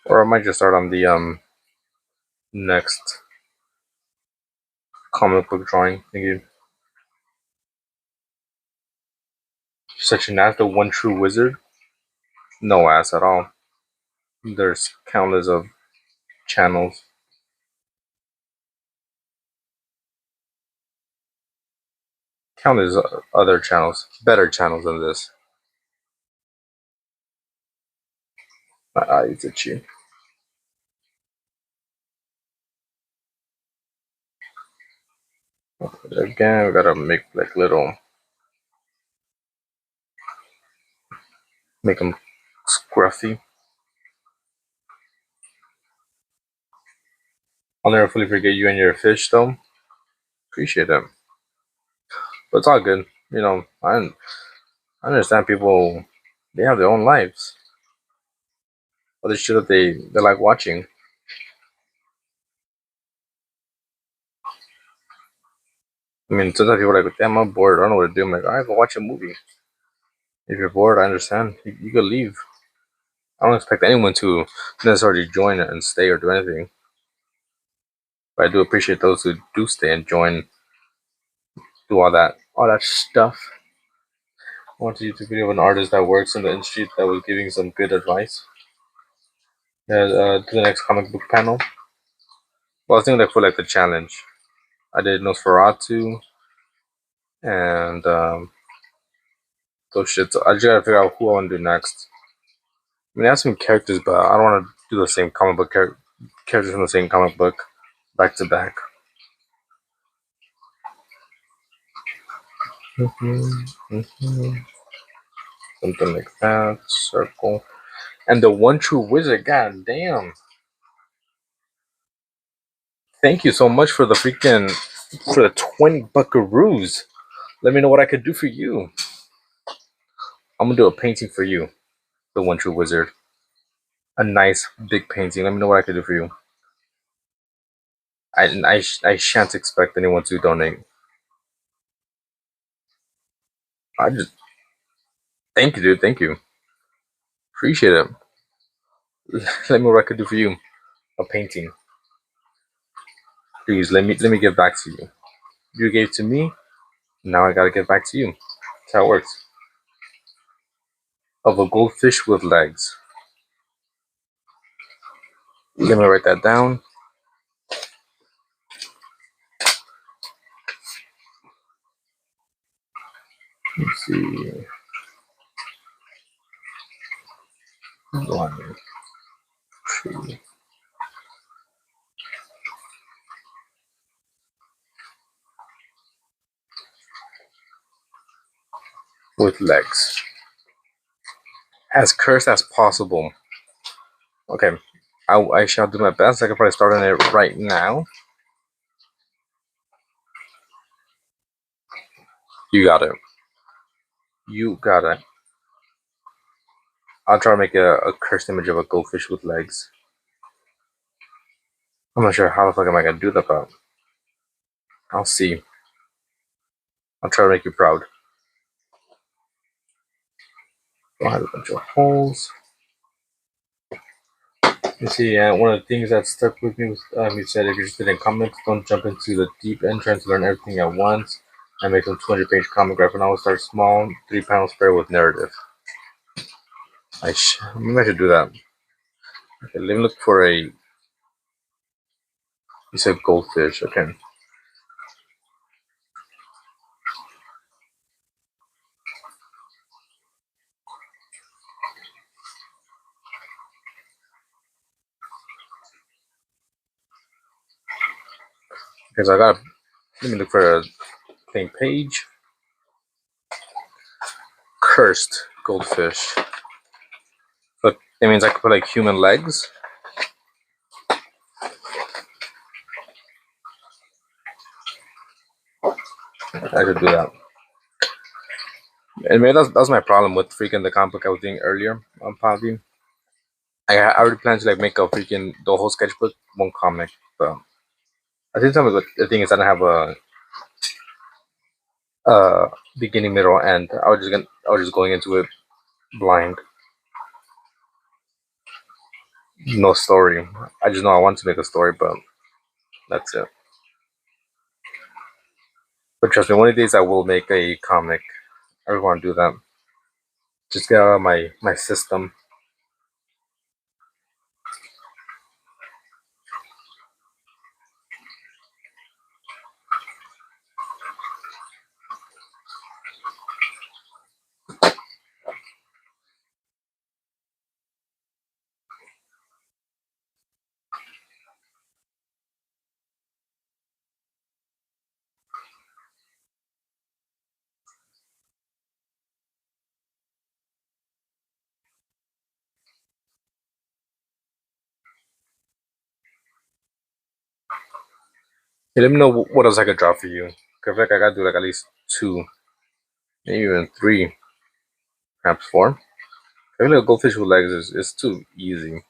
Or I might just start on the next comic book drawing thingy. Such an as the one true wizard? No ass at all. There's countless of channels. Countless other channels, better channels than this. My eyes itchy. Again, we gotta make like little, make them scruffy. I'll never fully forget you and your fish, though. Appreciate it, but it's all good. You know, I understand people. They have their own lives. Other shit that they like watching. I mean, sometimes people are like, damn, I'm bored. I don't know what to do. I'm like, all right, go watch a movie. If you're bored, I understand. You could leave. I don't expect anyone to necessarily join and stay or do anything. But I do appreciate those who do stay and join, do all that stuff. I watched a YouTube video of an artist that works in the industry that was giving some good advice. Yeah, to the next comic book panel. Well, I was thinking like for like the challenge. I did Nosferatu and those shits. I just gotta figure out who I want to do next. I mean, I have some characters, but I don't want to do the same comic book characters from the same comic book back to back. Something like that. Circle. And the one true wizard. God damn. Thank you so much for the freaking for the 20 buckaroos. Let me know what I could do for you. I'm gonna do a painting for you, the one true wizard. A nice big painting. Let me know what I could do for you. I shan't expect anyone to donate. I just thank you, dude. Thank you. Appreciate it. Let me know what I could do for you. A painting. Please let me give back to you. You gave to me. Now I gotta give back to you. That's how it works. Of a goldfish with legs. Let me write that down. Let's see. One, two. With legs. As cursed as possible. Okay. I shall do my best. I can probably start on it right now. You got it. You got it. I'll try to make a cursed image of a goldfish with legs. I'm not sure how the fuck am I gonna do that, but I'll see. I'll try to make you proud. I'll have a bunch of holes. You see, one of the things that stuck with me was he said, if you're interested in comics, don't jump into the deep end trying to learn everything at once and make some 200-page comic graphic novel. Start small, 3-panel spread with narrative. Maybe I should do that. Okay, let me look for a. You said goldfish. Okay. Because I got. Let me look for a plain page. Cursed goldfish. But it means I could put like human legs. I could do that. And maybe that's my problem with freaking the comic book I was doing earlier on Podbean. I already planned to like make a freaking the whole sketchbook one comic, but I think some of the thing is I don't have a beginning, middle, end. I was just going into it blind, no story. I just know I want to make a story, but that's it. But trust me, one of these I will make a comic. I really want to do that. Just get out of my system. Hey, let me know what else I could draw for you. Cause I feel like I gotta do like at least two, maybe even three, perhaps four. I feel like a goldfish with legs is too easy.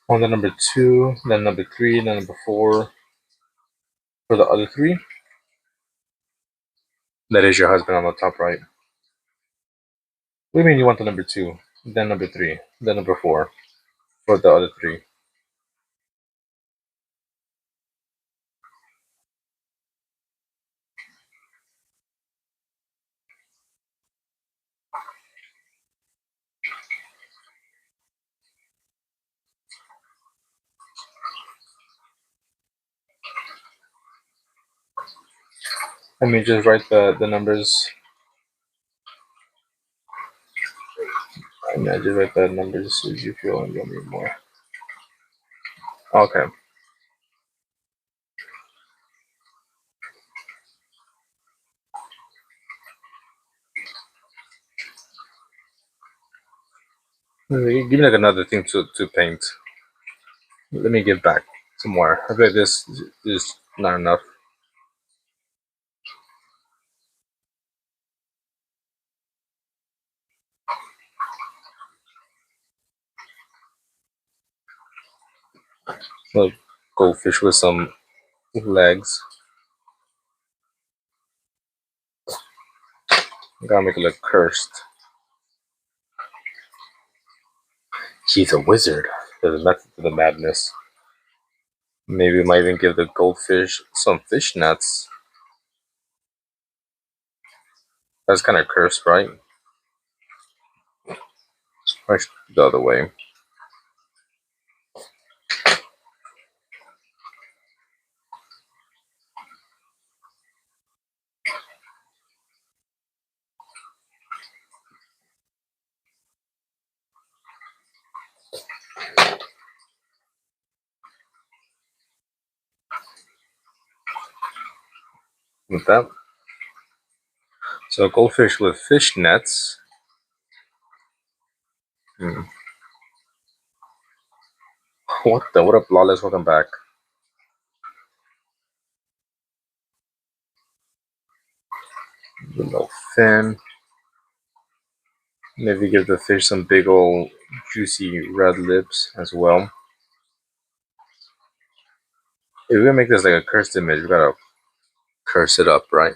On the number two, then number three, then number four. For the other three, that is your husband on the top right. What do you mean you want the number two, then number three, then number four for the other three? Let me just write the numbers. I mean, I just write the numbers as you feel and you'll need more. Okay. Give me like another thing to paint. Let me give back some more. I bet this is not enough. So goldfish with some legs. Gotta make it look cursed. He's a wizard. There's a method to the madness. Maybe we might even give the goldfish some fish nuts. That's kind of cursed, right? Push the other way. With that. So goldfish with fish nets. What up, Lawless? Welcome back. Little fin. Maybe give the fish some big old juicy red lips as well. If we're gonna make this like a cursed image, we gotta curse it up, right?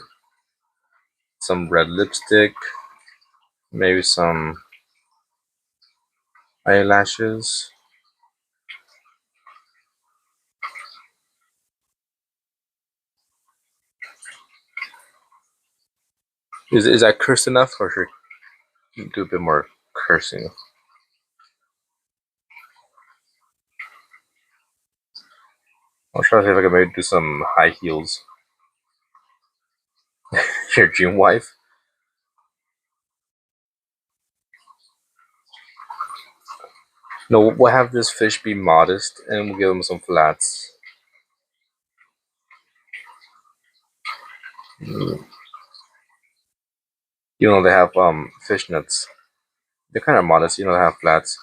Some red lipstick, maybe some eyelashes. Is that cursed enough, or should we do a bit more cursing? I'll try to see if I can maybe do some high heels. Your dream wife. No, we'll have this fish be modest, and we'll give him some flats. You know they have fishnets. They're kind of modest. You know they have flats.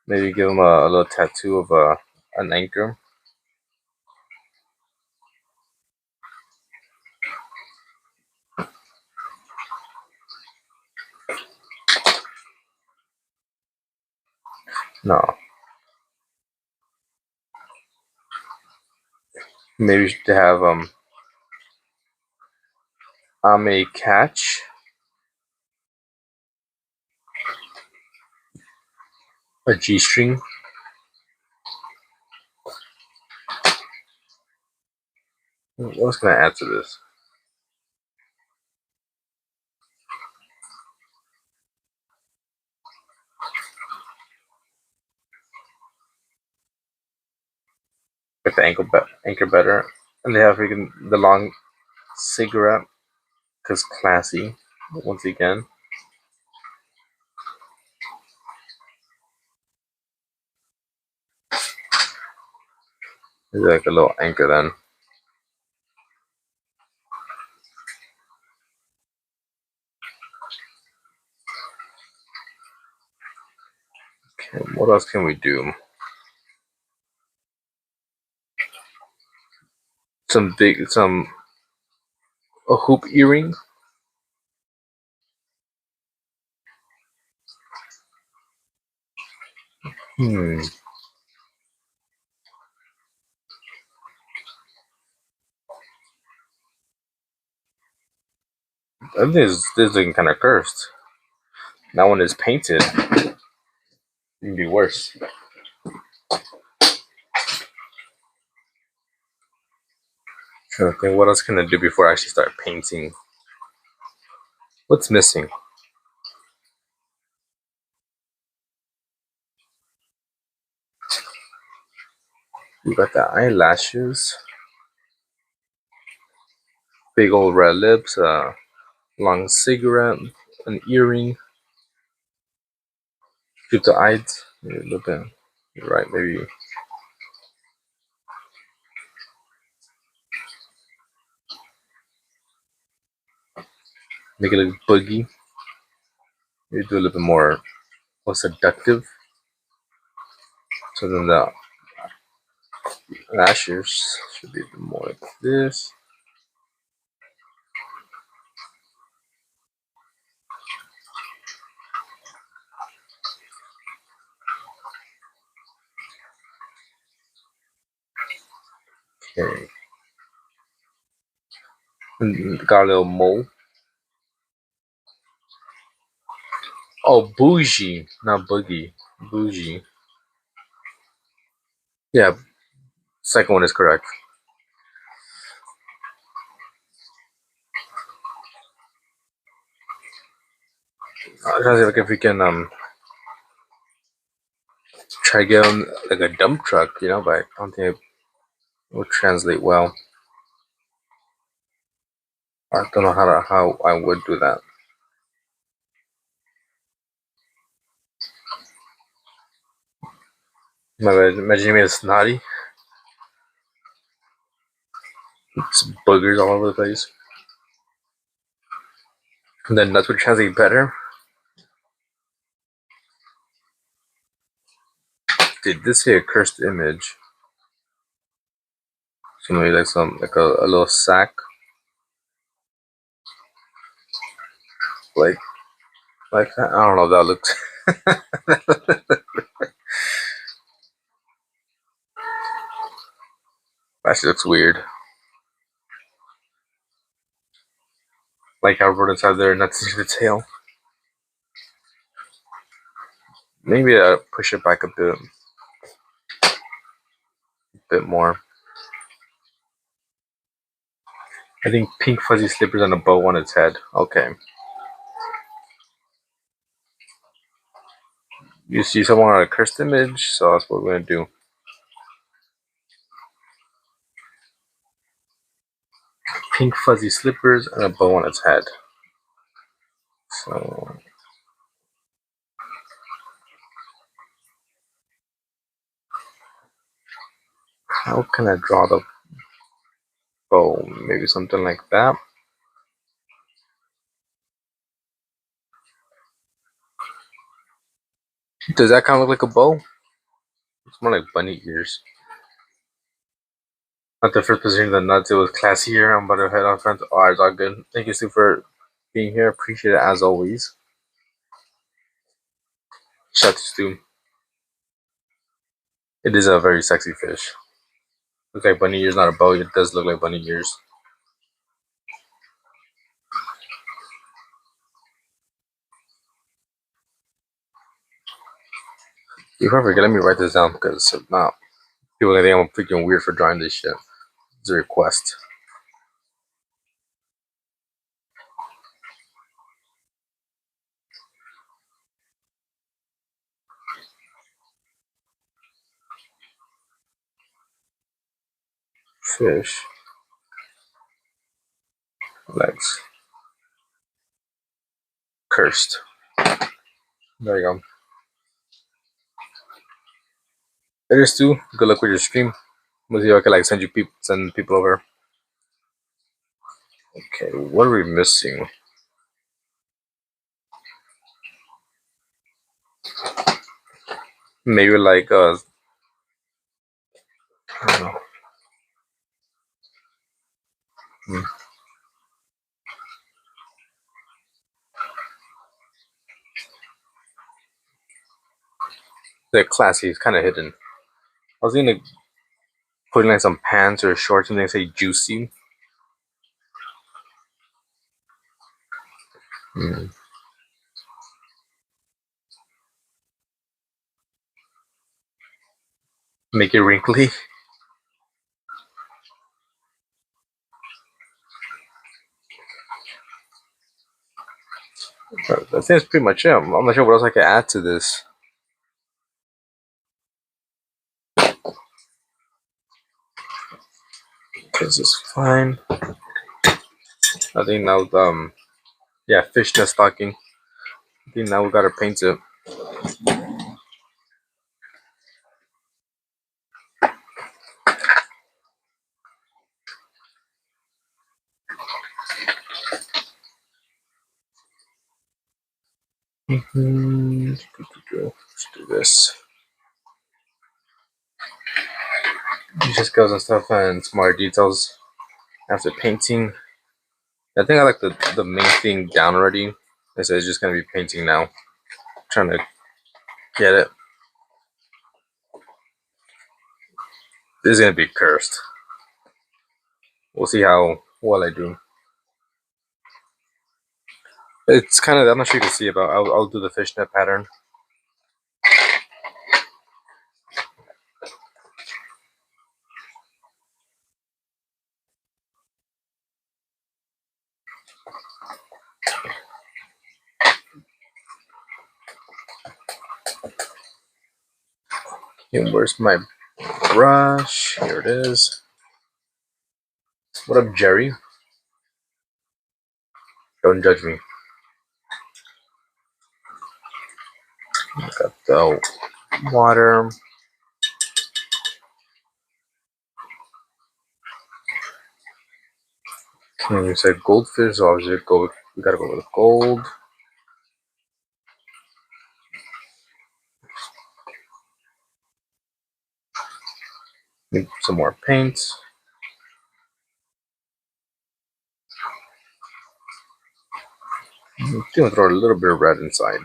Maybe give them a little tattoo of an anchor. No. Maybe to have a catch, a G string. What else can I add to this? Get the anchor better, and they have freaking the long cigarette because classy. Once again, it's like a little anchor then. Okay, what else can we do? Some a hoop earring. Hmm. I think this looking kind of cursed. That one is painted. It can be worse. Trying to think, what else can I do before I actually start painting? What's missing? You got the eyelashes, big old red lips, long cigarette, an earring. Keep the eyes. Maybe a little bit. You're right. Maybe make it look boogie. Maybe do a little bit more seductive. So then the lashes should be more like this. Okay. And got a little mole. Oh, bougie, not boogie. Bougie. Yeah, second one is correct. I'm trying to see like if we can try to get on like a dump truck, but I don't think it will translate well. I don't know how I would do that. Imagine you made a snotty. It's boogers all over the place. And then nuts would translate better. Did this say a cursed image? So maybe like a little sack. Like that. I don't know if that looks actually looks weird. Like how rodents have their nuts into the tail. Maybe push it back a bit more. I think pink fuzzy slippers and a bow on its head. Okay. You see someone on a cursed image, so that's what we're gonna do. Pink fuzzy slippers and a bow on its head. So how can I draw the bow? Maybe something like that. Does that kind of look like a bow? It's more like bunny ears. Not the first position of the nuts, it was classier. I'm about to head on front. Alright, it's all good. Thank you, Stu, for being here. Appreciate it as always. Shout out to Stu. It is a very sexy fish. Looks like bunny ears, not a bow. It does look like bunny ears. If I forget, let me write this down because if not, people think I'm freaking weird for drawing this shit. It's a request. fish legs. Cursed. There you go. There is too. Good luck with your stream. We'll see if I can like send people over. Okay, what are we missing? Maybe like I don't know. They're classy. It's kind of hidden. I was gonna put in like some pants or shorts and they say juicy. Make it wrinkly. I think that's pretty much it. I'm not sure what else I can add to this. This is fine. I think now, yeah, fishnet stocking. I think now we gotta paint it. Let's do this. Just goes and stuff and some more details after painting. I think I like the main thing down already. It's just gonna be painting now. Trying to get it. This is gonna be cursed. We'll see how well I do. It's kind of, I'm not sure you can see it, but I'll do the fishnet pattern. And where's my brush? Here it is. What up, Jerry? Don't judge me. Got the water. Okay, we said goldfish, so obviously we gotta go with gold. Need some more paint. I'm gonna throw a little bit of red inside.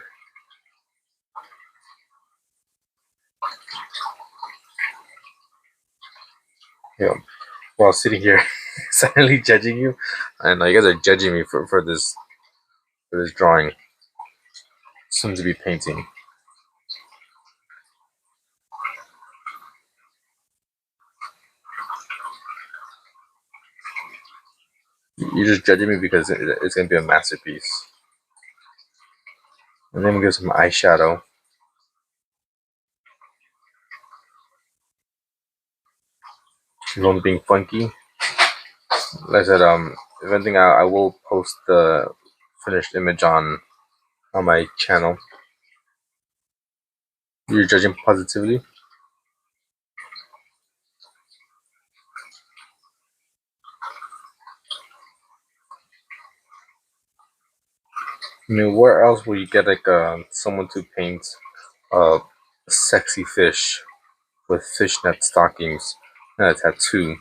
Yeah, while sitting here, silently judging you, and you guys are judging me for this drawing. Soon to be painting. You're just judging me because it's gonna be a masterpiece. And then we get some eyeshadow. One being funky. Like I said, if anything, I will post the finished image on my channel. You're judging positively. I mean, where else will you get like someone to paint a sexy fish with fishnet stockings and a tattoo?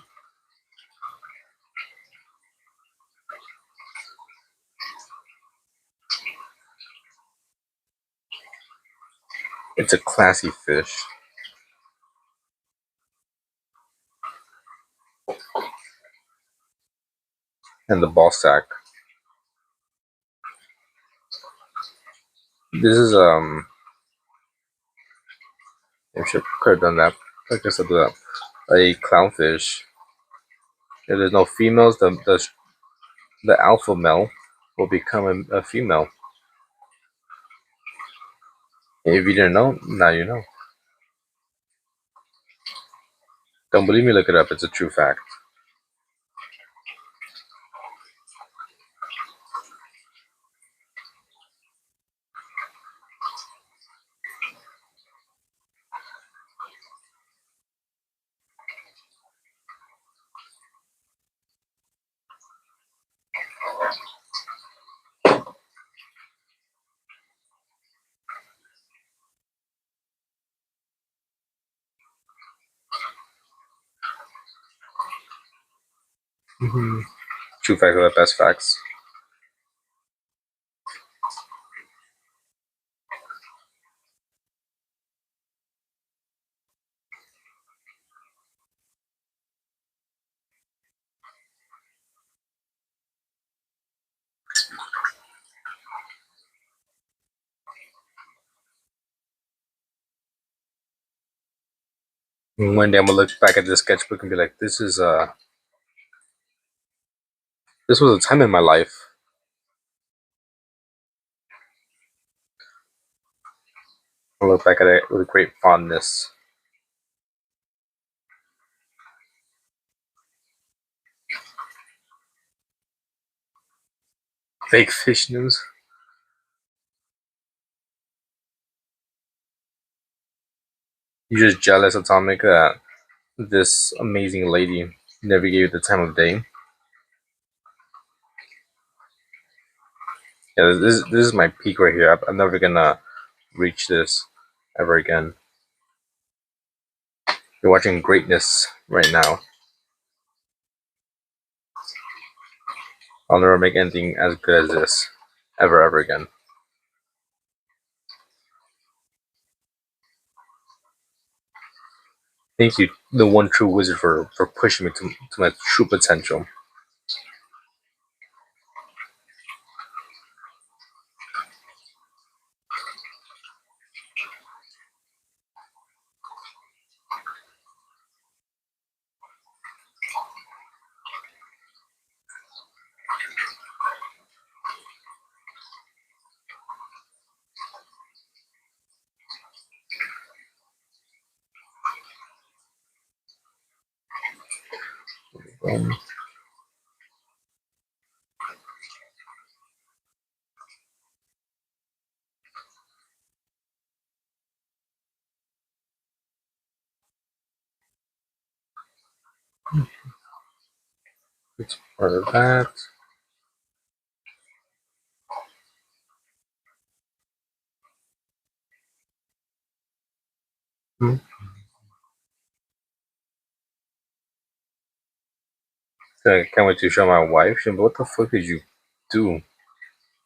It's a classy fish. And the ball sack. This is I should could have done that. I guess I'll do that. A clownfish. If there's no females, the alpha male will become a female. If you didn't know, now you know. Don't believe me? Look it up. It's a true fact. Mm-hmm. True facts are the best facts. And one day I'm gonna look back at this sketchbook and be like, this was a time in my life. I look back at it with great fondness. Fake fish news. You're just jealous, Atomic, that this amazing lady never gave you the time of day. Yeah, this is my peak right here. I'm never gonna reach this ever again. You're watching greatness right now. I'll never make anything as good as this ever again. Thank you, the one true wizard, for pushing me to my true potential. Um, it's part of that. Hmm. I can't wait to show my wife. She'll be, what the fuck did you do?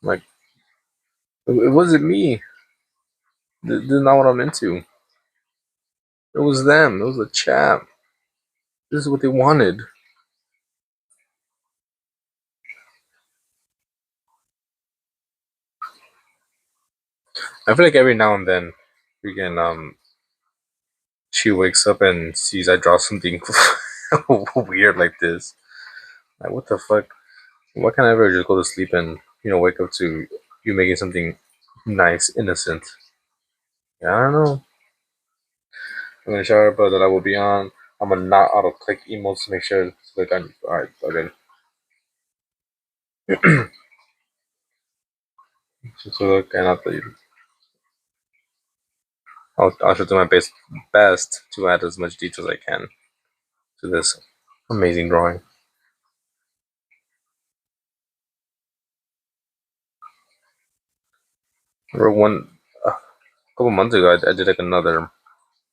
Like, it wasn't me. This is not what I'm into. It was them. It was a chat. This is what they wanted. I feel like every now and then, freaking she wakes up and sees I draw something weird like this. Like, what the fuck? Why can't I ever just go to sleep and wake up to you making something nice, innocent? Yeah, I don't know. I'm gonna shower, but that I will be on. I'm gonna not auto click emotes to make sure it's like I'm alright. Okay. Just to look and I'll try to do my best to add as much detail as I can to this amazing drawing. Remember a couple months ago, I did like another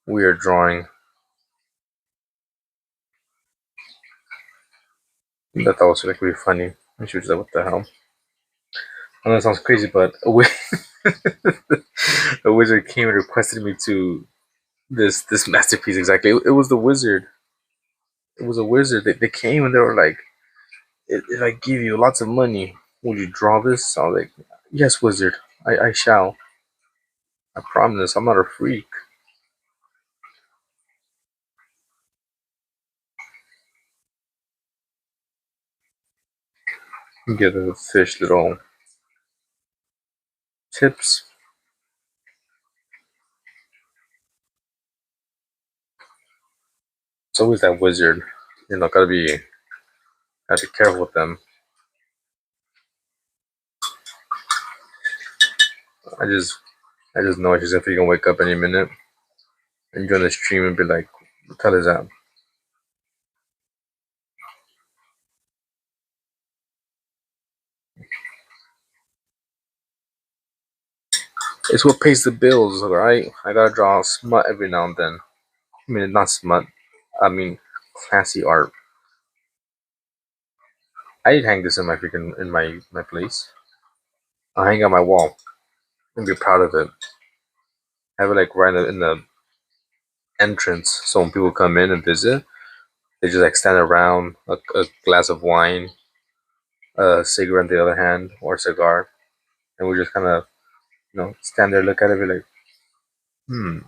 weird drawing that I thought was like really funny. And she was like, "What the hell?" I know it sounds crazy, but a wizard came and requested me to this masterpiece exactly. It was the wizard. It was a wizard. They came and they were like, if I give you lots of money, will you draw this? I was like, yes, wizard. I shall. I promise. I'm not a freak. Give the fish little tips. It's always that wizard. Gotta be careful with them. I just I just know she's gonna wake up any minute and join the stream and be like, what the hell is that? It's what pays the bills, alright? I gotta draw smut every now and then. I mean, not smut. I mean, classy art. I'd hang this in my place. I'll hang it on my wall and be proud of it. Have it like right in the entrance, so when people come in and visit, they just like stand around a glass of wine, a cigarette in the other hand, or a cigar, and we just kind of stand there, look at it, be like, hmm,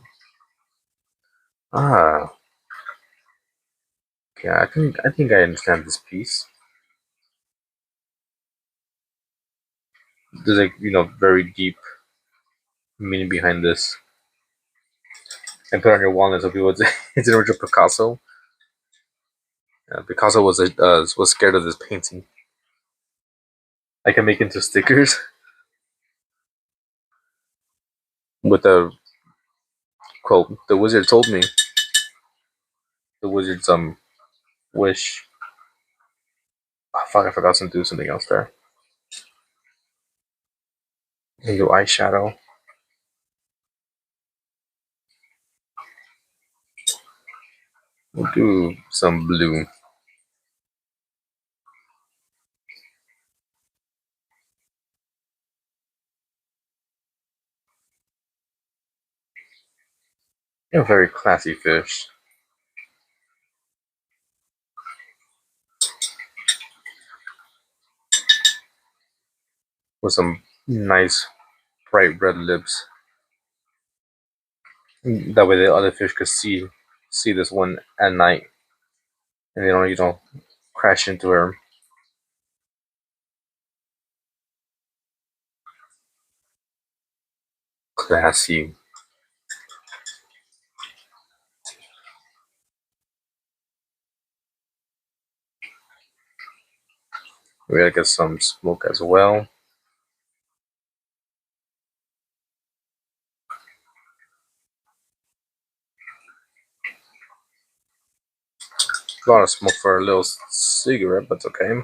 ah, yeah, I think I understand this piece. There's like very deep meaning behind this, and put it on your wall, and so people would say it's an original Picasso. Picasso was scared of this painting. I can make into stickers with a quote. The wizard told me. The wizard's wish. Oh, fuck, I forgot to do something else there. And do eyeshadow. We'll do some blue. A very classy fish. With some nice bright red lips. That way the other fish could see this one at night, and they don't crash into her. Classy. We gotta get some smoke as well. A lot of smoke for a little cigarette, but it's okay.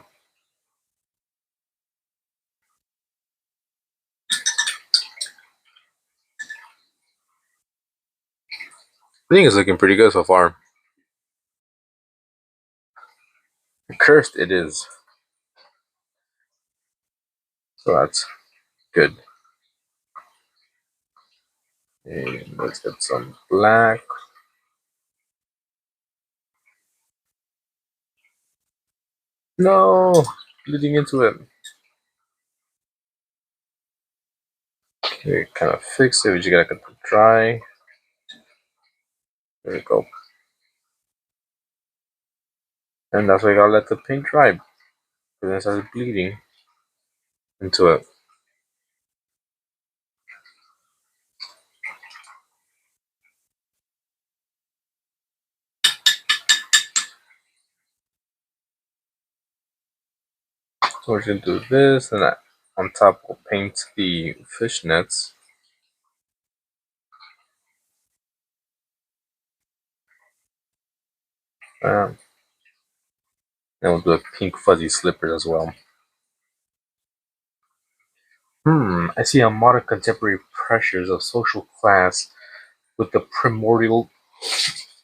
I think it's looking pretty good so far. Cursed it is. So that's good. And let's get some black. No! Bleeding into it. Okay, kind of fix it. We just gotta get it dry. There we go. And that's why you gotta let the paint dry. Because then it starts bleeding into it. So we're gonna do this, and on top we'll paint the fishnets. And we'll do a pink fuzzy slippers as well. I see a modern contemporary pressures of social class with the primordial,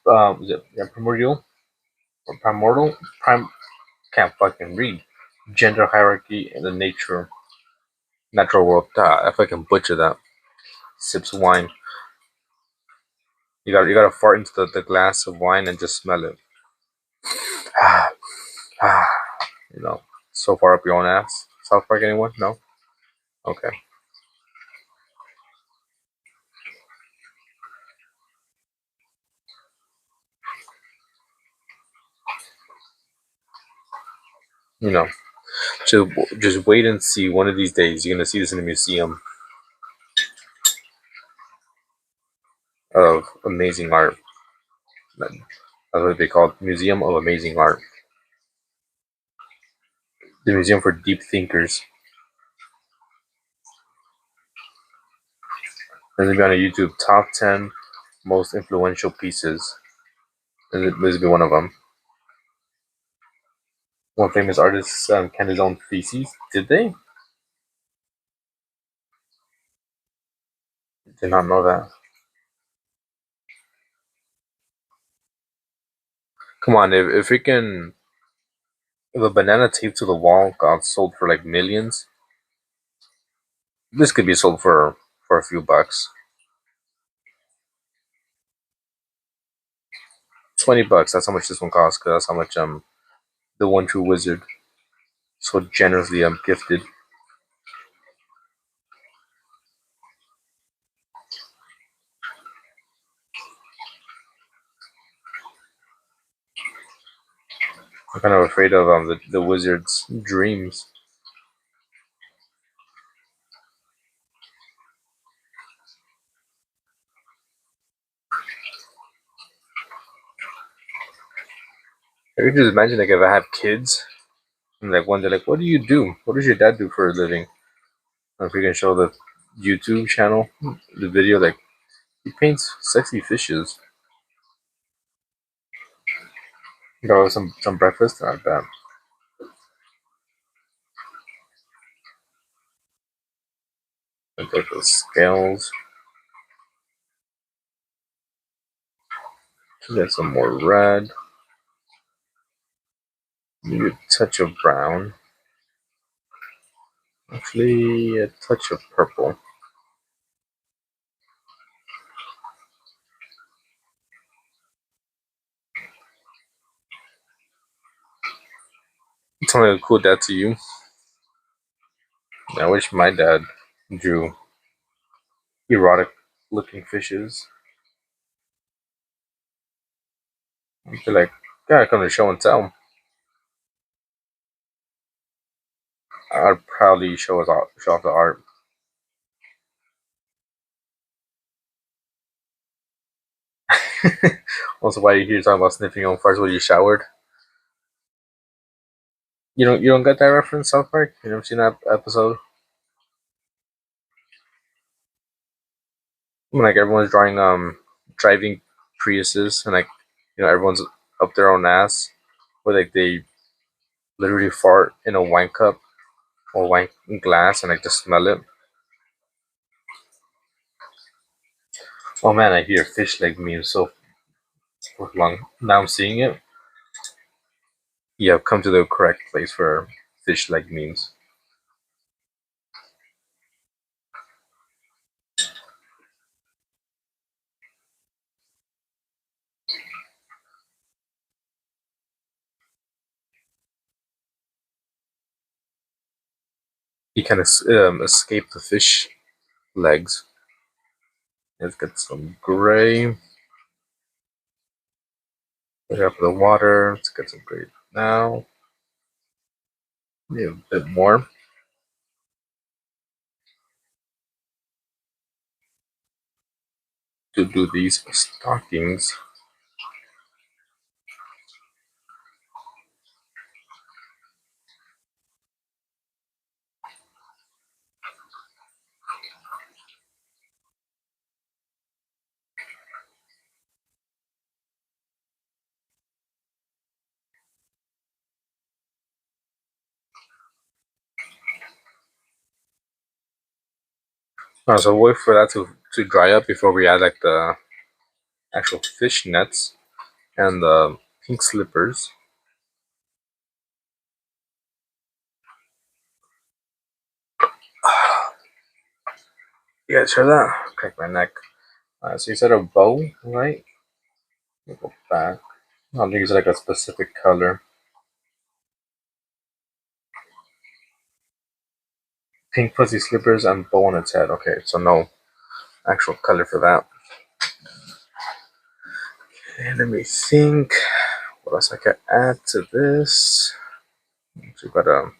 primordial or primordial, can't fucking read, gender hierarchy in the natural world. If I can butcher that. Sips wine. You gotta fart into the glass of wine and just smell it. Ah, so far up your own ass. South Park, anyone? No? Okay. You know, just wait and see. One of these days, you're gonna see this in a museum of amazing art. That's what they call it, Museum of Amazing Art. The Museum for Deep Thinkers. There's gonna be on YouTube top 10 most influential pieces. This will be one of them. One famous artist canned his own feces. Did they? Did not know that. Come on, if we can If a banana taped to the wall got sold for like millions, this could be sold for a few bucks. $20. That's how much this one costs. Cause that's how much the One True Wizard so generously gifted. I'm kind of afraid of the wizard's dreams. I could just imagine like if I have kids and like one day like, what do you do? What does your dad do for a living? And if we can show the YouTube channel the video like he paints sexy fishes. Got some breakfast. Not bad. I take those scales. Get some more red. Maybe a touch of brown. Actually, a touch of purple. Tell me a cool dad to you. I wish my dad drew erotic looking fishes. I feel like, gotta come to show and tell. I'd proudly show off the art. Also, why are you here talking about sniffing your own farts while you showered? You don't get that reference, South Park? You never seen that episode? When like everyone's drawing driving Priuses and like everyone's up their own ass, where like they literally fart in a wine cup or wine glass and like just smell it. Oh man, I hear fish leg meme so for long. Now I'm seeing it. You have come to the correct place for fish leg memes. You can escape the fish legs. Let's get some gray. Put up the water. Let's get some gray now. Maybe a bit more. To do these stockings. So wait for that to dry up before we add like the actual fish nets and the pink slippers. You guys hear that? Crack my neck. So you said a bow, right? Let me go back. I don't think it's like a specific color. Pink fuzzy slippers and bow on its head. Okay, so no actual color for that. Okay, let me think. What else I can add to this? So we gotta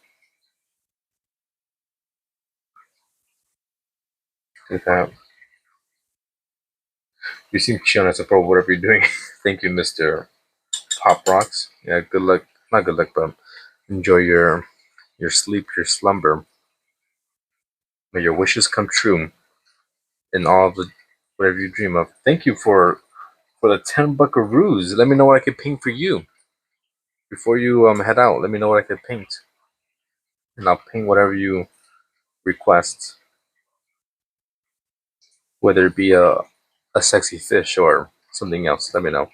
do that. You seem chill and support whatever you're doing. Thank you, Mr. Pop Rocks. Yeah, good luck. Not good luck, but enjoy your sleep, your slumber. May your wishes come true in all of the whatever you dream of. Thank you for the 10 buckaroos. Let me know what I can paint for you before you head out. Let me know what I can paint, and I'll paint whatever you request, whether it be a sexy fish or something else. Let me know.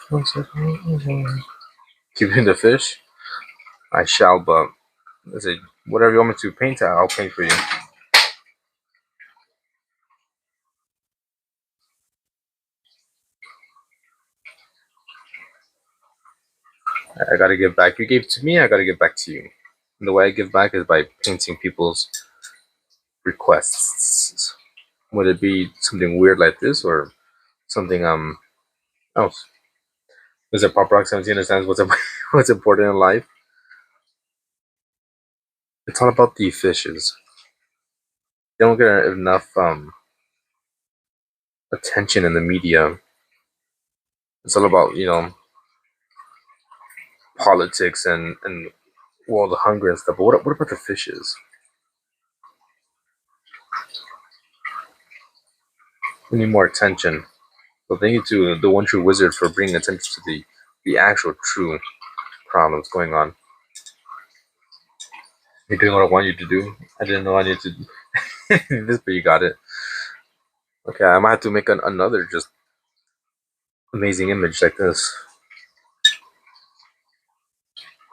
1 second. Keeping the fish? I shall, but let's say whatever you want me to paint, I'll paint for you. I gotta give back. You gave to me, I gotta give back to you. And the way I give back is by painting people's requests. Would it be something weird like this or something else? Is it Pop Rock 17 understands what's what's important in life? It's all about the fishes. They don't get enough attention in the media. It's all about, politics and world hunger and stuff. But what about the fishes? We need more attention. So thank you to the One True Wizard for bringing attention to the actual true problems going on. You're doing what I want you to do. I didn't know I needed to do this, but you got it. Okay, I might have to make another just amazing image like this.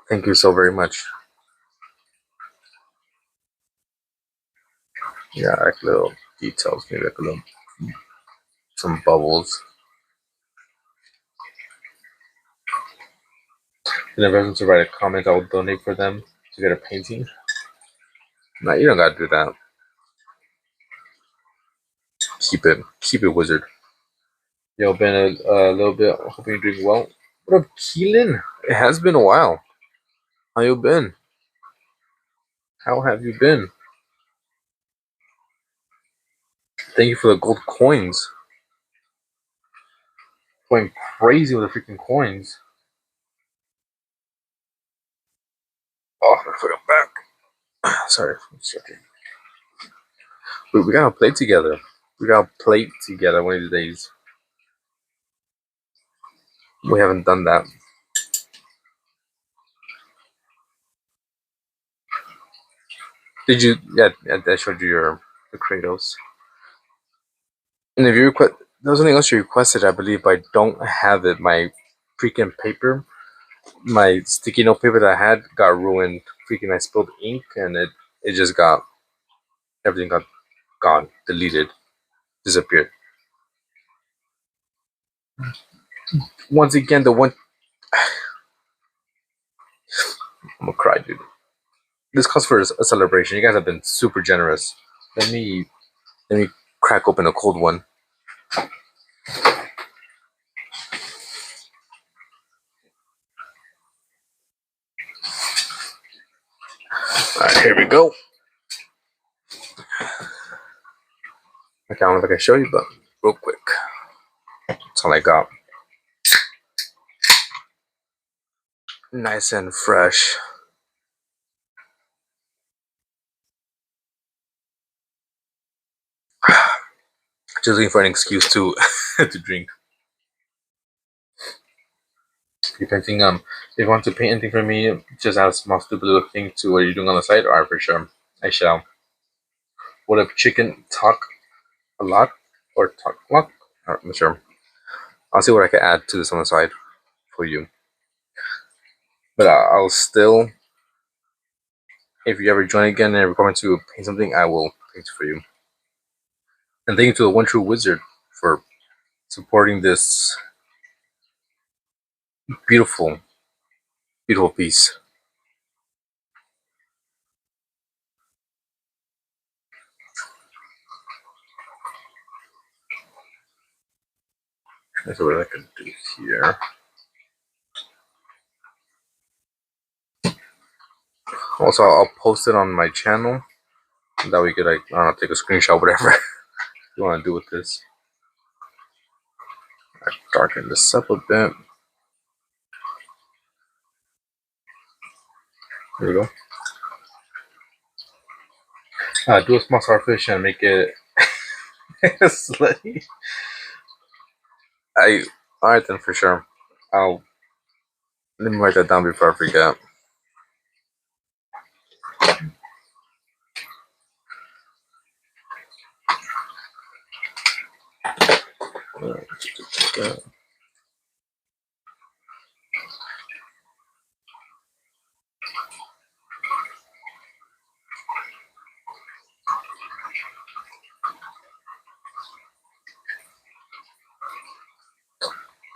Thank you so very much. Yeah, like little details, maybe like a little some bubbles. And if everyone to write a comment, I will donate for them to get a painting. No, you don't gotta do that. Keep it, wizard. Yo, been a little bit. Hoping you're doing well. What up, Keelan? It has been a while. How you been? How have you been? Thank you for the gold coins. Going crazy with the freaking coins. Oh, I forgot back. Sorry. We gotta play together. We gotta play together one of these days. We haven't done that. Did you? Yeah, I showed you the Kratos. And if you request, there was something else you requested, I believe, but I don't have it. My freaking paper, my sticky note paper that I had got ruined. Freaking, I spilled ink, and it just got everything got gone, deleted, disappeared. Once again, the one I'm gonna cry, dude. This calls for a celebration. You guys have been super generous. Let me crack open a cold one. All right, here we go. Okay, I don't know if I can show you, but real quick. That's all I got. Nice and fresh. Just looking for an excuse to to drink. If anything, if you want to paint anything for me, just add a small stupid little thing to what you're doing on the side. Alright, for sure. I shall. What if chicken talk a lot or talk a lot? I'm not sure. I'll see what I can add to this on the side for you. But I'll still, if you ever join again and ever come to paint something, I will paint for you. And thank you to the One True Wizard for supporting this beautiful, beautiful piece. That's what I can do here. Also, I'll post it on my channel. That way you could, like, I don't know, take a screenshot, whatever you want to do with this. I darken this up a bit. There we go. Do a small starfish and make it slutty. Alright then, for sure. Let me write that down before I forget.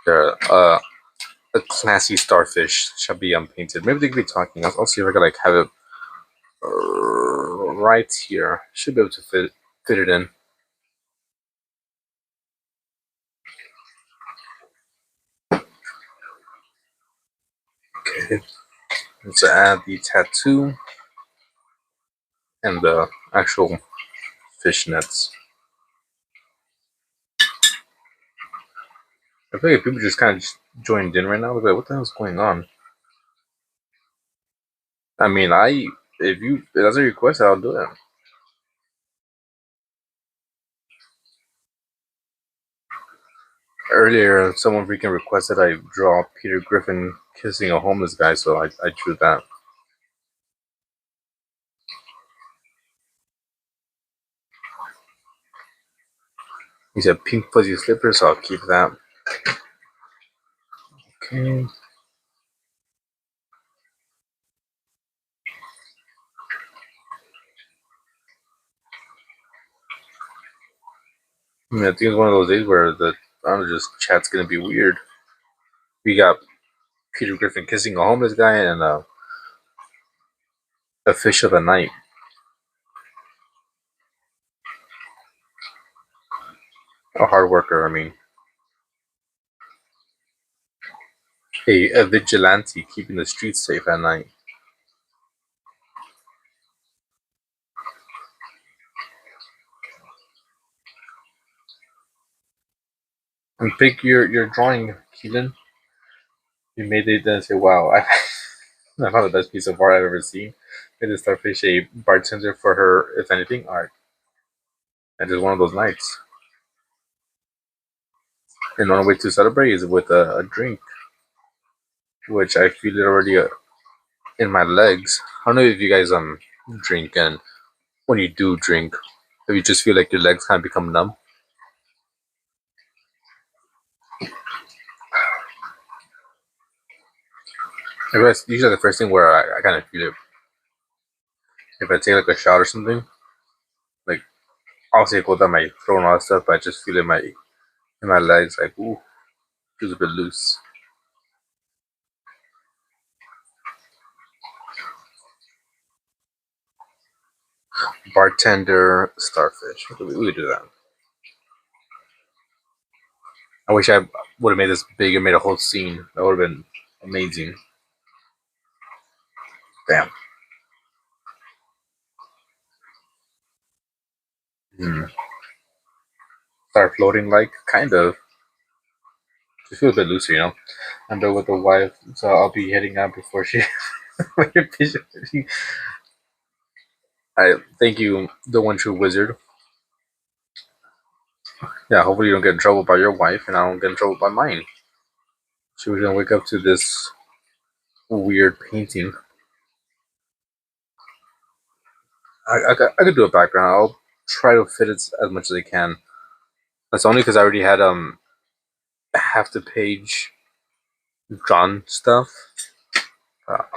There, a classy starfish shall be painted. Maybe they could be talking. I'll see if I can like have it right here. Should be able to fit it in. Okay, let's add the tattoo and the actual fishnets. I feel like people just kind of just joined in right now. Like, what the hell's going on? I mean, if that's a request, I'll do it. Earlier, someone freaking requested I draw Peter Griffin kissing a homeless guy, so I drew that. He said pink fuzzy slippers, so I'll keep that. Okay. I think it's one of those days where I don't know, just chat's gonna be weird. We got Peter Griffin kissing a homeless guy and a fish of the night. A hard worker, I mean. A vigilante keeping the streets safe at night. And pick your drawing, Keelan. You made it and say, wow, I found the best piece of art I've ever seen. Made the starfish a bartender for her, if anything, art. And just one of those nights. And one way to celebrate is with a drink, which I feel it already in my legs. I don't know if you guys drink, and when you do drink, if you just feel like your legs kind of become numb. That's usually the first thing where I kind of feel it. If I take like a shot or something, like obviously it goes down my throat and all that stuff, but I just feel it in my legs, like ooh, feels a bit loose. Bartender starfish. We do that. I wish I would have made this big and made a whole scene. That would have been amazing. Damn. Start floating like kind of. Just feel a bit looser, you know. I'm there with the wife, so I'll be heading out before she. I thank you, the one true wizard. Yeah, hopefully you don't get in trouble by your wife, and I don't get in trouble by mine. She was gonna wake up to this weird painting. I could do a background. I'll try to fit it as much as I can. That's only because I already had half the page drawn stuff.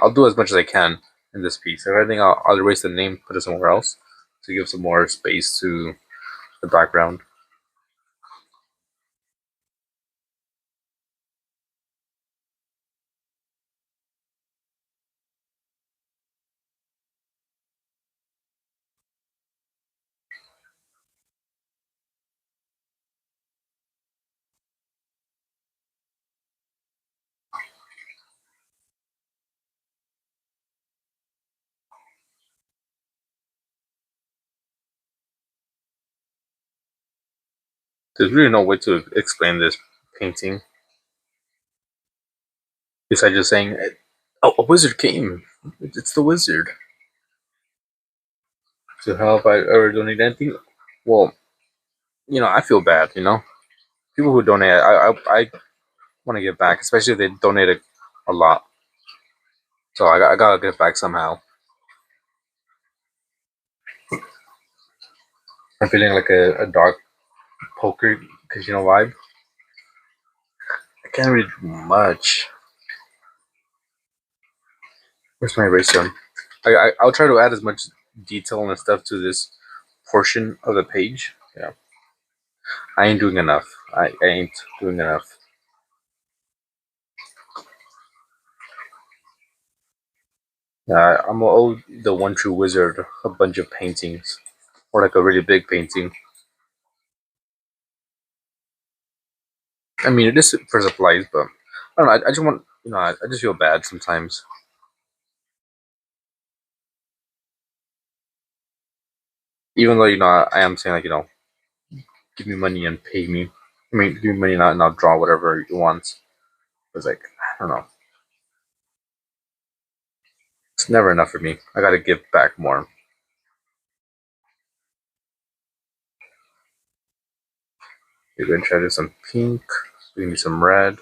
I'll do as much as I can in this piece. If anything, I'll erase the name, put it somewhere else to give some more space to the background. There's really no way to explain this painting besides just saying, "Oh, a wizard came. It's the wizard." To help, I ever donate anything? Well, I feel bad. People who donate, I want to give back, especially if they donated a lot. So I gotta give back somehow. I'm feeling like a dark poker casino vibe. I can't read much. Where's my eraser? I'll try to add as much detail and stuff to this portion of the page. Yeah, I ain't doing enough. I ain't doing enough. Yeah, I'm gonna owe the One True Wizard a bunch of paintings, or like a really big painting. I mean, it is for supplies, but I don't know. I just want, I just feel bad sometimes. Even though I am saying like give me money and pay me. I mean, give me money and I'll draw whatever you want. It's like I don't know. It's never enough for me. I gotta give back more. We're gonna try to do some pink. We need some red.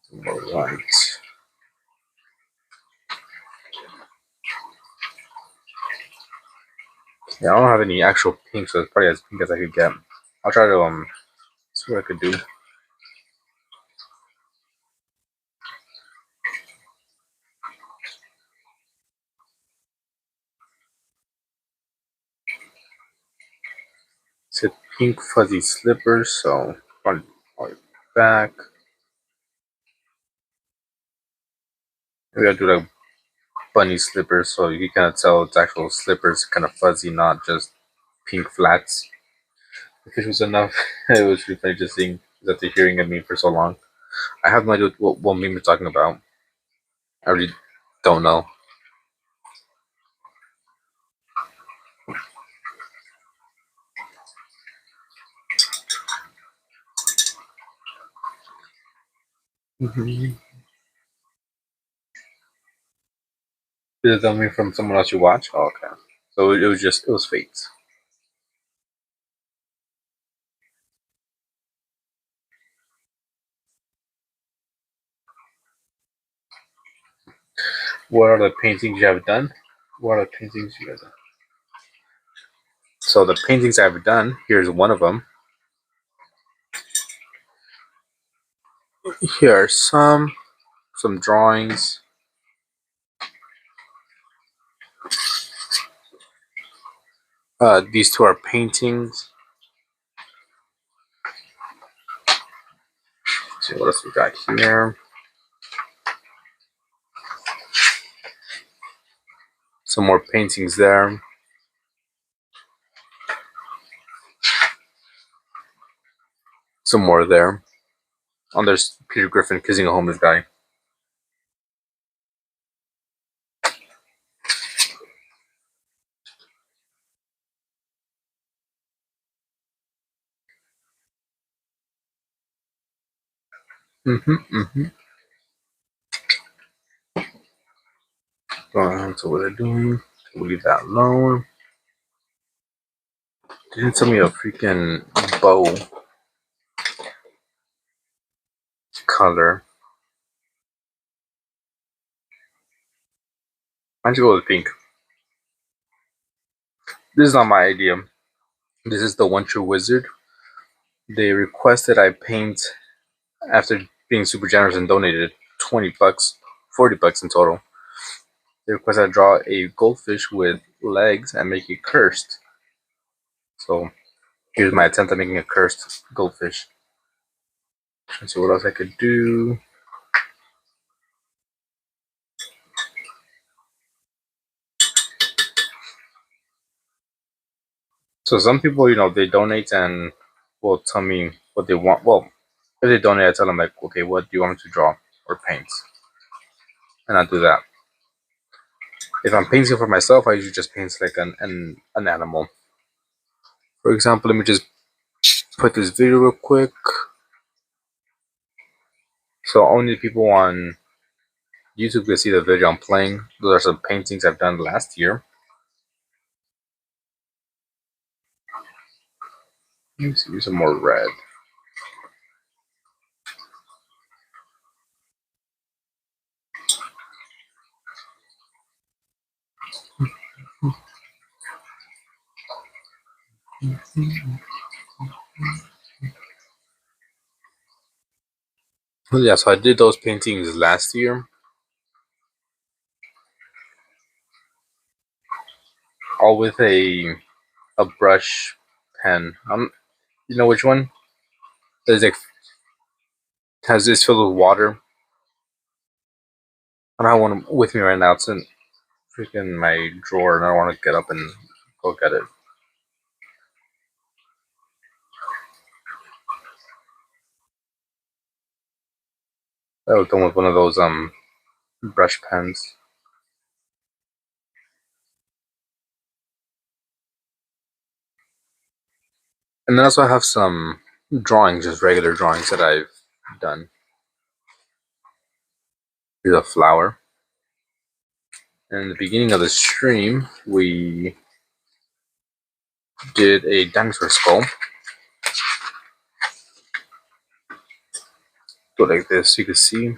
Some more white. Yeah, I don't have any actual pink, so it's probably as pink as I could get. I'll try to see what I could do. It's a pink fuzzy slippers, so probably back. Maybe I'll do like bunny slippers, so you can kind of tell it's actual slippers, kind of fuzzy, not just pink flats. If it was enough, it was really funny just seeing after hearing of me for so long. I have no idea what meme you're talking about. I really don't know. Mm-hmm. Did it tell me from someone else you watch? Oh, okay. So it was fate. What are the paintings you have done? What are the paintings you have done? So the paintings I've done, here's one of them. Here are some drawings. These two are paintings. Let's see what else we got here. Some more paintings there. Some more there. Oh, there's Peter Griffin kissing a homeless guy. Mm-hmm. So what they're doing, we'll leave that alone. They didn't tell me a freaking bow color. Why don't you go with pink? This is not my idea. This is the One True Wizard. They requested I paint after being super generous and donated $20, $40 in total. They requested I draw a goldfish with legs and make it cursed. So here's my attempt at making a cursed goldfish. Let's see what else I could do. So some people, they donate and will tell me what they want. Well, if they donate, I tell them like, okay, what do you want me to draw or paint, and I do that. If I'm painting for myself, I usually just paint like an animal. For example, let me just put this video real quick. So only people on YouTube can see the video I'm playing. Those are some paintings I've done last year. Let me see some more red. Yeah, so I did those paintings last year, all with a brush pen. You know which one? It's like has this filled with water. I don't have one with me right now. It's in freaking my drawer, and I don't want to get up and go get it. I was done with one of those brush pens. And then also I have some drawings, just regular drawings that I've done. Here's a flower. And in the beginning of the stream, we did a dinosaur skull. Go like this, you can see.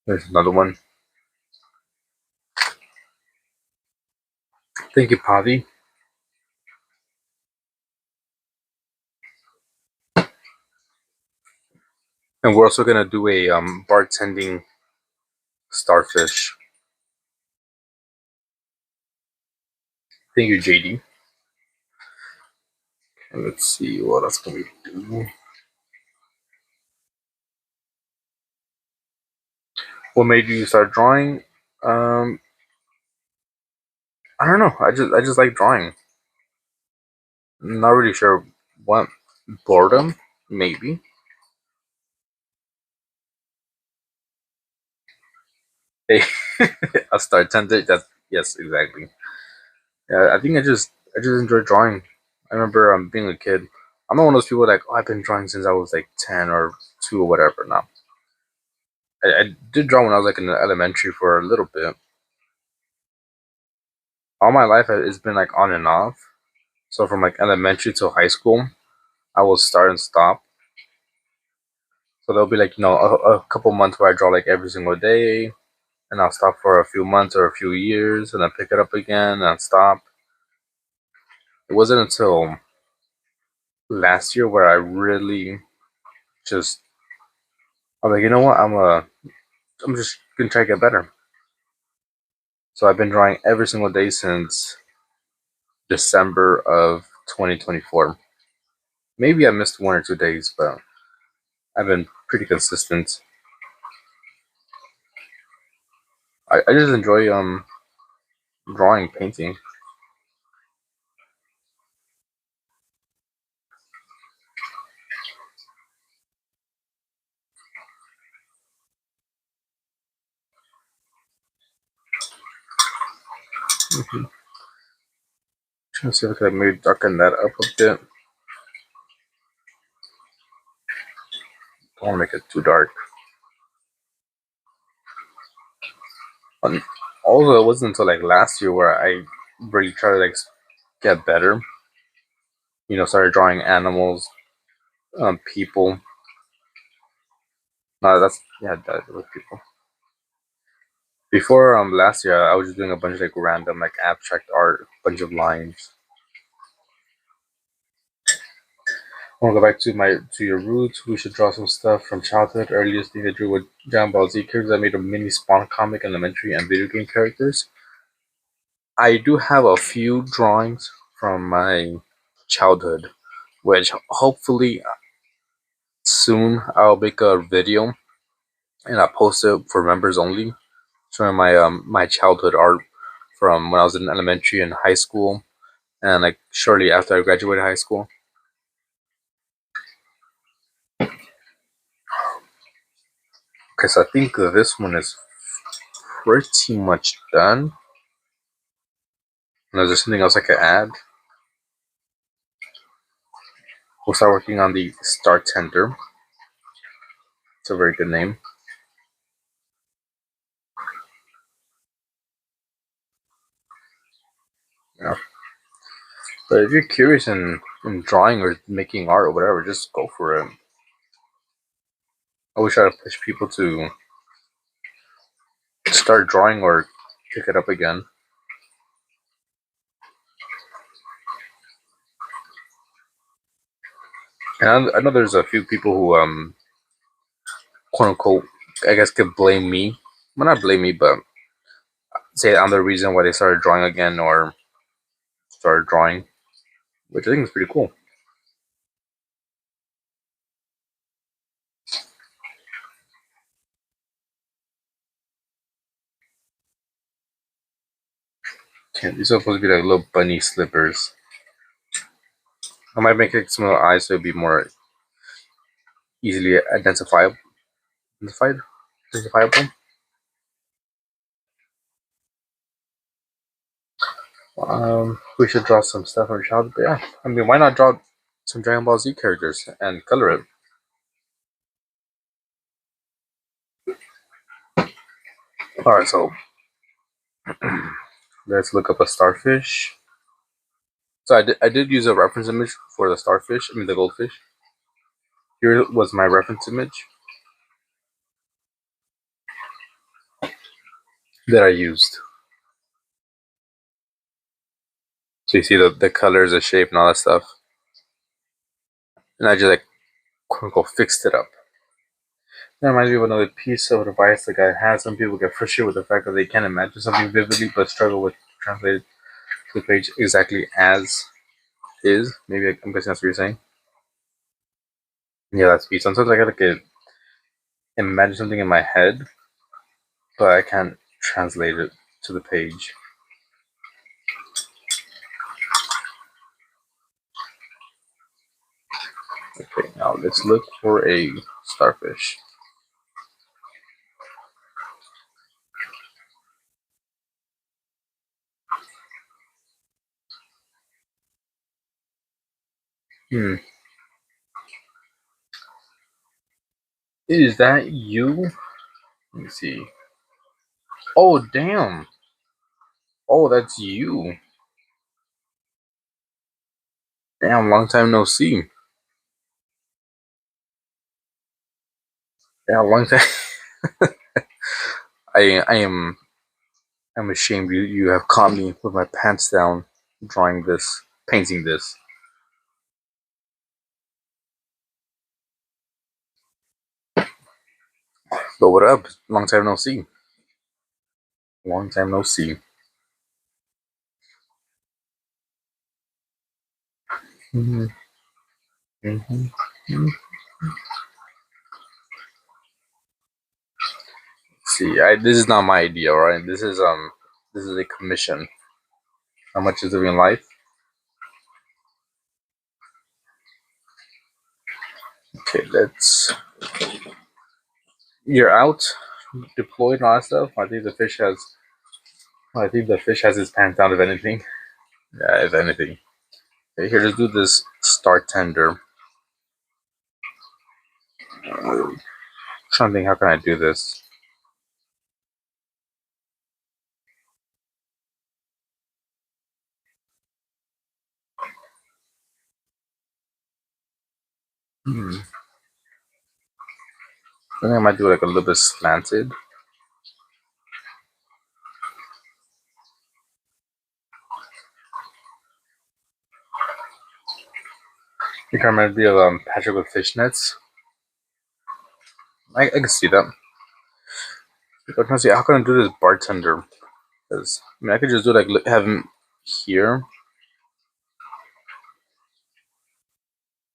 There's another one. Thank you, Pavi. And we're also gonna do a bartending starfish. Thank you, JD. And let's see what else can we do. What made you start drawing? I don't know. I just like drawing. Not really sure what. Boredom, maybe. Hey, a star tender. That's yes, exactly. Yeah, I think I just enjoy drawing. I remember being a kid. I'm not one of those people like, oh, I've been drawing since I was like 10 or 2 or whatever. No, I did draw when I was like in elementary for a little bit. All my life it's been like on and off. So from like elementary to high school, I will start and stop. So there'll be like a couple months where I draw like every single day, and I'll stop for a few months or a few years, and then pick it up again and stop. It wasn't until last year where I really just I'm like, you know what, I'm just gonna try to get better. So I've been drawing every single day since December of 2024. Maybe I missed 1 or 2 days, but I've been pretty consistent. I just enjoy drawing, painting. Mm-hmm. Trying to see if I can maybe darken that up a bit. Don't want to make it too dark. Although it wasn't until like last year where I really tried to like get better. Started drawing animals, people. No, that was people. Before last year, I was just doing a bunch of like random like abstract art, bunch of lines. I want to go back to your roots. We should draw some stuff from childhood. Earliest thing I drew with Dragon Ball Z characters. I made a mini Spawn comic, elementary, and video game characters. I do have a few drawings from my childhood, which hopefully soon I'll make a video and I'll post it for members only, showing my childhood art from when I was in elementary and high school, and like shortly after I graduated high school. Okay, so I think this one is pretty much done. And is there something else I could add? We'll start working on the Star Tender. It's a very good name. Yeah. But if you're curious in drawing or making art or whatever, just go for it. I always try to push people to start drawing or pick it up again. And I know there's a few people who quote unquote, I guess could blame me. Well, not blame me, but say I'm the reason why they started drawing again or started drawing, which I think is pretty cool. Okay, these are supposed to be like little bunny slippers. I might make it some little eyes so it'd be more easily identifiable. Identifiable. We should draw some stuff from childhood. But yeah, I mean, why not draw some Dragon Ball Z characters and color it? All right, so let's look up a starfish. So I did use a reference image for the starfish. I mean the goldfish. Here was my reference image that I used. So you see the colors, the shape, and all that stuff. And I just like quote unquote fixed it up. That reminds me of another piece of advice the guy has. Some people get frustrated with the fact that they can't imagine something vividly but struggle with translating to the page exactly as is. Maybe I'm guessing that's what you're saying. Yeah, that's me. Sometimes I gotta imagine something in my head, but I can't translate it to the page. Okay, now let's look for a starfish. Is that you? Let me see. Oh, damn. Oh, that's you. Damn, long time no see. Yeah, long time. I'm ashamed you have caught me with my pants down drawing this, painting this. But what up? Long time no see. Long time no see. Mm-hmm. Mm-hmm. Mm-hmm. See, this is not my idea, right? This is a commission. How much is it in life? Okay, let's. You're out, deployed, and all that stuff. I think the fish has. I think the fish has his pants down. If anything, yeah, if anything. Okay, here, let's do this star tender. Trying to think, how can I do this? I think I might do like a little bit slanted. It kind of reminds me of Patrick with fishnets. I can see that. But I'm trying to see, how can I do this bartender? Because I mean, I could just do like have him here,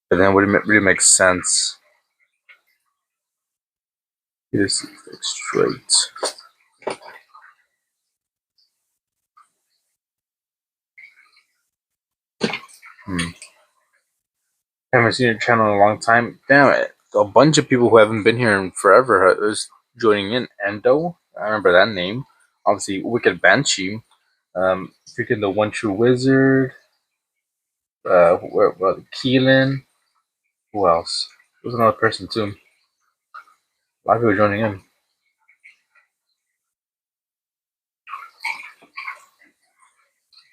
but then would it really make sense? This is like straight. Haven't seen your channel in a long time. Damn it! A bunch of people who haven't been here in forever is joining in. Endo, I remember that name. Obviously, Wicked Banshee. Freaking the One True Wizard. Keelan. Who else? There's another person too. A lot of people joining in. I'm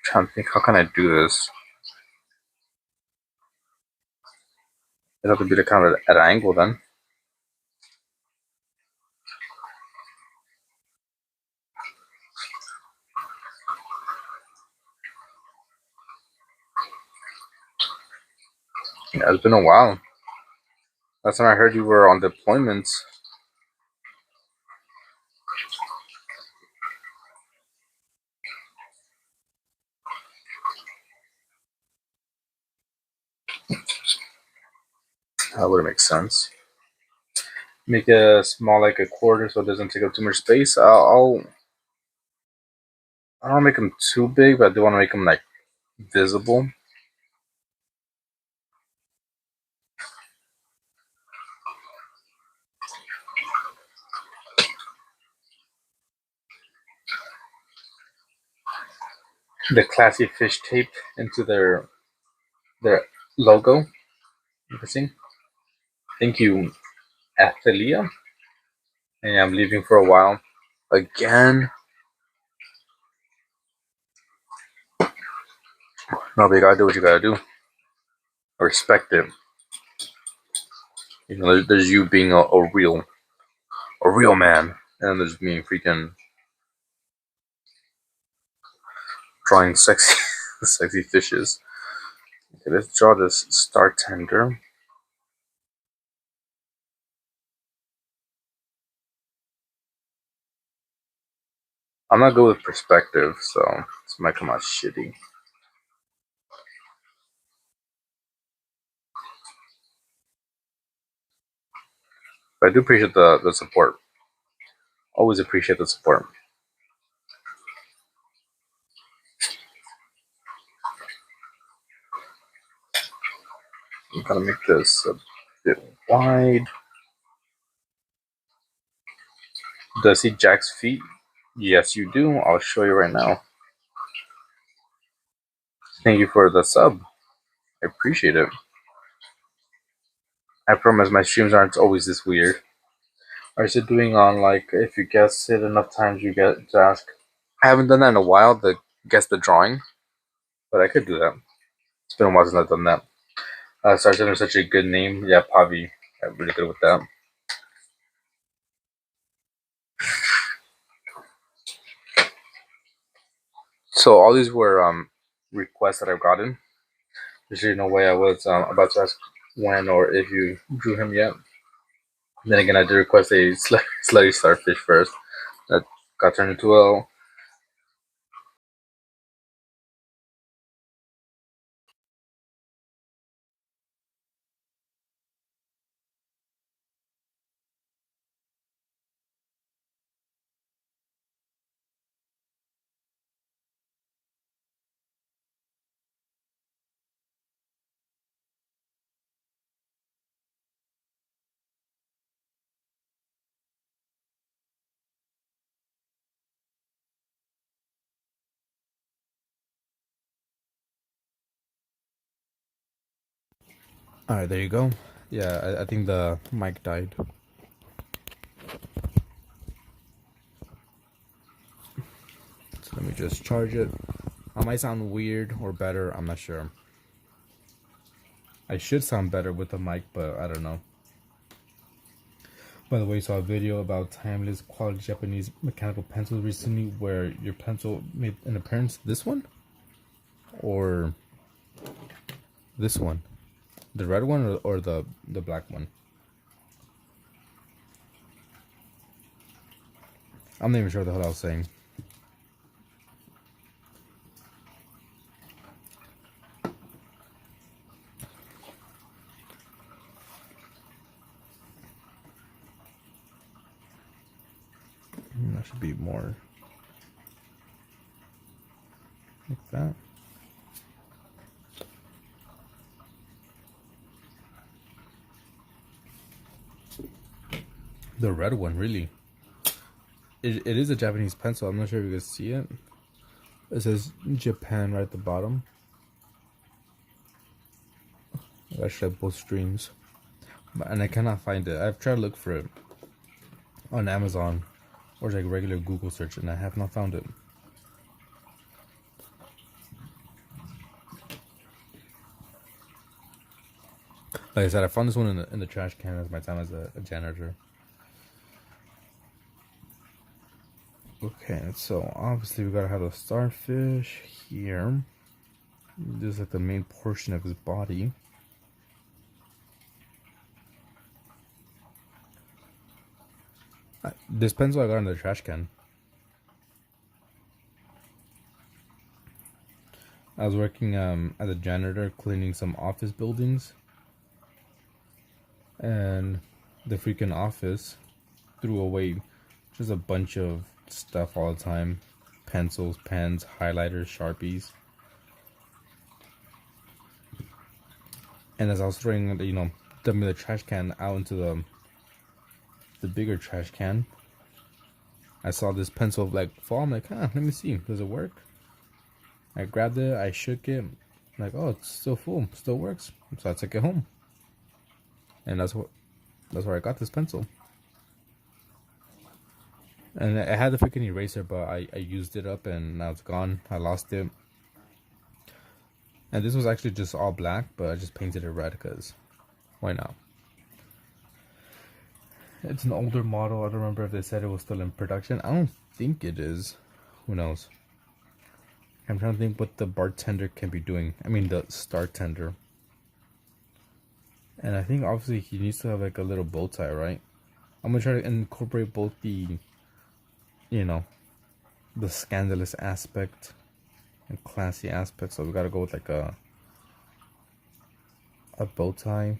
trying to think, how can I do this? It'd have to be the kind of at an angle then. Yeah, it's been a while. Last time I heard you were on deployments. That would make sense. Make it small, like a quarter, so it doesn't take up too much space. I don't make them too big, but I do want to make them like visible. The classy fish tape into their logo. Interesting. Thank you, Athelia. And I'm leaving for a while. Again. No, but you gotta do what you gotta do. I respect it. You know, there's you being a real man, and there's me freaking drawing sexy sexy fishes. Okay, let's draw this star tender. I'm not good with perspective, so this might come out shitty. But I do appreciate the support. Always appreciate the support. I'm gonna make this a bit wide. Do I see Jack's feet? Yes, you do. I'll show you right now. Thank you for the sub. I appreciate it. I promise my streams aren't always this weird. Or is it doing on like if you guess it enough times you get to ask? I haven't done that in a while, the guess the drawing. But I could do that. It's been a while since I've done that. Sergeant is such a good name. Yeah, Pavi. I'm really good with that. So all these were requests that I've gotten. There's no way I was about to ask when or if you drew him yet. Then again, I did request a slutty starfish first. That got turned into a. All right, there you go. Yeah, I think the mic died. So let me just charge it. I might sound weird or better. I'm not sure. I should sound better with the mic, but I don't know. By the way, I saw a video about timeless quality Japanese mechanical pencils recently where your pencil made an appearance. This one? Or this one? The red one or the black one? I'm not even sure what the hell I was saying. That should be more like that. The red one, really. It is a Japanese pencil. I'm not sure if you can see it. It says Japan right at the bottom. I should have both streams. And I cannot find it. I've tried to look for it on Amazon or like regular Google search, and I have not found it. Like I said, I found this one in the trash can as my time as a janitor. Okay, so obviously we gotta have the starfish here. This is like the main portion of his body. This pencil I got in the trash can. I was working as a janitor cleaning some office buildings. And the freaking office threw away just a bunch of stuff all the time: pencils, pens, highlighters, Sharpies. And as I was throwing, dumping the trash can out into the bigger trash can, I saw this pencil like fall. I'm like, let me see, does it work? I grabbed it, I shook it, I'm like, oh, it's still full, still works. So I took it home, and that's where I got this pencil. And I had the freaking eraser, but I used it up and now it's gone. I lost it. And this was actually just all black, but I just painted it red because why not? It's an older model. I don't remember if they said it was still in production. I don't think it is. Who knows? I'm trying to think what the bartender can be doing. I mean, the star tender. And I think obviously he needs to have like a little bow tie, right? I'm gonna try to incorporate both the, the scandalous aspect and classy aspect. So we gotta go with like a bow tie.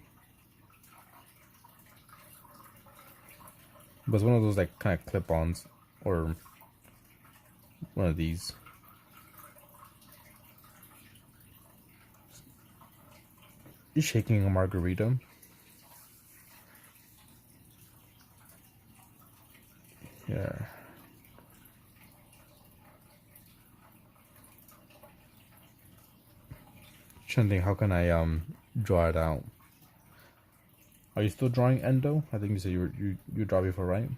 But it's one of those like kind of clip-ons, or one of these. You're shaking a margarita. Yeah. Trying to think, how can I draw it out? Are you still drawing endo? I think you said you draw before, right?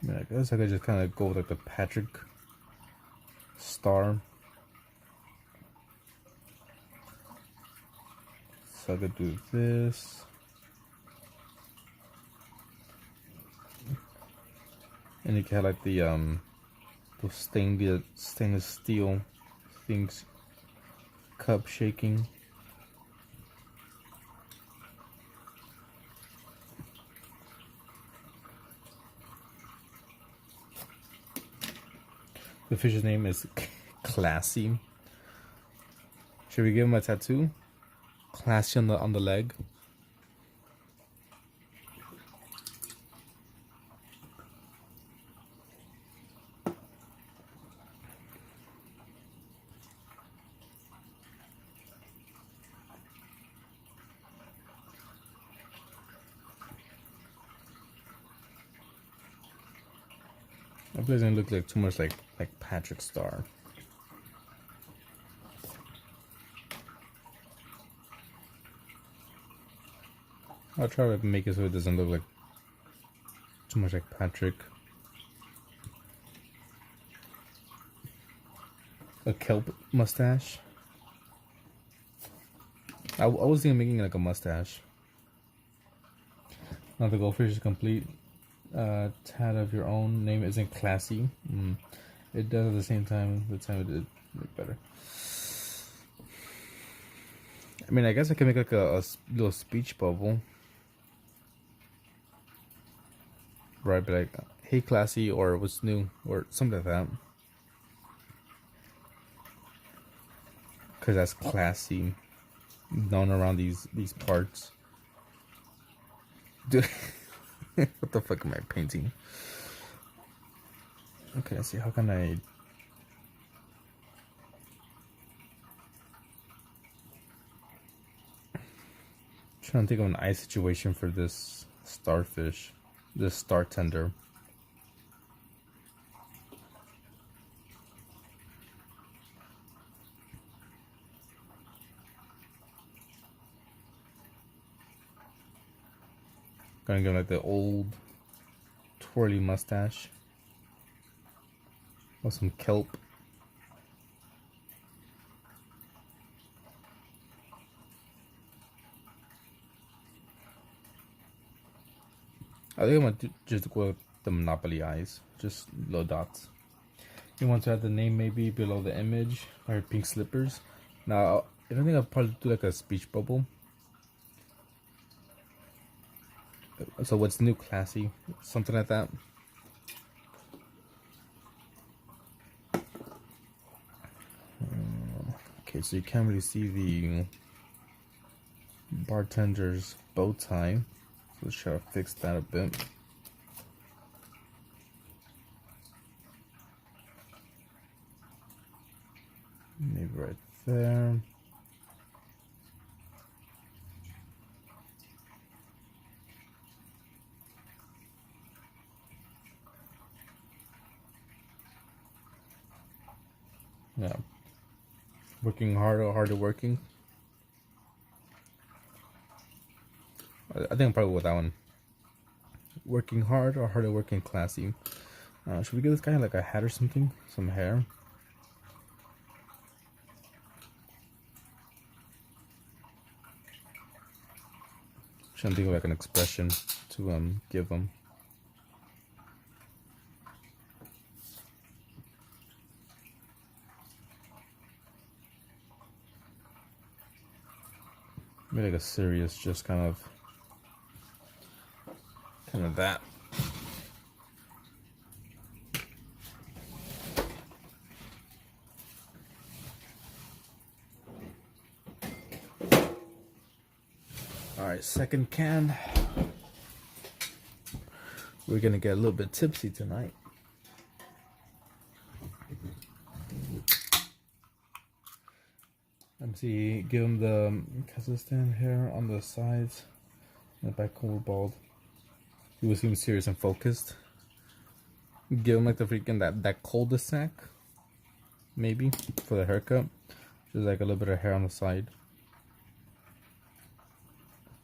Yeah, I guess I could just kind of go with like the Patrick star. So I could do this. And you can have like the those stainless steel things, cup shaking. The fish's name is Classy. Should we give him a tattoo? Classy on the leg. It doesn't look like too much like Patrick Star. I'll try to make it so it doesn't look like too much like Patrick. A kelp mustache. I was thinking of making like a mustache. Now the goldfish is complete. Tat of your own name isn't classy. It does at the same time. The time it did look better. I mean, I guess I can make like a little speech bubble. Right, be like, hey classy, or what's new, or something like that. Because that's classy. Known around these parts. Dude, what the fuck am I painting? Okay, let's see, how can I... Trying to think of an eye situation for this starfish. This star tender. Gonna go like the old twirly mustache with some kelp. I think I'm gonna just go with the Monopoly eyes, just low dots. You want to add the name maybe below the image, or pink slippers. Now, I don't think I'll probably do like a speech bubble. So what's new, classy? Something like that. Okay, so you can't really see the bartender's bow tie. So let's try to fix that a bit. Maybe right there. Yeah. Working hard or harder working? I think I'm probably with that one. Working hard or harder working classy? Should we give this guy like a hat or something? Some hair? Trying to think of like an expression to give him. Maybe like a serious, just kind of that. All right, second can. We're gonna get a little bit tipsy tonight. Let me see. Give him the Kazakhstan hair on the sides. And the back corner bald. He was even serious and focused. Give him like the freaking that cul-de-sac. Maybe for the haircut. Just like a little bit of hair on the side.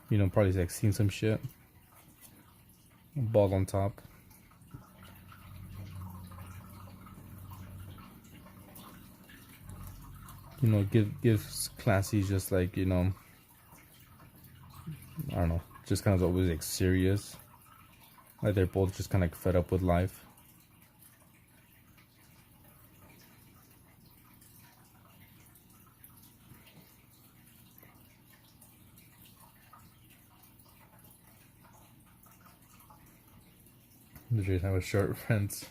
You know, probably like seen some shit. Bald on top. You know, gives classy, just like, you know, I don't know, just kind of always like serious. Like they're both just kind of like fed up with life. The Jays have a short fence.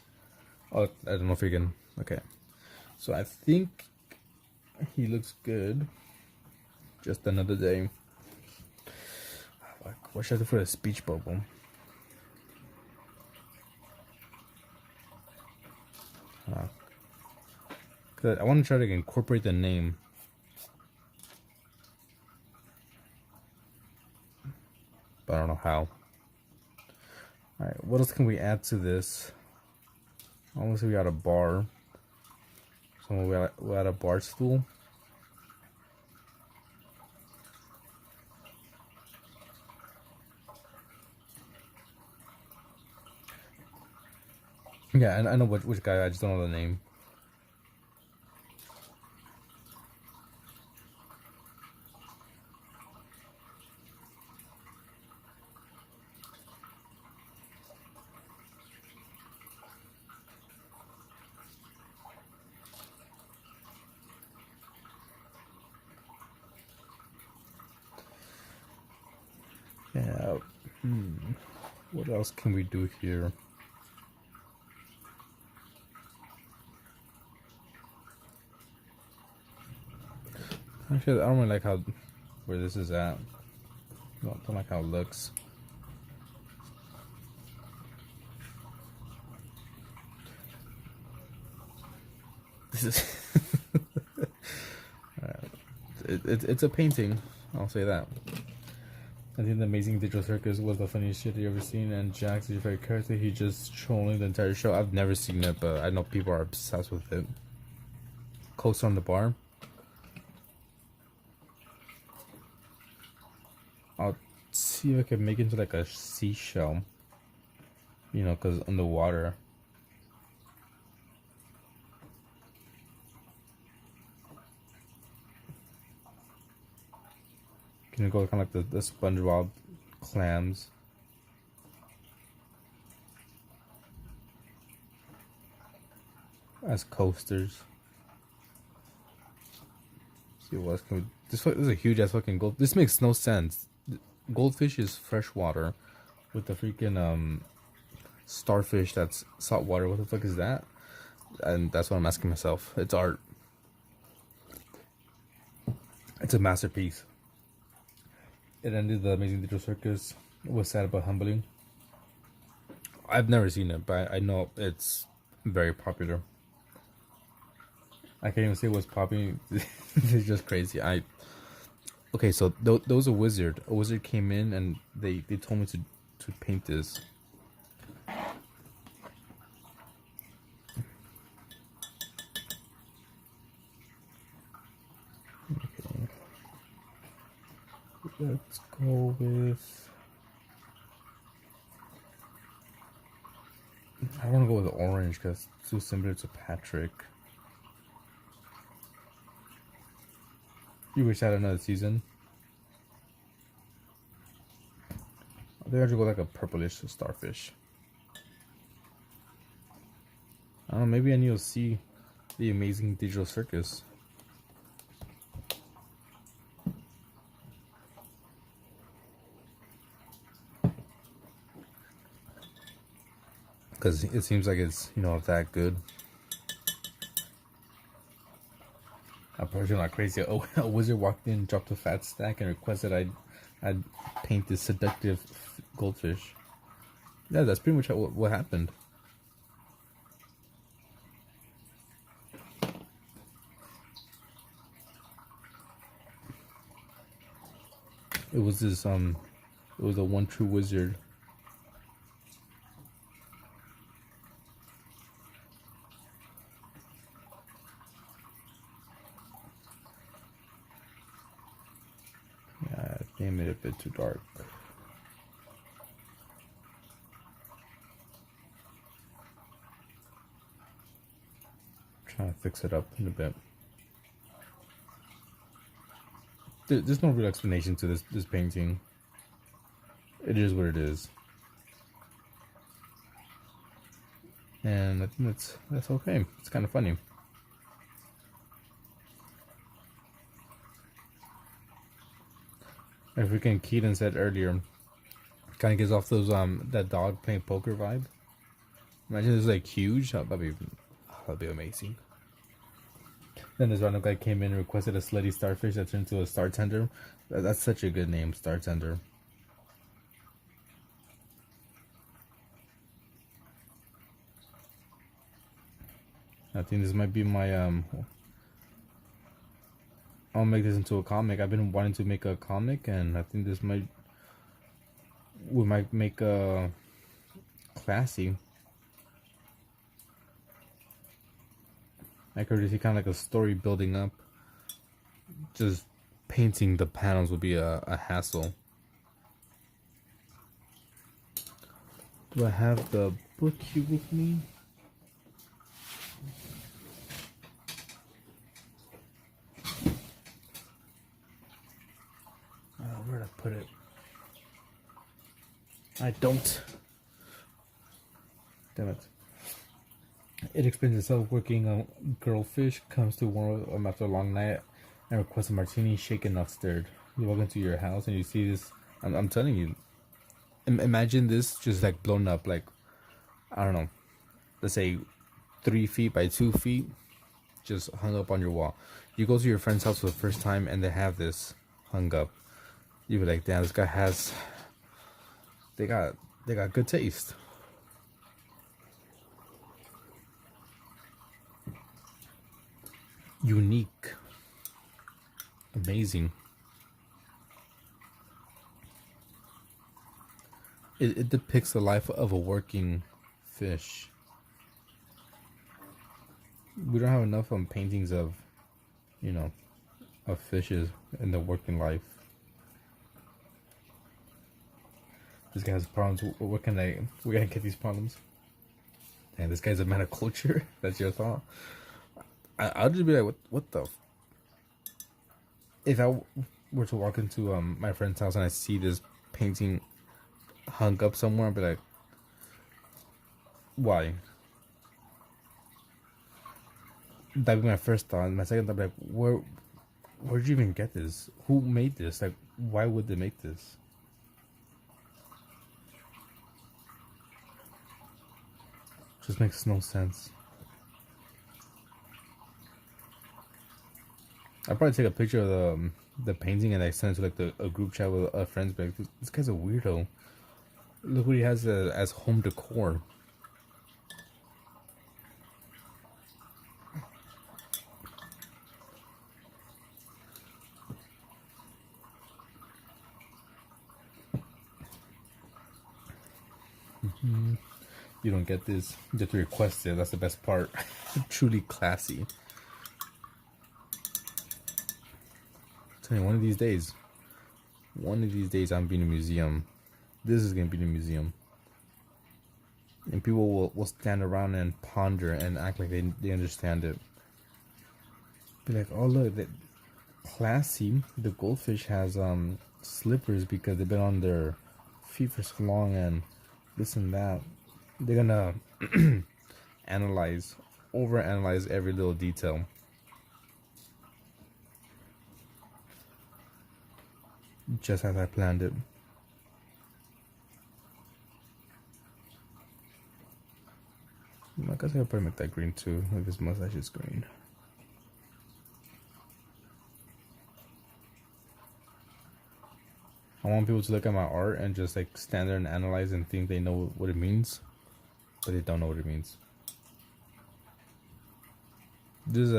Oh, I don't know if you can. Okay, so I think he looks good. Just another day. What should I do for a speech bubble? Cause I want to try to incorporate the name. But I don't know how. Alright, what else can we add to this? Obviously we got a bar. So we got a bar stool. Yeah, I know which guy, I just don't know the name. Yeah. What else can we do here? Actually, I don't really like where this is at. Don't like how it looks. This is it's a painting. I'll say that. I think the Amazing Digital Circus was the funniest shit you ever seen, and Jax is your favorite character. He just trolling the entire show. I've never seen it, but I know people are obsessed with it. Coaster on the bar. I'll see if I can make it into like a seashell. You know, because on the water. Can you go kind of like the SpongeBob clams? As coasters. See what else can we... This is a huge ass fucking gold. This makes no sense. Goldfish is freshwater with the freaking starfish that's saltwater. What the fuck is that? And that's what I'm asking myself. It's art. It's a masterpiece. It ended the Amazing Digital Circus. Was sad but humbling. I've never seen it, but I know it's very popular. I can't even say what's popping. It's just crazy. Okay, so there was a wizard. A wizard came in and they told me to paint this. Okay. Let's go with. I want to go with orange because it's too similar to Patrick. You wish I had another season. I think I should go like a purplish starfish. I don't know, maybe I need to see the Amazing Digital Circus. Because it seems like it's, that good. I'm probably not crazy. A wizard walked in, dropped a fat stack, and requested I'd paint this seductive goldfish. Yeah, that's pretty much what happened. It was this it was a one true wizard. Yeah, they made it a bit too dark. Trying to fix it up in a bit. There's no real explanation to this painting. It is what it is, and I think that's okay. It's kind of funny. As freaking Keaton said earlier, kind of gives off those that dog playing poker vibe. Imagine this like huge. That'd be amazing. Then this random guy came in and requested a slutty starfish that turned into a star tender. That's such a good name, Star Tender. I think this might be my I'll make this into a comic. I've been wanting to make a comic, and I think we might make a classy. I could see kind of like a story building up. Just painting the panels would be a hassle. Do I have the book here with me? Where'd I put it? I don't. Damn it. It explains itself. Working girlfish comes to warm after a long night and requests a martini, shaken, not stirred. You walk into your house and you see this. I'm telling you. Imagine this just like blown up, like, I don't know, let's say 3 feet by 2 feet, just hung up on your wall. You go to your friend's house for the first time and they have this hung up. You be like, damn, this guy they got good taste. Unique. Amazing. It depicts the life of a working fish. We don't have enough paintings of, of fishes in the working life. This guy has problems. We gotta get these problems. And this guy's a man of culture. That's your thought. I'll just be like, what the? If I were to walk into my friend's house and I see this painting hung up somewhere, I'd be like, why? That'd be my first thought. My second thought, I'd be like, where'd you even get this? Who made this? Like, why would they make this? Just makes no sense. I'd probably take a picture of the painting and I send it to like a group chat with friends. But like, this guy's a weirdo. Look what he has as home decor. You don't get this. You have to request it. That's the best part. Truly classy. Tell you, one of these days, I'm being in a museum. This is gonna be the museum, and people will stand around and ponder and act like they understand it. Be like, oh look, that classy. The goldfish has slippers because they've been on their feet for so long, and this and that. They're gonna overanalyze every little detail. Just as I planned it. I guess I'll probably make that green too, if his mustache is green. I want people to look at my art and just like stand there and analyze and think they know what it means, but they don't know what it means. This is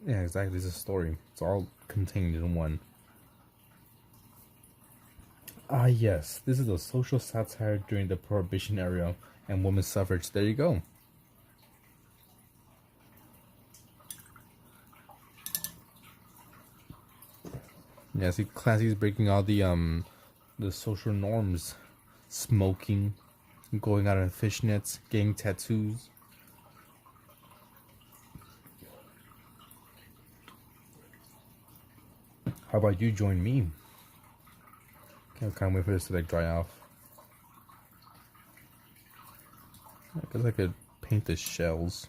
yeah, exactly, this is a story. It's all contained in one. Ah, yes, this is a social satire during the Prohibition era and women's suffrage. There you go. Yeah, see, Clancy's breaking all the social norms. Smoking, going out on fishnets, getting tattoos. How about you join me? Can't wait for this to like dry off. I guess I could paint the shells.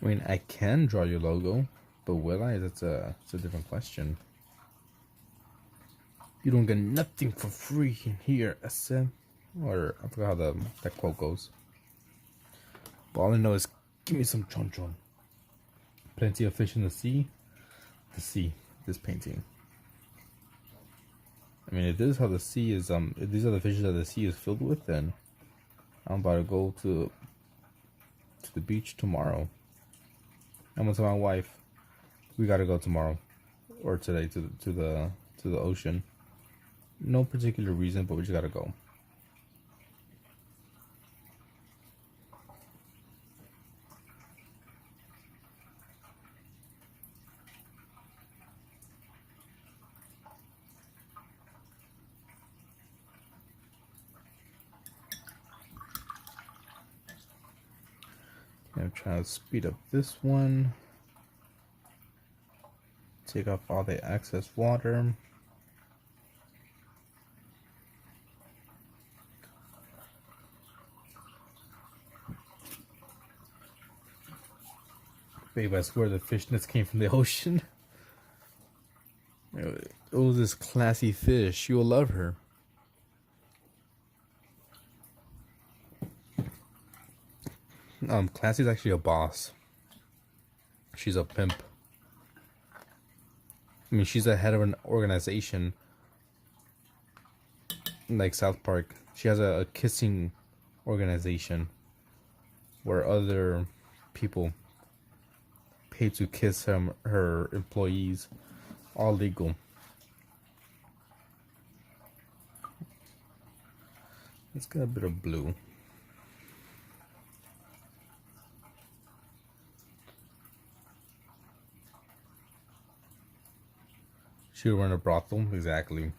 I mean, I can draw your logo, but will I? It's a different question. You don't get nothing for free in here, I said. Or I forgot how that quote goes. But all I know is, give me some chon chon. Plenty of fish in the sea. The sea. This painting. I mean, if this is how the sea is, if these are the fishes that the sea is filled with, then I'm about to go to the beach tomorrow. I'm gonna tell my wife, we gotta go tomorrow or today to the ocean. No particular reason, but we just gotta go. I'm trying to speed up this one. Take off all the excess water. Babe, I swear the fishnets came from the ocean. Oh, this classy fish. You will love her. Classy's actually a boss. She's a pimp. I mean, she's the head of an organization like South Park. She has a kissing organization where other people pay to kiss her employees. All legal. Let's get a bit of blue. She would run a brothel, exactly.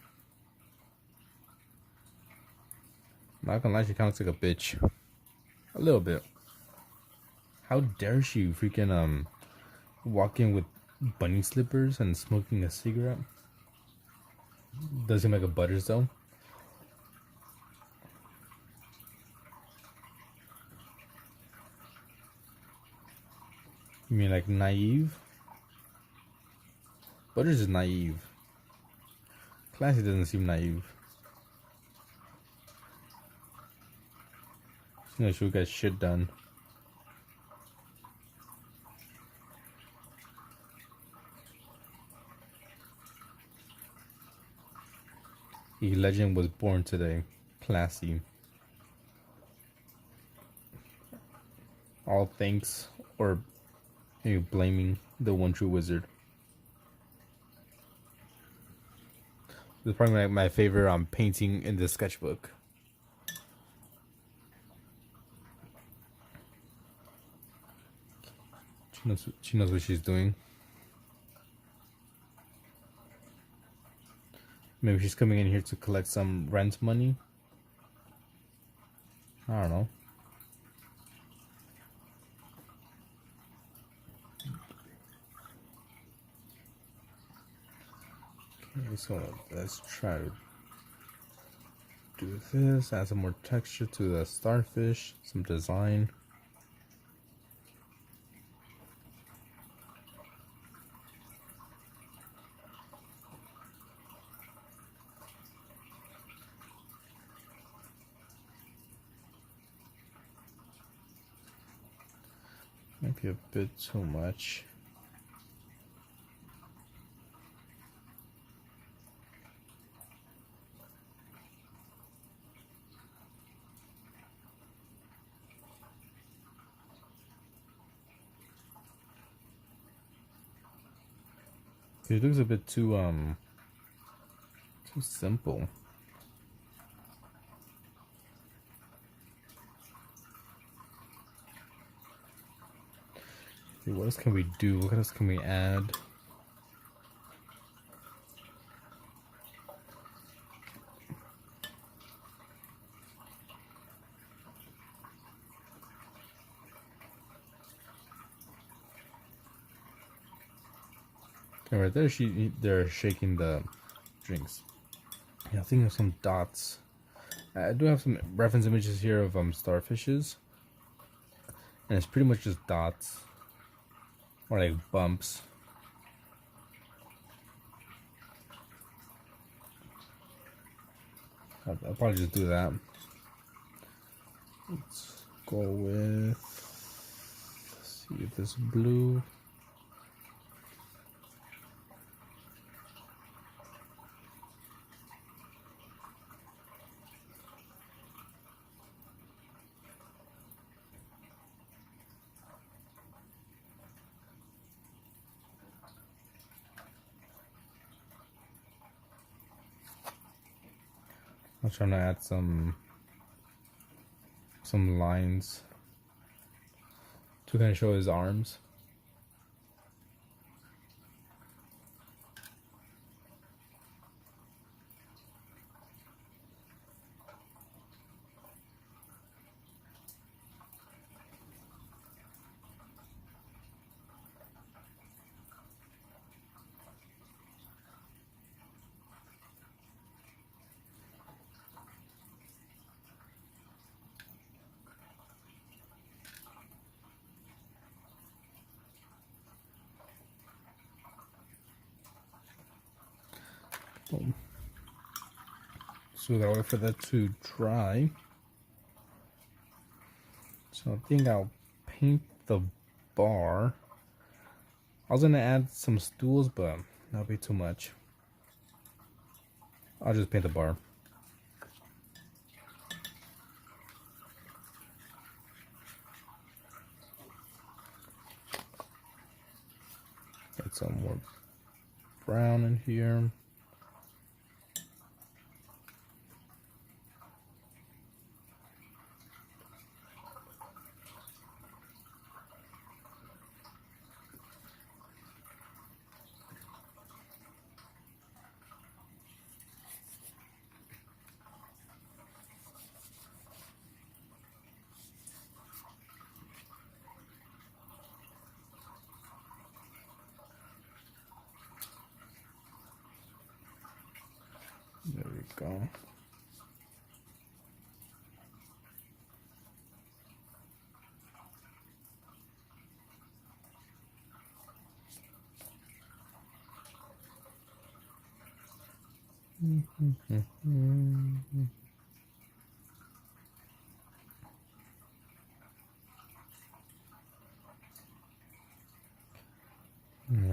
Not gonna lie, she kind of looks like a bitch. A little bit. How dare she freaking walk in with bunny slippers and smoking a cigarette? Does he make a butters though? You mean like naive? Butters is naive. Classy doesn't seem naive. You know, she'll get shit done. A legend was born today. Classy. All thanks or maybe blaming the one true wizard. This is probably my favorite painting in this sketchbook. She knows what she's doing. Maybe she's coming in here to collect some rent money. I don't know. Okay, so let's try to do this. Add some more texture to the starfish. Some design. Might be a bit too much. It looks a bit too simple. Okay, what else can we do? What else can we add? Okay, right there, they're shaking the drinks. Yeah, I think of some dots. I do have some reference images here of starfishes, and it's pretty much just dots or like bumps. I'll probably just do that. Let's go with, let's see if this blue. I'm trying to add some lines to kind of show his arms. Boom. So we gotta wait for that to dry. So I think I'll paint the bar. I was gonna add some stools, but that'll be too much. I'll just paint the bar. Get some more brown in here. There we go.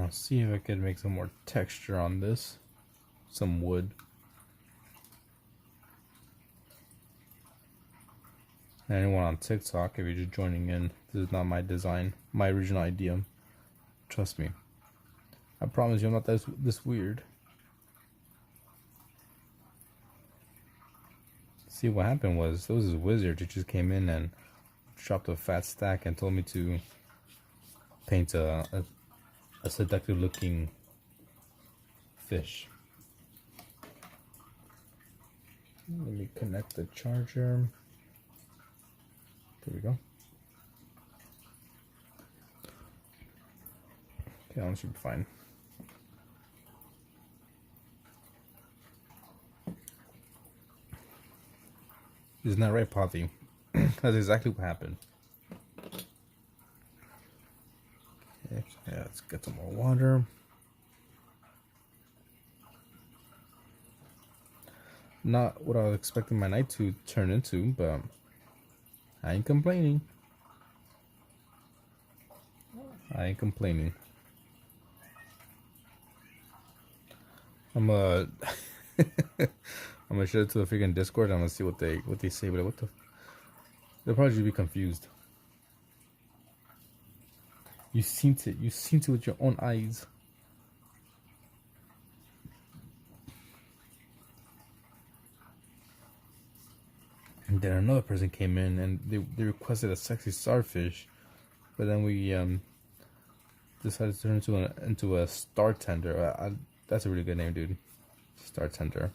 I'll see if I could make some more texture on this. Some wood. Anyone on TikTok, if you're just joining in, this is not my design, my original idea. Trust me. I promise you I'm not this weird. See, what happened was, there was this wizard who just came in and dropped a fat stack and told me to paint a seductive looking fish. Let me connect the charger. There we go. Okay, that one should be fine. Isn't that right, Potty? That's exactly what happened. Okay, yeah, let's get some more water. Not what I was expecting my night to turn into, but I ain't complaining. I ain't complaining. I'm I'm gonna share it to the freaking Discord. I'm gonna see what they say, but what the? They'll probably just be confused. You seen it. You seen it with your own eyes. And then another person came in and they requested a sexy starfish, but then we decided to turn into a star tender. That's a really good name, dude. Star tender.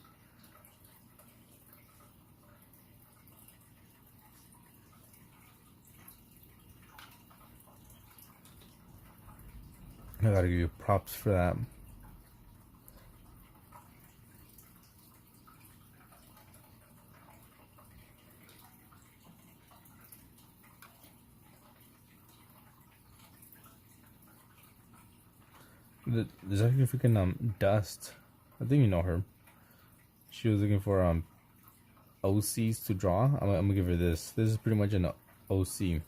I gotta give you props for that. There's actually freaking Dust. I think you know her. She was looking for OCs to draw. I'm gonna give her this. This is pretty much an OC,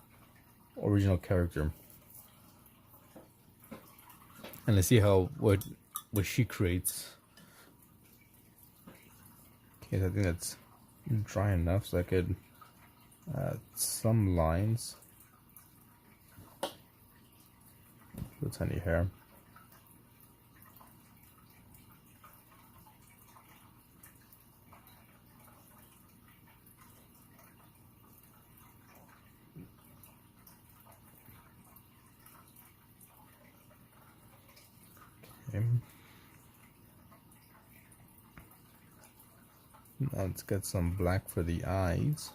original character. And let's see how what she creates. Okay, so I think that's dry enough, so I could add some lines. Little tiny hair. Okay. Now let's get some black for the eyes.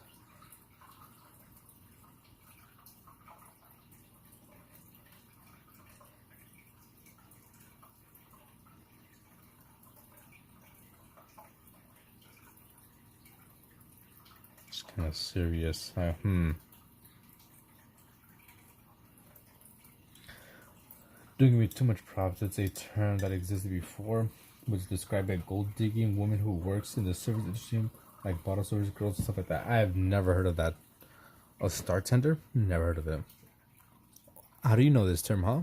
It's kind of serious. Don't give me too much props. It's a term that existed before, which described a gold digging woman who works in the service industry, like bottle service girls and stuff like that. I have never heard of that. A star tender? Never heard of it. How do you know this term, huh?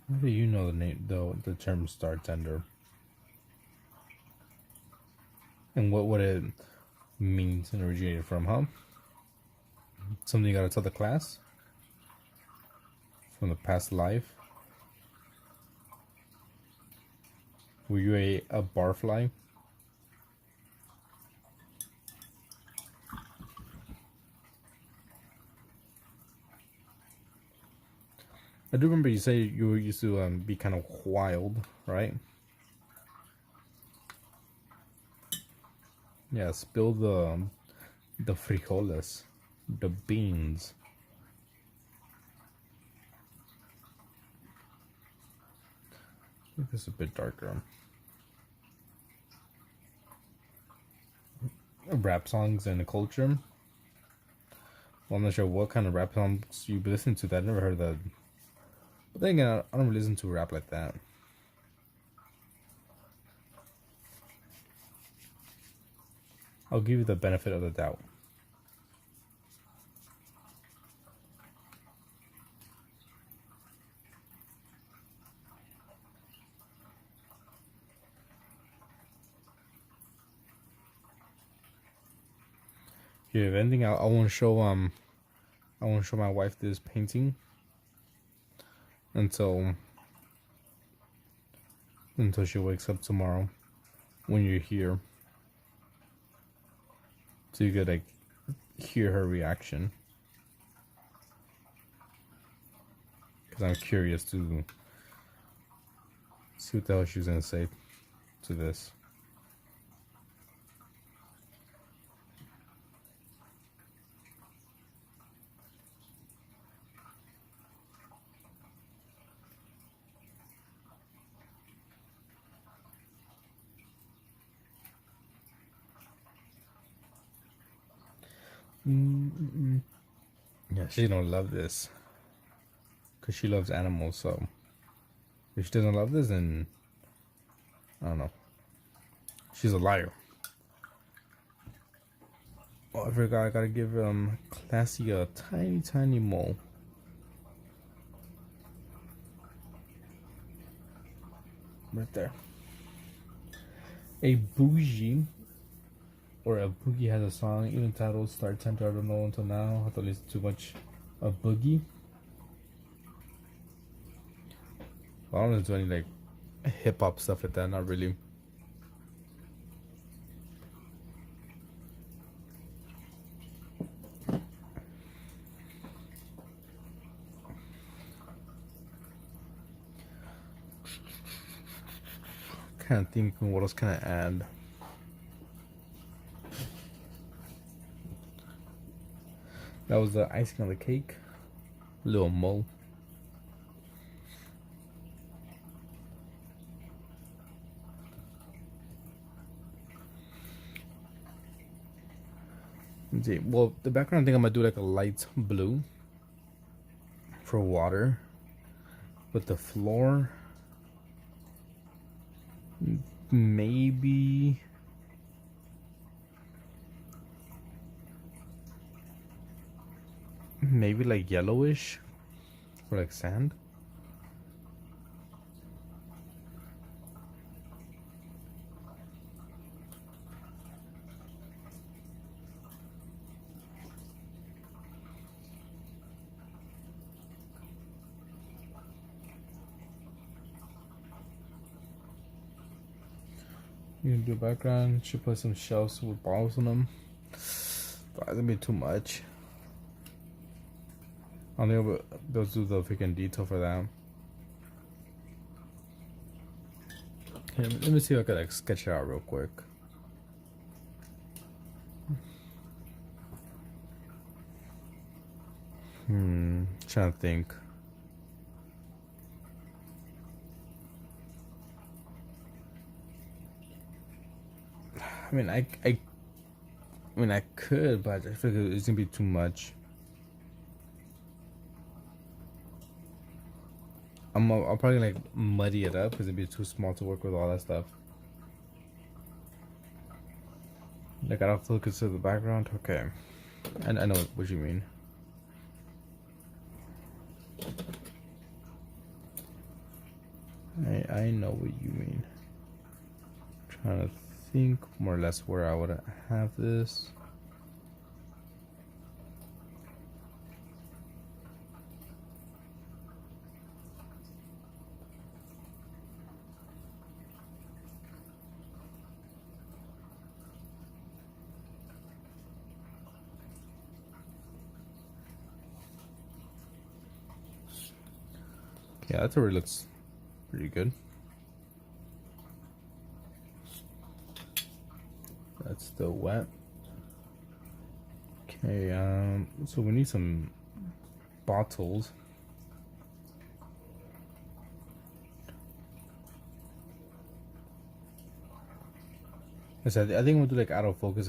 How do you know the name, the term star tender? And what it means and originated from, huh? Something you gotta tell the class? From the past life? Were you a barfly? I do remember you say you were used to be kind of wild, right? Yeah, spill the frijoles, the beans. Make this a bit darker. Rap songs and the culture. Well, I'm not sure what kind of rap songs you listen to. That I never heard that. But then again, I don't really listen to rap like that. I'll give you the benefit of the doubt. Here, if anything, I want to show I want to show my wife this painting until she wakes up tomorrow when you're here, so you could like hear her reaction. Because I'm curious to see what the hell she's gonna say to this. Yeah, she's gonna love this because she loves animals. So if she doesn't love this, then I don't know. She's a liar. Oh, I forgot. I gotta give Classy a tiny mole. Right there. A bougie. Or a Boogie has a song, even titled Start Center. I don't know until now. I have to listen too much of Boogie. I don't listen to any like hip hop stuff like that, not really. Kind of thinking what else can I add? That was the icing on the cake. Little mole. Let's see. Well, the background thing I'm gonna do like a light blue for water. But the floor, maybe. Maybe like yellowish or like sand. You can do a background. Should put some shelves with balls on them. But it's gonna be too much. I don't think they'll do the freaking detail for that. Okay, let me see if I could like sketch it out real quick. Trying to think. I mean, I could, but I feel like it's gonna be too much. I'll probably like muddy it up because it'd be too small to work with all that stuff. Like I don't focus to the background. Okay, and I know what you mean. I know what you mean. Trying to think more or less where I would have this. Yeah, that already looks pretty good. That's still wet. Okay, so we need some bottles. I said I think we'll do like autofocus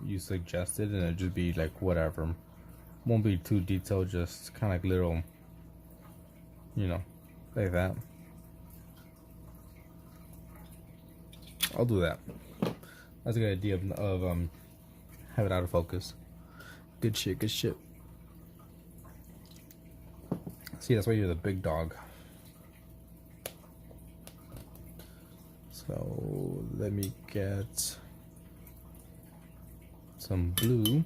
you suggested, and it'll just be like whatever. Won't be too detailed, just kind of like little You know, like that. I'll do that. That's a good idea of have it out of focus. Good shit, good shit. See, that's why you're the big dog. So let me get some blue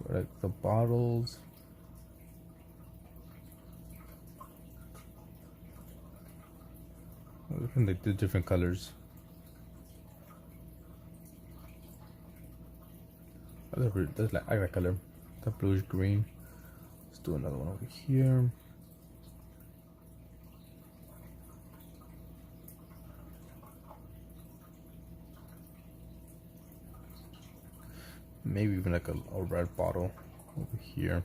for like the bottles. Like the different colors. I like that color. The bluish green. Let's do another one over here. Maybe even like a red bottle over here.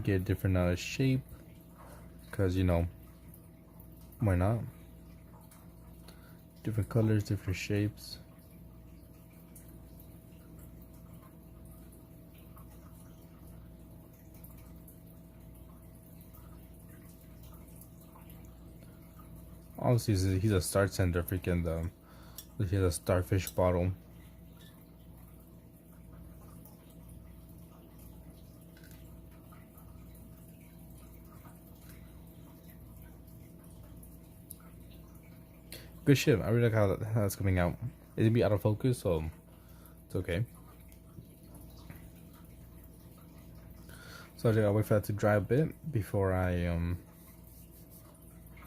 Get a different shape, because you know, why not? Different colors, different shapes. Obviously, he's a start sender. Freaking he has a starfish bottle. Good shit. I really like how that's coming out. It'll be out of focus, so it's okay. So I'll wait for that to dry a bit before I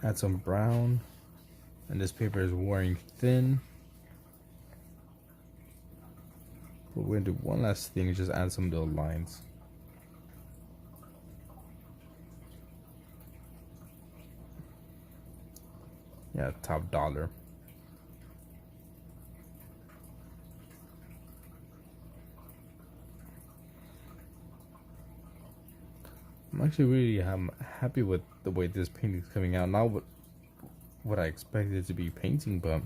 add some brown. And this paper is wearing thin. But we're gonna do one last thing, just add some little lines. Yeah, top dollar. I'm actually really happy with the way this painting is coming out. Not what I expected it to be painting, but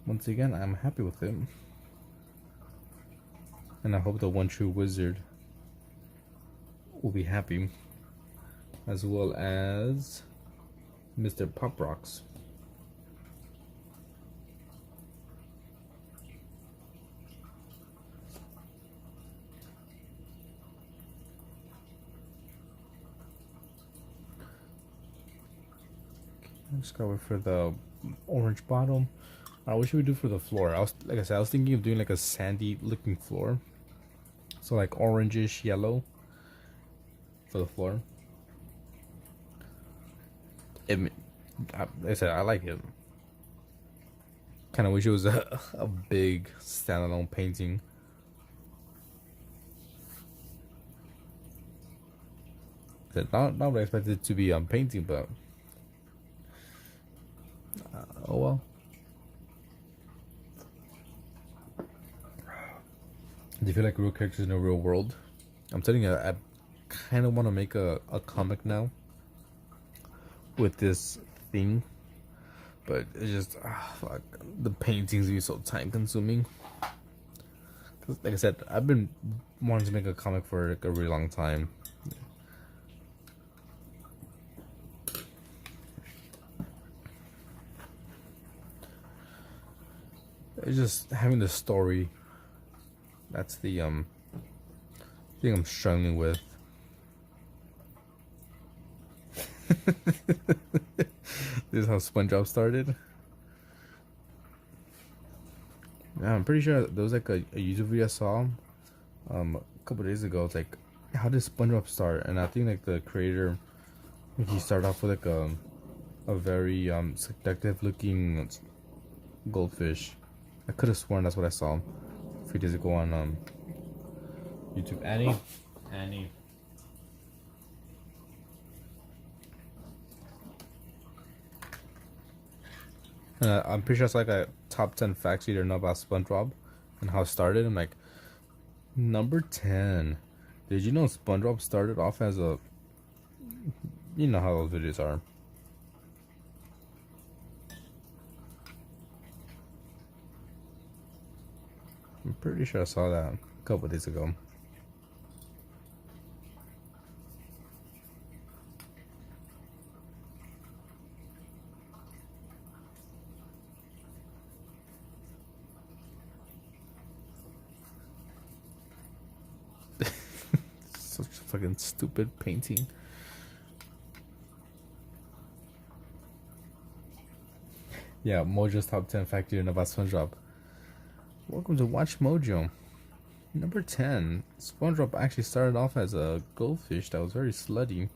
once again, I'm happy with it. And I hope the One True Wizard will be happy, as well as Mr. Pop Rocks. I'm just going for the orange bottom. What should we do for the floor? Like I said, I was thinking of doing like a sandy looking floor. So like orangish yellow for the floor. Like I said, I like it. Kind of wish it was a big standalone painting. Not what I expected it to be painting, but oh well. Do you feel like real characters in the real world? I'm telling you, I kind of want to make a comic now with this thing, but it's just fuck, the paintings be so time consuming. Like I said, I've been wanting to make a comic for like a really long time. It's just having the story. That's the thing I'm struggling with. This is how SpongeBob started. Yeah, I'm pretty sure there was like a YouTube video I saw a couple days ago. It's like, how did SpongeBob start? And I think like the creator, he started off with like a very seductive looking goldfish. I could have sworn that's what I saw 3 days ago on YouTube. Annie. I'm pretty sure it's like a top 10 facts you don't know about SpongeBob and how it started. I'm like, number 10. Did you know SpongeBob started off as a... You know how those videos are. I'm pretty sure I saw that. a couple days ago. Such a fucking stupid painting. Yeah, Mojo's top 10 fact you know about SpongeBob. Welcome to Watch Mojo. Number 10. SpongeBob actually started off as a goldfish that was very slutty.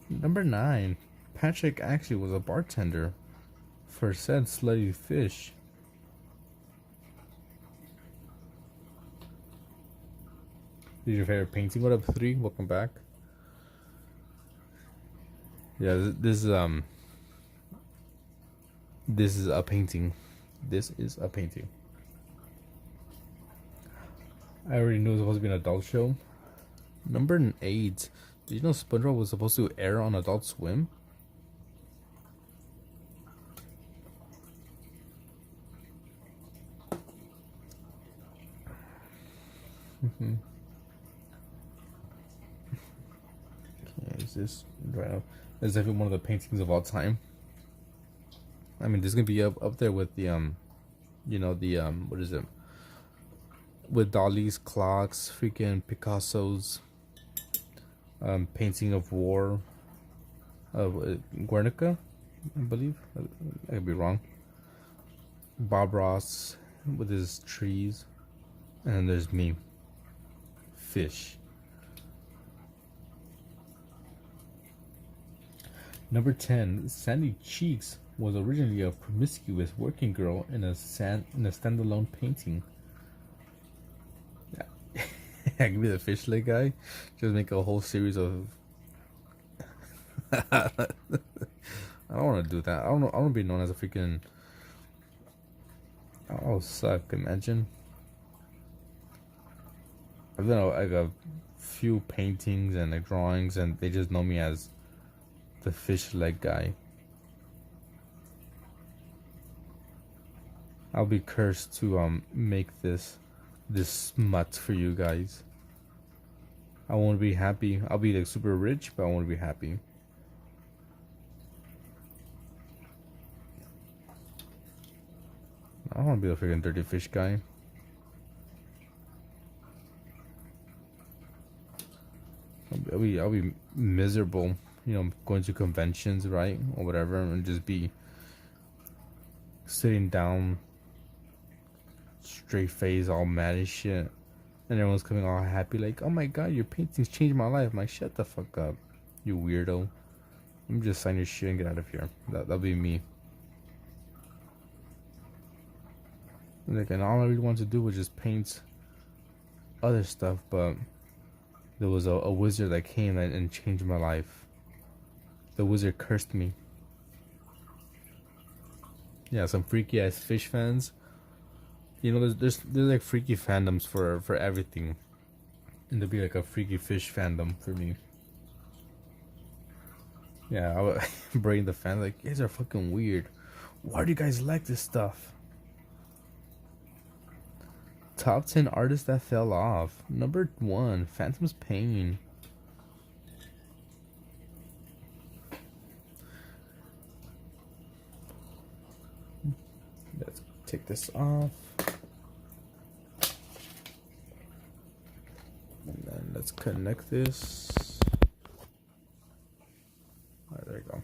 Number 9. Patrick actually was a bartender for said slutty fish. This is your favorite painting. What up, 3? Welcome back. Yeah, this is a painting. This is a painting. I already knew it was supposed to be an adult show. Number 8. Did you know SpongeBob was supposed to air on Adult Swim? Okay, is this right now? This is definitely one of the paintings of all time. I mean, this is gonna be up there with the you know, the what is it? With Dali's clocks, freaking Picasso's painting of war of Guernica, I believe. I could be wrong. Bob Ross with his trees, and then there's me, fish. Number 10. Sandy Cheeks was originally a promiscuous working girl in a standalone painting. Yeah. I could be the fish leg guy. Just make a whole series of. I don't want to do that. I don't know. I want to be known as a freaking. Oh, suck! Imagine. I've done like a few paintings and like drawings, and they just know me as the fish leg guy. I'll be cursed to make this smut for you guys. I won't be happy. I'll be like super rich, but I won't be happy. I don't want to be the freaking dirty fish guy. I'll be miserable, you know, going to conventions, right, or whatever, and just be sitting down, straight face, all mad as shit, and everyone's coming all happy, like, "Oh my god, your paintings changed my life." I'm like, "Shut the fuck up, you weirdo. Let me just sign your shit and get out of here." That'll be me. Like, and all I really wanted to do was just paint other stuff, but there was a wizard that came and changed my life. The wizard cursed me. Yeah, some freaky ass fish fans. You know, there's like freaky fandoms for everything, and there'll be like a freaky fish fandom for me. Yeah, I would bring the fans like, "You guys are fucking weird. Why do you guys like this stuff?" Top 10 artists that fell off. Number 1, Phantom's Pain. Let's take this off. And then let's connect this. Alright, there you go.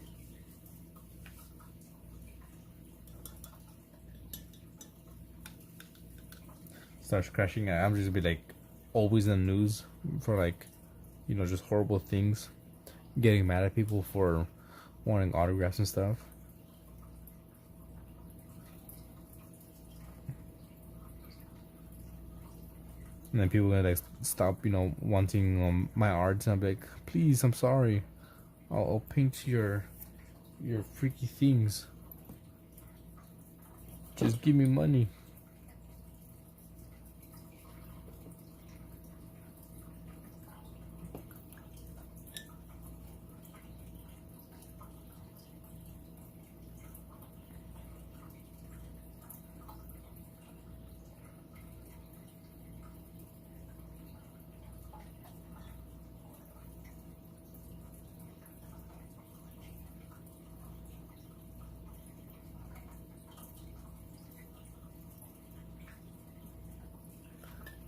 Starts crashing, I'm just gonna be like always in the news for like, you know, just horrible things, getting mad at people for wanting autographs and stuff. And then people gonna like stop, you know, wanting my art, and I'm like, "Please, I'm sorry, I'll paint your freaky things. Just give me money."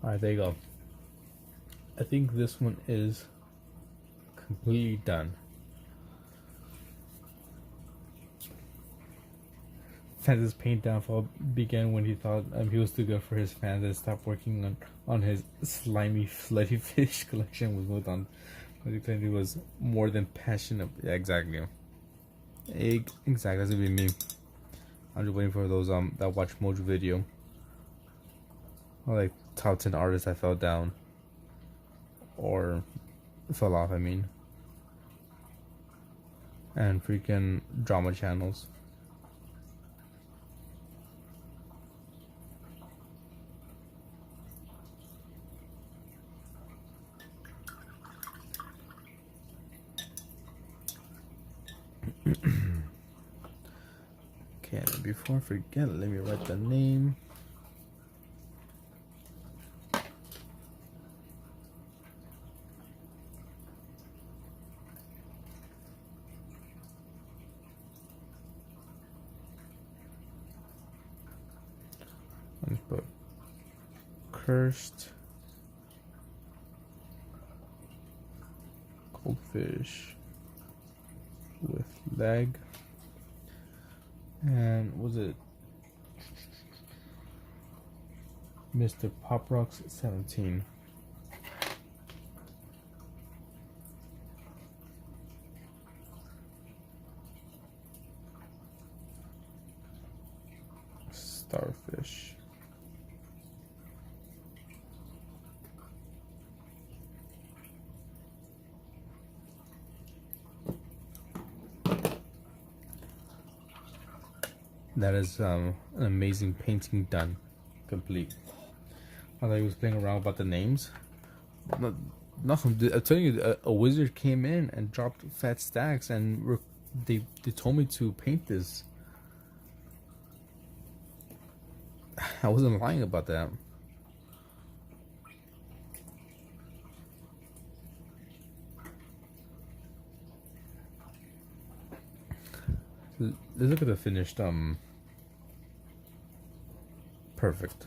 Alright, there you go. I think this one is completely done. Fan's paint downfall began when he thought he was too good for his fans and stopped working on his slimy, slutty fish collection. Was moved on. But he claimed he was more than passionate. Yeah, exactly. Exactly. That's gonna be me. I'm just waiting for those that Watch Mojo video. Or like top 10 artists that fell down or fell off. I mean, and freaking drama channels. Okay, and before I forget, let me write the name. Let's put Cursed Goldfish with leg. And was it Mr. Pop Rocks 17? Starfish. That is an amazing painting done, complete. I thought he was playing around about the names. No, I'm telling you, a wizard came in and dropped fat stacks, and they told me to paint this. I wasn't lying about that. Let's look at the finished perfect.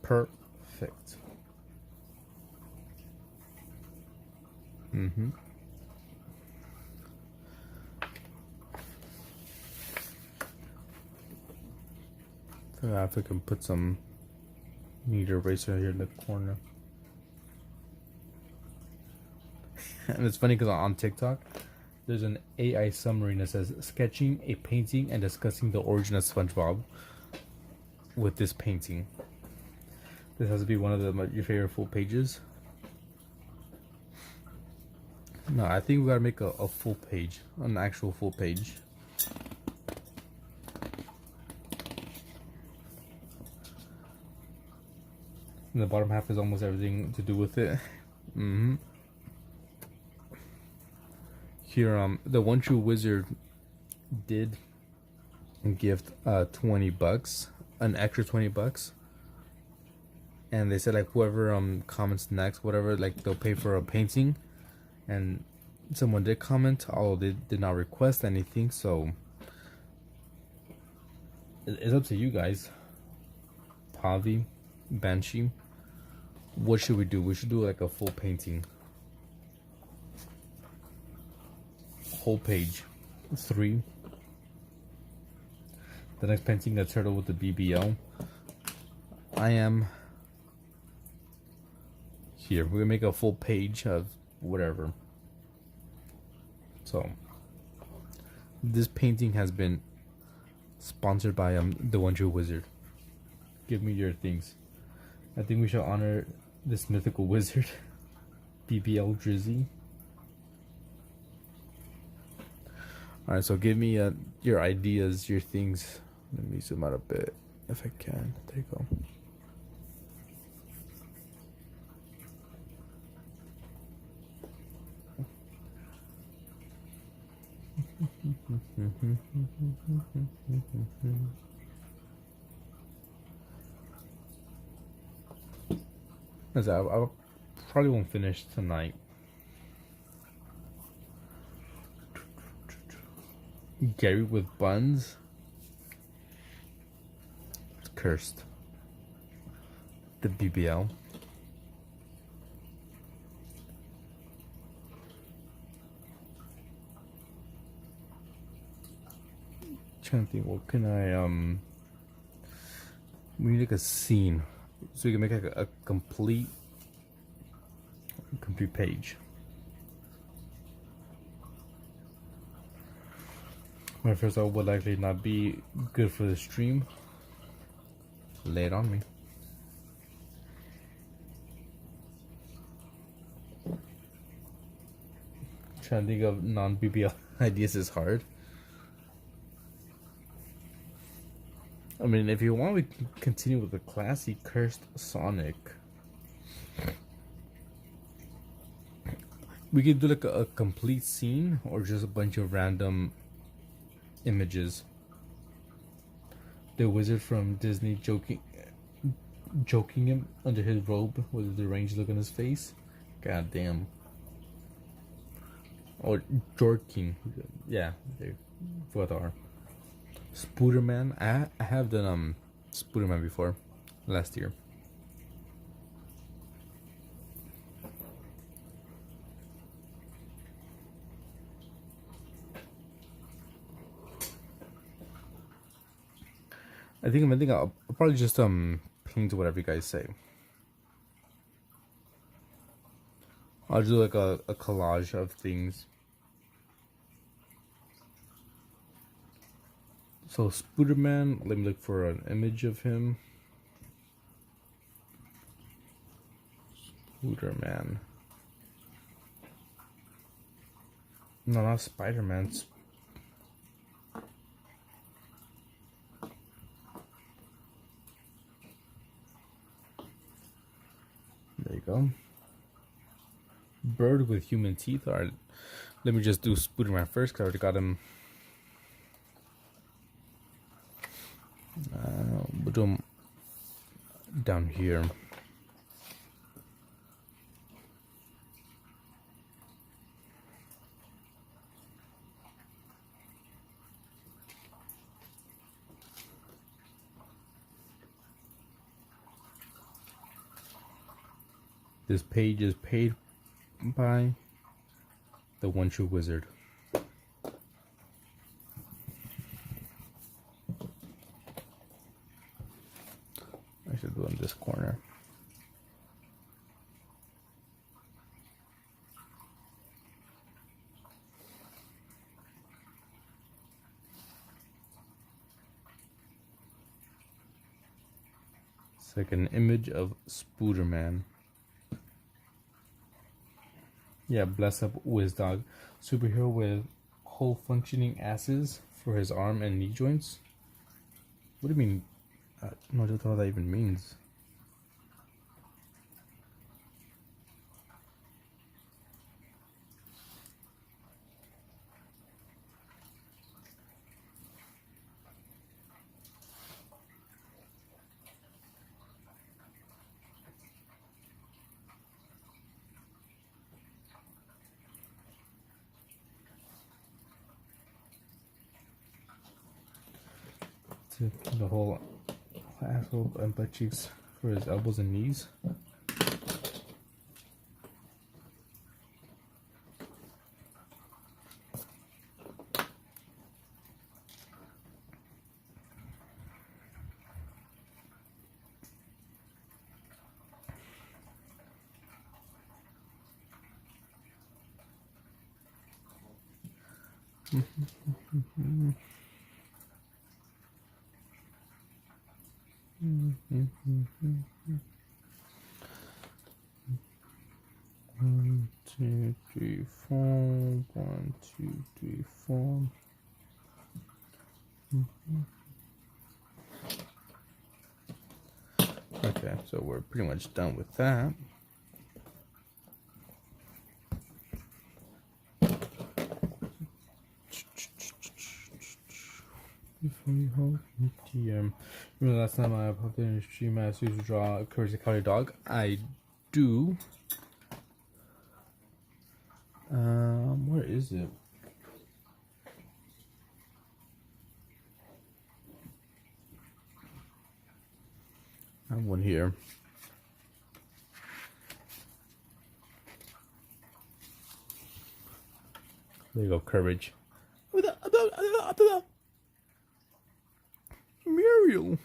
Perfect. If I can put some neat eraser here in the corner. And it's funny because on TikTok there's an AI summary that says sketching a painting and discussing the origin of SpongeBob with this painting. This has to be one of your favorite full pages. No, I think we gotta make a full page, an actual full page. And the bottom half is almost everything to do with it. Here, the One True Wizard did gift $20, an extra $20, and they said like whoever comments next, whatever, like they'll pay for a painting. And someone did comment, although they did not request anything, so it's up to you guys. Pavi, Banshee, what should we do? We should do like a full painting. Whole page. 3. The next painting, a turtle with the BBL. I am here. We're gonna make a full page of whatever. So this painting has been sponsored by the One True Wizard. Give me your things. I think we should honor this mythical wizard. BBL Drizzy. Alright, so give me your ideas, your things. Let me zoom out a bit if I can. There you go. I probably won't finish tonight. Gary with buns. It's cursed. the BBL. Trying to think, what can I we need like a scene, so you can make like a complete page. My first thought would likely not be good for the stream. Lay it on me. Trying to think of non-BBL ideas is hard. I mean, if you want, we can continue with the classy Cursed Sonic. We could do like a complete scene or just a bunch of random images. The wizard from Disney joking him under his robe with a deranged look on his face. God damn. Or jorking. Yeah, they both are. Spooderman. I have done Spooderman before, last year. I think I'll probably just paint whatever you guys say. I'll do like a collage of things. So Spooderman, let me look for an image of him. Spooderman. No, not Spider-Man. There you go. Bird with human teeth. Alright, let me just do Spooderman first, because I already got him. We'll do him down here. This page is paid by the One True Wizard. I should do in this corner. It's like an image of Spooderman. Yeah, bless up Wizdog. Superhero with whole functioning asses for his arm and knee joints. What do you mean? I don't know what that even means. The whole asshole and butt cheeks for his elbows and knees. One, two, three, four. 1, 2, 3, 4. Okay, so we're pretty much done with that. Before you hold TM. Remember last time I popped in a stream I used to draw a Courage the Cowardly Dog? I do. Where is it? I have one here. There you go, courage. Muriel.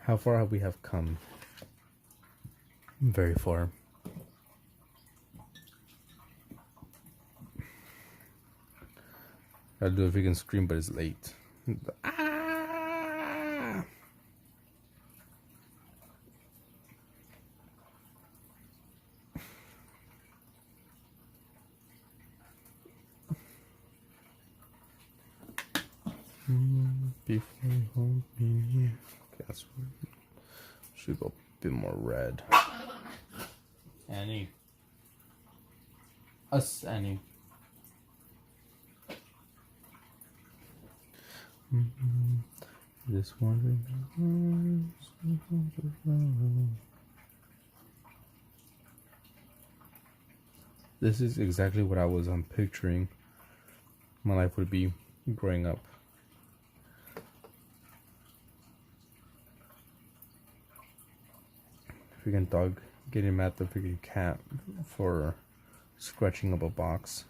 How far have we have come? Very far. I'll do a freaking scream, but it's late. Ah! Before you hold me near. Okay, that's should go a bit more red. Annie. Us, Annie. This one. This is exactly what I was picturing my life would be growing up. Freaking dog getting mad at the freaking cat for scratching up a box.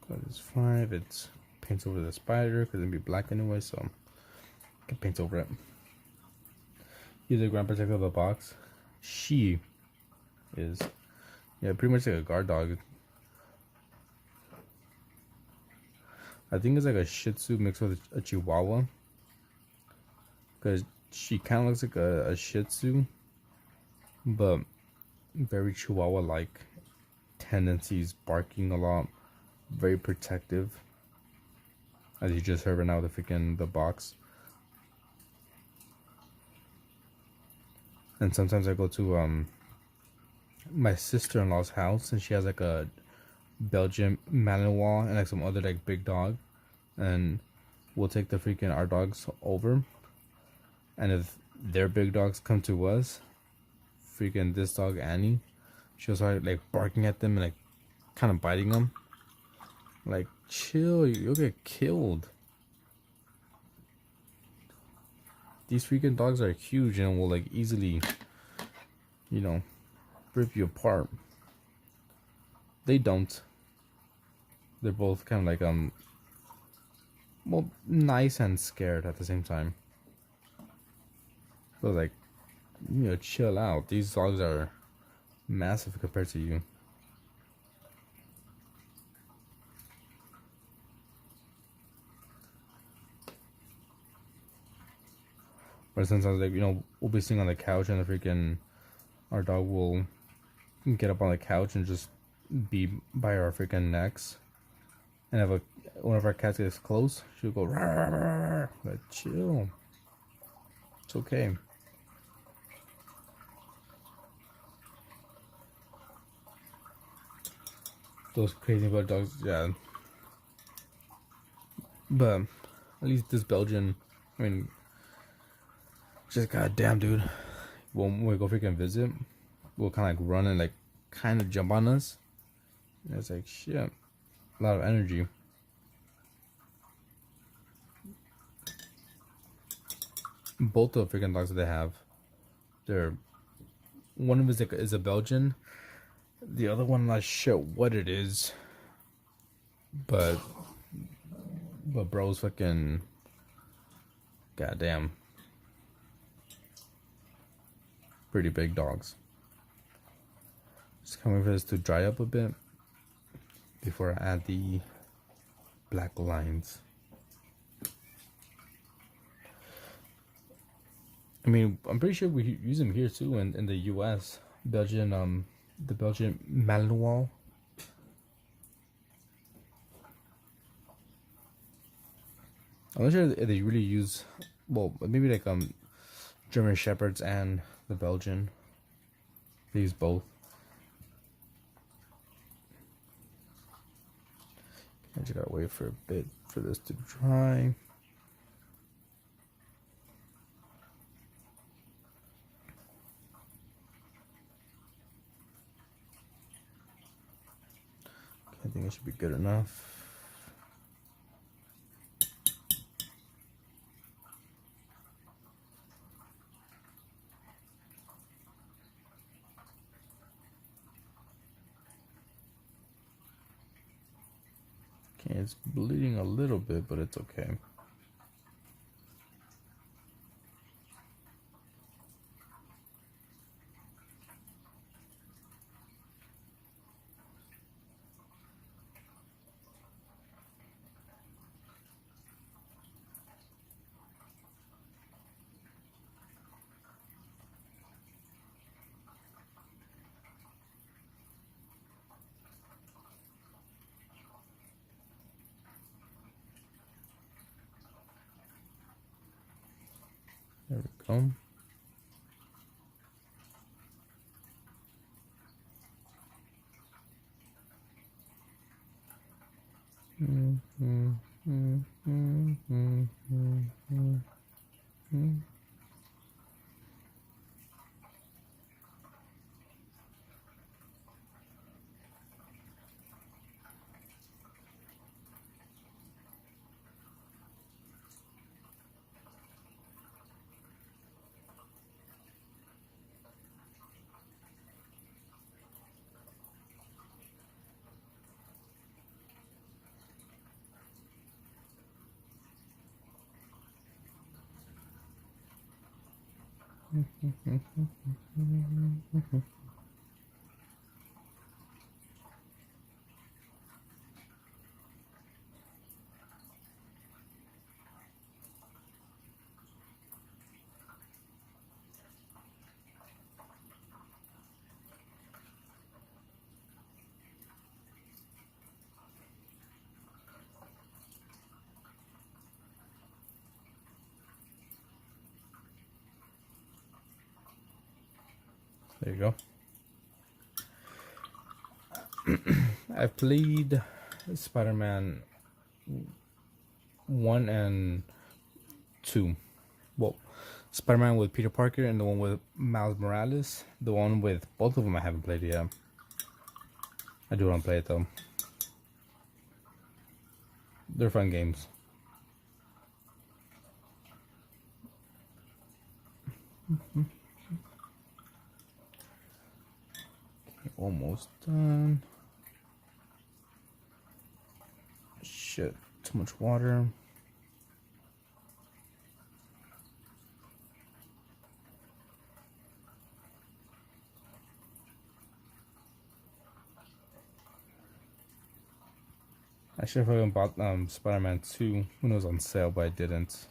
That is 5. It's paints over the spider because it'd be black anyway, so I can paint over it. He's the grand protector of the box. She is, yeah, pretty much like a guard dog. I think it's like a Shih Tzu mixed with a Chihuahua, because she kind of looks like a Shih Tzu, but very Chihuahua-like tendencies, barking a lot, very protective. As you just heard right now, the box. And sometimes I go to my sister-in-law's house, and she has like a Belgian Malinois and like some other like big dog, and we'll take our dogs over, and if their big dogs come to us, this dog Annie, she'll start like barking at them and like kind of biting them. Like, chill, you'll get killed. These freaking dogs are huge and will like easily, rip you apart. They don't. They're both kind of like well, nice and scared at the same time. So like, chill out. These dogs are massive compared to you. But sometimes, like, we'll be sitting on the couch and our dog will get up on the couch and just be by our freaking necks. And if one of our cats gets close, she'll go, rawr, rawr, rawr. Like, chill. It's okay. Those crazy blood dogs, yeah. But at least this Belgian, just goddamn, dude. When we go freaking visit, we'll kind of like run and like kind of jump on us. And it's like shit, a lot of energy. Both the freaking dogs that they have, one of them is a Belgian. The other one, I'm not sure what it is, but bro's fucking goddamn. Pretty big dogs. Just coming for this to dry up a bit before I add the black lines. I'm pretty sure we use them here too in the US. Belgian, the Belgian Malinois. I'm not sure if they really use, well, maybe like German Shepherds and the Belgian. They use both. just gotta wait for a bit for this to dry. I think it should be good enough. Okay, it's bleeding a little bit, but it's okay. There we go. There you go. I've played Spider-Man 1 and 2. Well, Spider-Man with Peter Parker and the one with Miles Morales. The one with both of them I haven't played yet. I do want to play it though. They're fun games. Almost done. Shit, too much water. I should have bought Spider-Man 2 when it was on sale, but I didn't.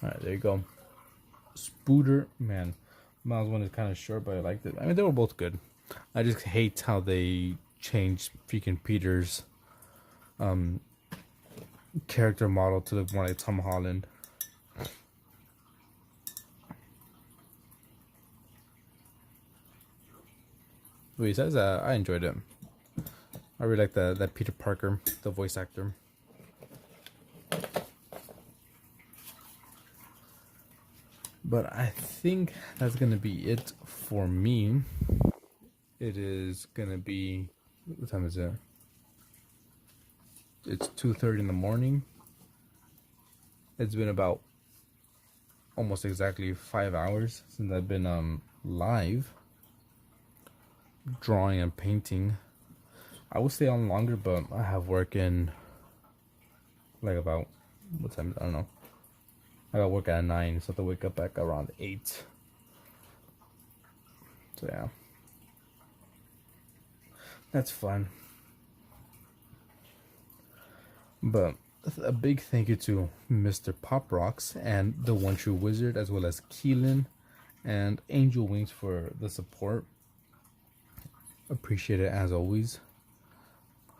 Alright, there you go. Spooder-Man. Miles one is kind of short, but I liked it. I mean, they were both good. I just hate how they changed freaking Peter's character model to look more like Tom Holland. But besides that, I enjoyed it. I really like that Peter Parker, the voice actor. But I think that's gonna be it for me. It is gonna be, what time is it? It's 2:30 in the morning. It's been about almost exactly 5 hours since I've been live drawing and painting. I will stay on longer, but I have work in like about, what time? I don't know. I got work at 9, so I have to wake up back around 8. So yeah, that's fun. But a big thank you to Mr. Pop Rocks and the One True Wizard, as well as Keelan and Angel Wings for the support. Appreciate it as always.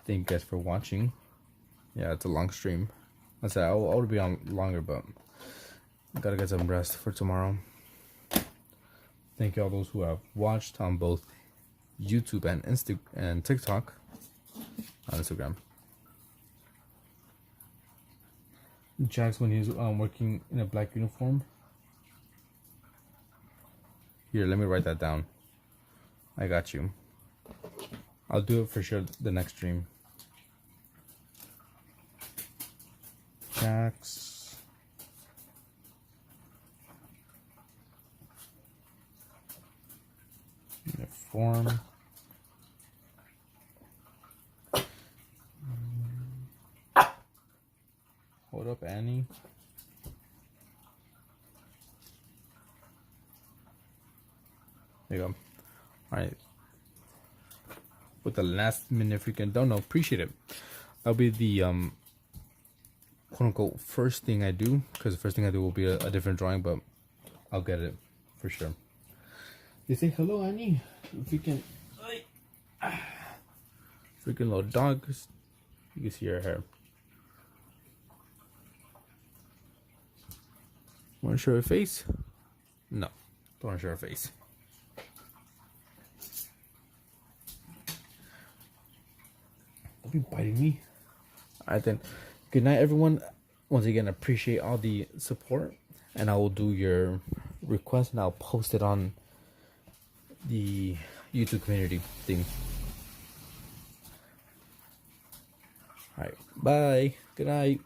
Thank you guys for watching. Yeah, it's a long stream. I said I would be on longer, but I gotta get some rest for tomorrow. Thank you all those who have watched on both YouTube and TikTok on Instagram. Jax, when he's working in a black uniform. Here, let me write that down. I got you. I'll do it for sure the next stream. Jax. Uniform. Hold up, Annie. There you go. Alright. With the last minute freaking don't know, appreciate it. That'll be the quote unquote first thing I do, because the first thing I do will be a different drawing, but I'll get it for sure. You say hello, Annie. Freaking little dog. You can see her hair. Want to show her face? No, don't want to show her face. Don't be biting me. Alright then. Good night, everyone. Once again, appreciate all the support, and I will do your request and I'll post it on the YouTube community thing. Alright, bye. Good night.